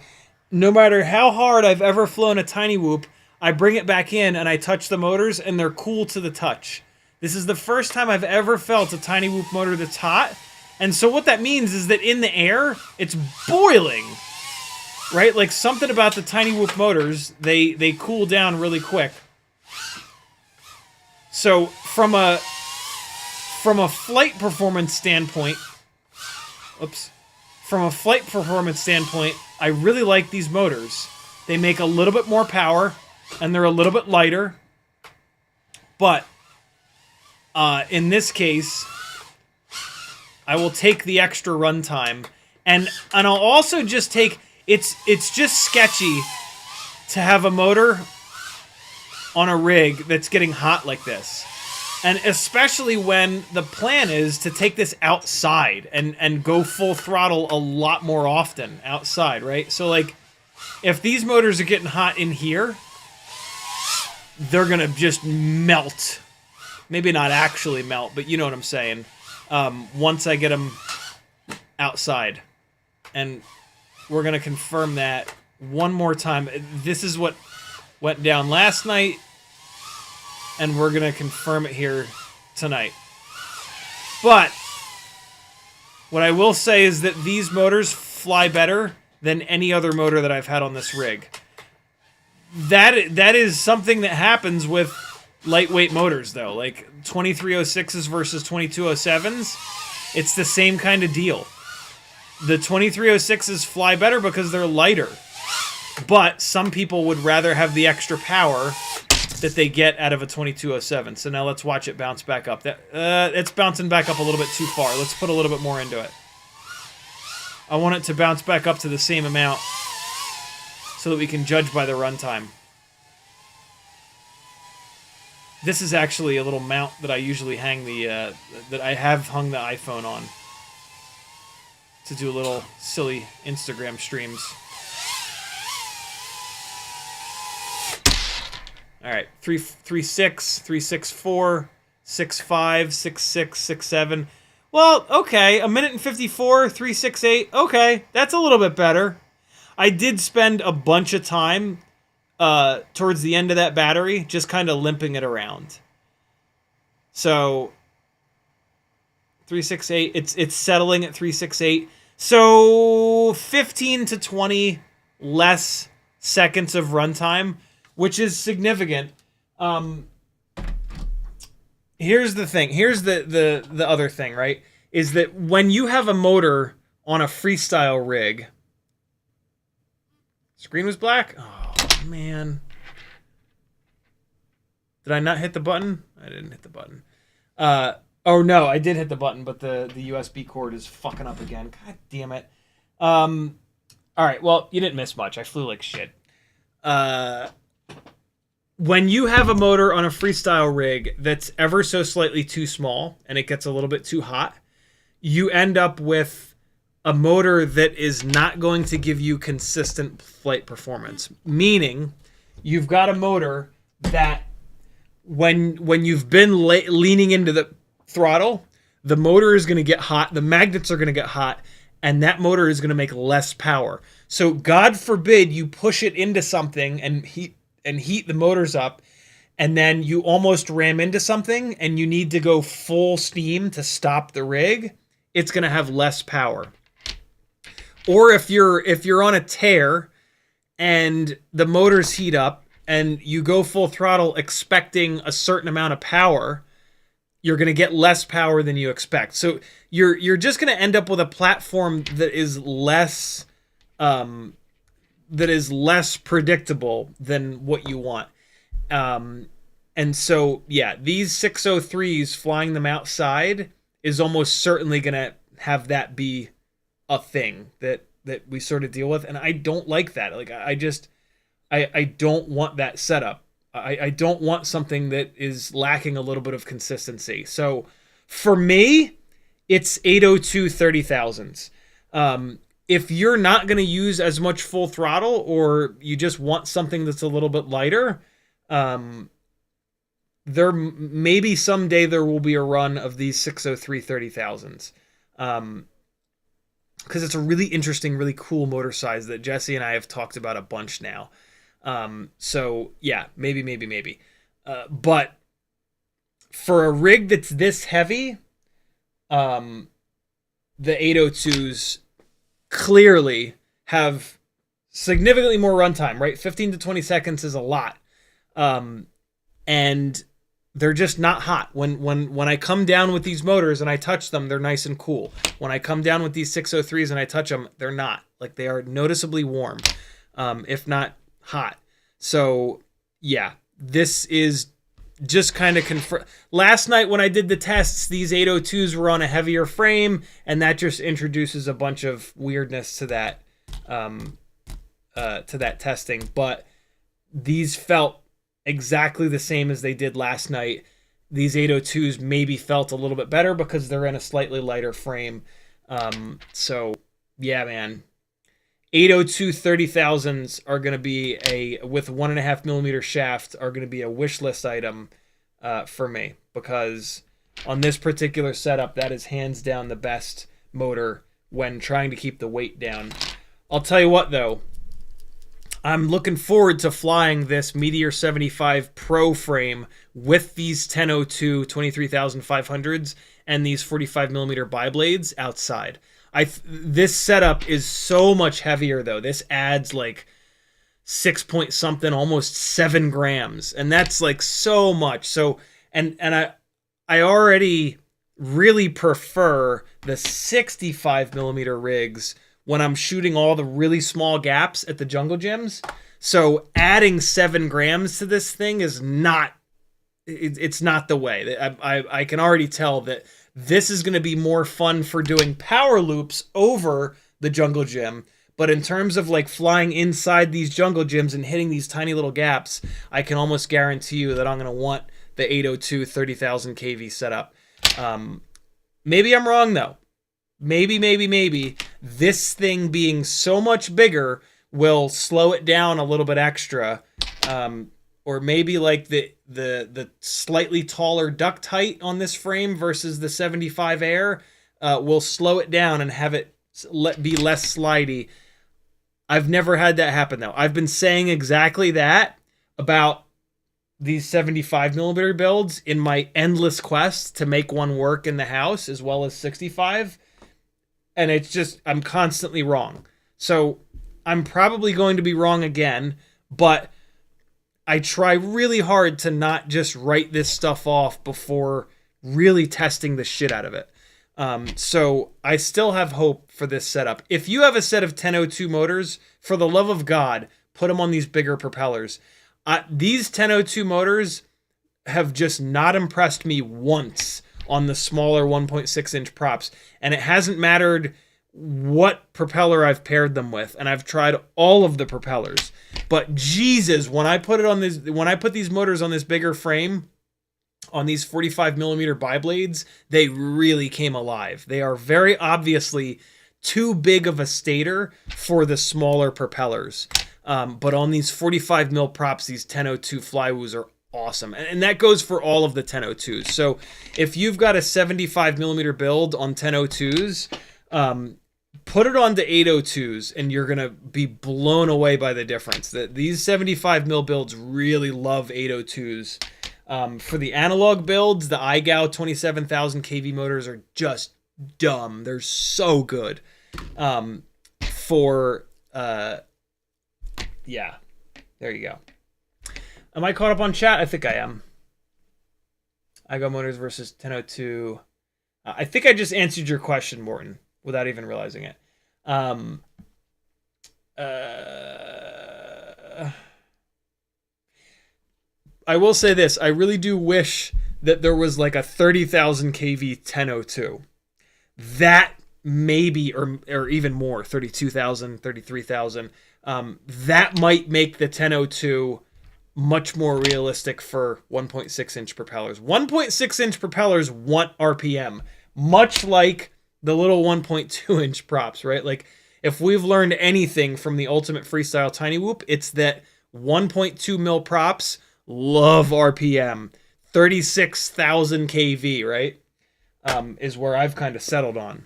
no matter how hard I've ever flown a TinyWhoop, I bring it back in and I touch the motors and they're cool to the touch. This is the first time I've ever felt a TinyWhoop motor that's hot. And so what that means is that in the air, it's boiling, right? Like something about the TinyWhoop motors, they cool down really quick. So from a flight performance standpoint, I really like these motors. They make a little bit more power and they're a little bit lighter. But in this case, I will take the extra runtime, and I'll also just take it's just sketchy to have a motor on a rig that's getting hot like this. And especially when the plan is to take this outside and go full throttle a lot more often outside, right? So like, if these motors are getting hot in here, they're gonna just melt. Maybe not actually melt, but you know what I'm saying. Once I get them outside. And we're gonna confirm that one more time. This is what went down last night, and we're gonna confirm it here tonight. But what I will say is that these motors fly better than any other motor that I've had on this rig. That is something that happens with lightweight motors, though. Like 2306s versus 2207s, it's the same kind of deal. The 2306s fly better because they're lighter. But some people would rather have the extra power that they get out of a 2207. So now let's watch it bounce back up. It's bouncing back up a little bit too far. Let's put a little bit more into it. I want it to bounce back up to the same amount so that we can judge by the runtime. This is actually a little mount that I usually hang that I have hung the iPhone on to do little silly Instagram streams. All right, 3.6, 3.64, 6.5, 6.6, 6.7. Well, okay, 1 minute and 54, 3.68. Okay, that's a little bit better. I did spend a bunch of time towards the end of that battery just kind of limping it around. So 3.68, it's settling at 3.68. So 15 to 20 less seconds of runtime, which is significant. Here's the thing. Here's the other thing, right? Is that when you have a motor on a freestyle rig... Screen was black? Oh, man. Did I not hit the button? I didn't hit the button. Oh, no, I did hit the button, but the USB cord is fucking up again. God damn it. All right, well, you didn't miss much. I flew like shit. When you have a motor on a freestyle rig that's ever so slightly too small and it gets a little bit too hot, you end up with a motor that is not going to give you consistent flight performance. Meaning, you've got a motor that when you've been leaning into the throttle, the motor is going to get hot, the magnets are going to get hot, and that motor is going to make less power. So God forbid you push it into something and heat the motors up, and then you almost ram into something and you need to go full steam to stop the rig, it's going to have less power. Or if you're on a tear and the motors heat up and you go full throttle expecting a certain amount of power, you're going to get less power than you expect. So you're just going to end up with a platform that is less predictable than what you want. And so yeah, these 603s, flying them outside is almost certainly going to have that be a thing that we sort of deal with, and I don't like that. Like I don't want that setup. I don't want something that is lacking a little bit of consistency. So for me, it's 802 30,000s. If you're not going to use as much full throttle, or you just want something that's a little bit lighter, there maybe someday there will be a run of these 603 30,000s. Because it's a really interesting, really cool motor size that Jesse and I have talked about a bunch now. So yeah, maybe. But for a rig that's this heavy, the 802s clearly have significantly more runtime, right? 15 to 20 seconds is a lot. And they're just not hot. When I come down with these motors and I touch them, they're nice and cool. When I come down with these 603s and I touch them, they're not. Like, they are noticeably warm, if not hot. So yeah, this is just kind of last night when I did the tests, these 802s were on a heavier frame, and that just introduces a bunch of weirdness to that testing. But these felt exactly the same as they did last night, these 802s maybe felt a little bit better because they're in a slightly lighter frame. So yeah, man. 802 30,000s are going to be with 1.5 millimeter shaft are going to be a wish list item for me, because on this particular setup, that is hands down the best motor when trying to keep the weight down. I'll tell you what though, I'm looking forward to flying this Meteor75 Pro frame with these 1002 23,500s and these 45 millimeter bi-blades outside. This setup is so much heavier though. This adds like 6 point something, almost 7 grams, and that's like so much. So and I already really prefer the 65 millimeter rigs when I'm shooting all the really small gaps at the jungle gyms. So adding 7 grams to this thing is not, it's not the way. I can already tell that this is going to be more fun for doing power loops over the jungle gym. But in terms of like flying inside these jungle gyms and hitting these tiny little gaps, I can almost guarantee you that I'm going to want the 802 30,000 kV setup. Maybe I'm wrong though. Maybe this thing being so much bigger will slow it down a little bit extra. Or maybe like the slightly taller duct height on this frame versus the 75 Air will slow it down and have it be less slidey. I've never had that happen though. I've been saying exactly that about these 75 millimeter builds in my endless quest to make one work in the house as well as 65. And it's just, I'm constantly wrong. So I'm probably going to be wrong again, but I try really hard to not just write this stuff off before really testing the shit out of it. So I still have hope for this setup. If you have a set of 1002 motors, for the love of God, put them on these bigger propellers. These 1002 motors have just not impressed me once on the smaller 1.6 inch props, and it hasn't mattered what propeller I've paired them with, and I've tried all of the propellers. But Jesus, when I put these motors on this bigger frame, on these 45 millimeter bi-blades, they really came alive. They are very obviously too big of a stator for the smaller propellers. But on these 45 mil props, these 1002 Flywoos are awesome. And that goes for all of the 1002s. So if you've got a 75 millimeter build on 1002s, put it onto 802s and you're going to be blown away by the difference. These 75 mil builds really love 802s. For the analog builds, the Igow 27,000 kV motors are just dumb. They're so good. Yeah, there you go. Am I caught up on chat? I think I am. Igow motors versus 1002. I think I just answered your question, Morton, without even realizing it. I will say this. I really do wish that there was like a 30,000 kV 1002. That maybe, or even more, 32,000, 33,000. That might make the 1002 much more realistic for 1.6 inch propellers. 1.6 inch propellers want RPM, much like the little 1.2 inch props, right? Like, if we've learned anything from the Ultimate Freestyle TinyWhoop, it's that 1.2 mil props love RPM. 36,000 kV, right? Is where I've kind of settled on.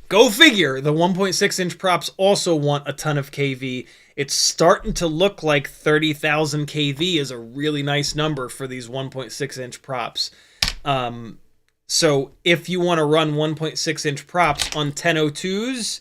Go figure, the 1.6 inch props also want a ton of kV. It's starting to look like 30,000 kV is a really nice number for these 1.6 inch props. So if you want to run 1.6 inch props on 1002s,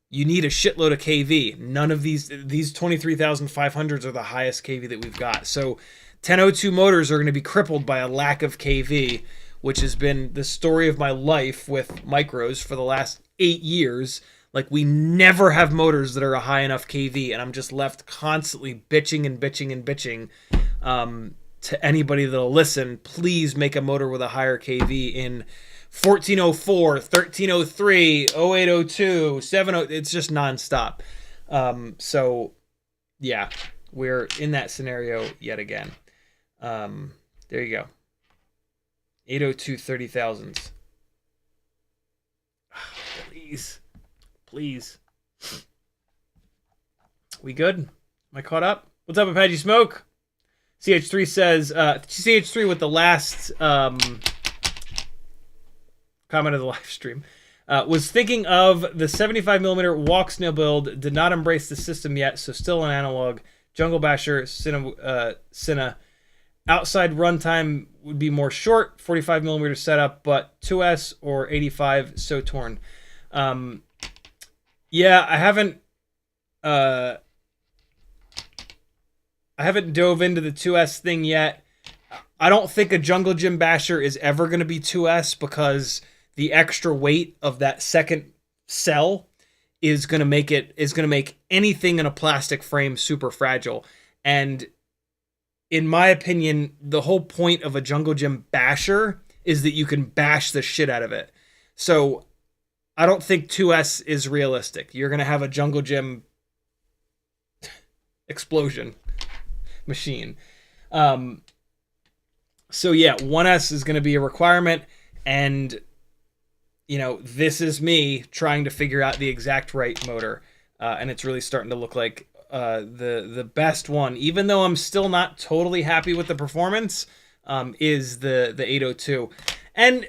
you need a shitload of kV. None of these 23,500s are the highest kV that we've got. So 1002 motors are going to be crippled by a lack of kV, which has been the story of my life with micros for the last 8 years. Like, we never have motors that are a high enough kV, and I'm just left constantly bitching and bitching and bitching. To anybody that'll listen, please make a motor with a higher kV in 1404, 1303, 0802, 70. It's just nonstop. So, yeah, we're in that scenario yet again. There you go. 802 30,000s. Please. Please. We good? Am I caught up? What's up, Apache Smoke? CH3 says, CH3 with the last comment of the live stream. Was thinking of the 75mm Walksnail build, did not embrace the system yet, so still an analog. Jungle Basher, Cinna. Outside runtime would be more short, 45mm setup, but 2S or 85, so torn. Yeah, I haven't dove into the 2S thing yet. I don't think a Jungle Gym Basher is ever going to be 2S because the extra weight of that second cell is going to make anything in a plastic frame super fragile. And in my opinion, the whole point of a Jungle Gym Basher is that you can bash the shit out of it. So I don't think 2S is realistic. You're going to have a Jungle Gym explosion machine. So yeah, 1S is going to be a requirement, and you know, this is me trying to figure out the exact right motor, and it's really starting to look like the best one, even though I'm still not totally happy with the performance, is the 802. And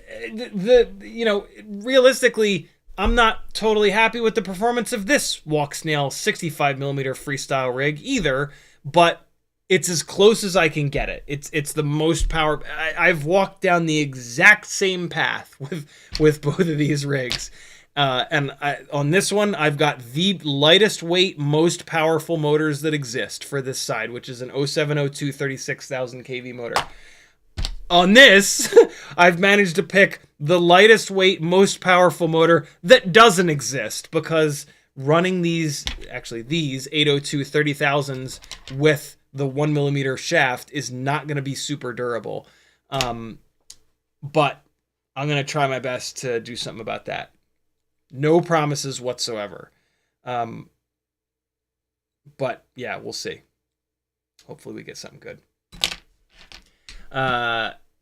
you know, realistically, I'm not totally happy with the performance of this Walksnail 65mm freestyle rig either, but it's as close as I can get it. It's the most power. I've walked down the exact same path with both of these rigs. On this one, I've got the lightest weight, most powerful motors that exist for this side, which is an 0702 36,000 kV motor. On this, I've managed to pick the lightest weight, most powerful motor that doesn't exist, because running these 802 30,000s with the 1mm shaft is not going to be super durable. But I'm going to try my best to do something about that. No promises whatsoever. But yeah, we'll see. Hopefully we get something good.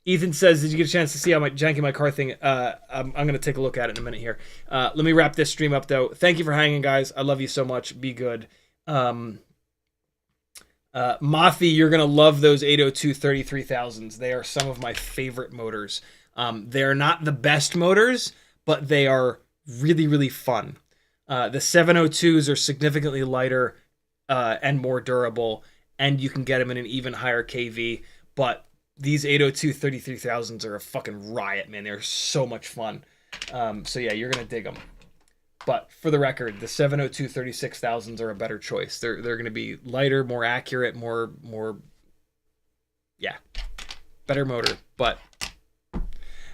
Ethan says, did you get a chance to see how janky my car thing? I'm going to take a look at it in a minute here. Let me wrap this stream up, though. Thank you for hanging, guys. I love you so much. Be good. Mothy, you're going to love those 802 33,000s. They are some of my favorite motors. They're not the best motors, but they are really, really fun. The 702s are significantly lighter and more durable, and you can get them in an even higher KV, but these 802 33,000s are a fucking riot, man. They're so much fun. So yeah, you're going to dig them. But for the record, the 702 36,000s are a better choice. They're going to be lighter, more accurate, more yeah, better motor. But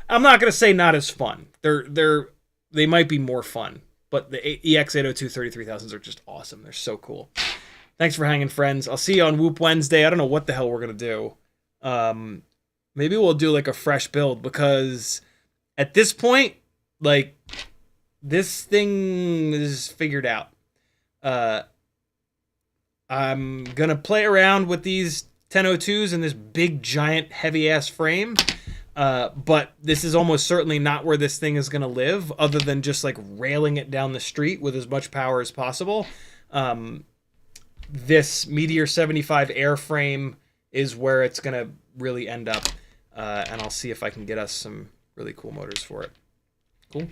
I'm not going to say not as fun. They might be more fun, but the EX802 33,000s are just awesome. They're so cool. Thanks for hanging, friends. I'll see you on Whoop Wednesday. I don't know what the hell we're going to do. Maybe we'll do like a fresh build, because at this point, like, this thing is figured out. I'm going to play around with these 1002s in this big, giant, heavy-ass frame. But this is almost certainly not where this thing is going to live, other than just like railing it down the street with as much power as possible. This Meteor75 Air frame is where it's going to really end up. And I'll see if I can get us some really cool motors for it. Cool.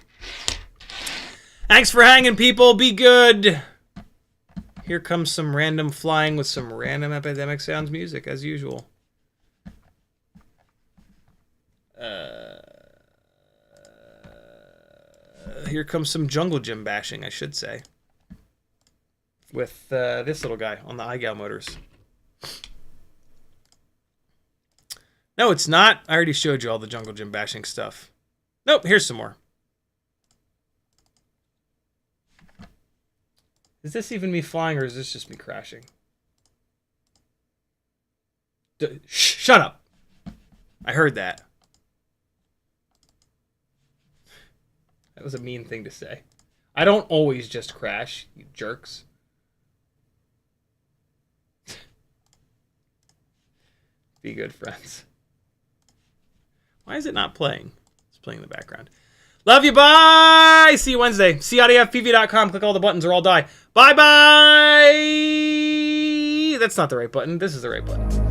Thanks for hanging, people. Be good. Here comes some random flying with some random Epidemic Sounds music, as usual. Here comes some jungle gym bashing, I should say. With this little guy on the Igow motors. No, it's not. I already showed you all the jungle gym bashing stuff. Nope, here's some more. Is this even me flying, or is this just me crashing? Shut up. I heard that. That was a mean thing to say. I don't always just crash, you jerks. Be good, friends. Why is it not playing? It's playing in the background. Love you, bye! See you Wednesday. CiottiFPV.com. Click all the buttons or I'll die. Bye-bye! That's not the right button. This is the right button.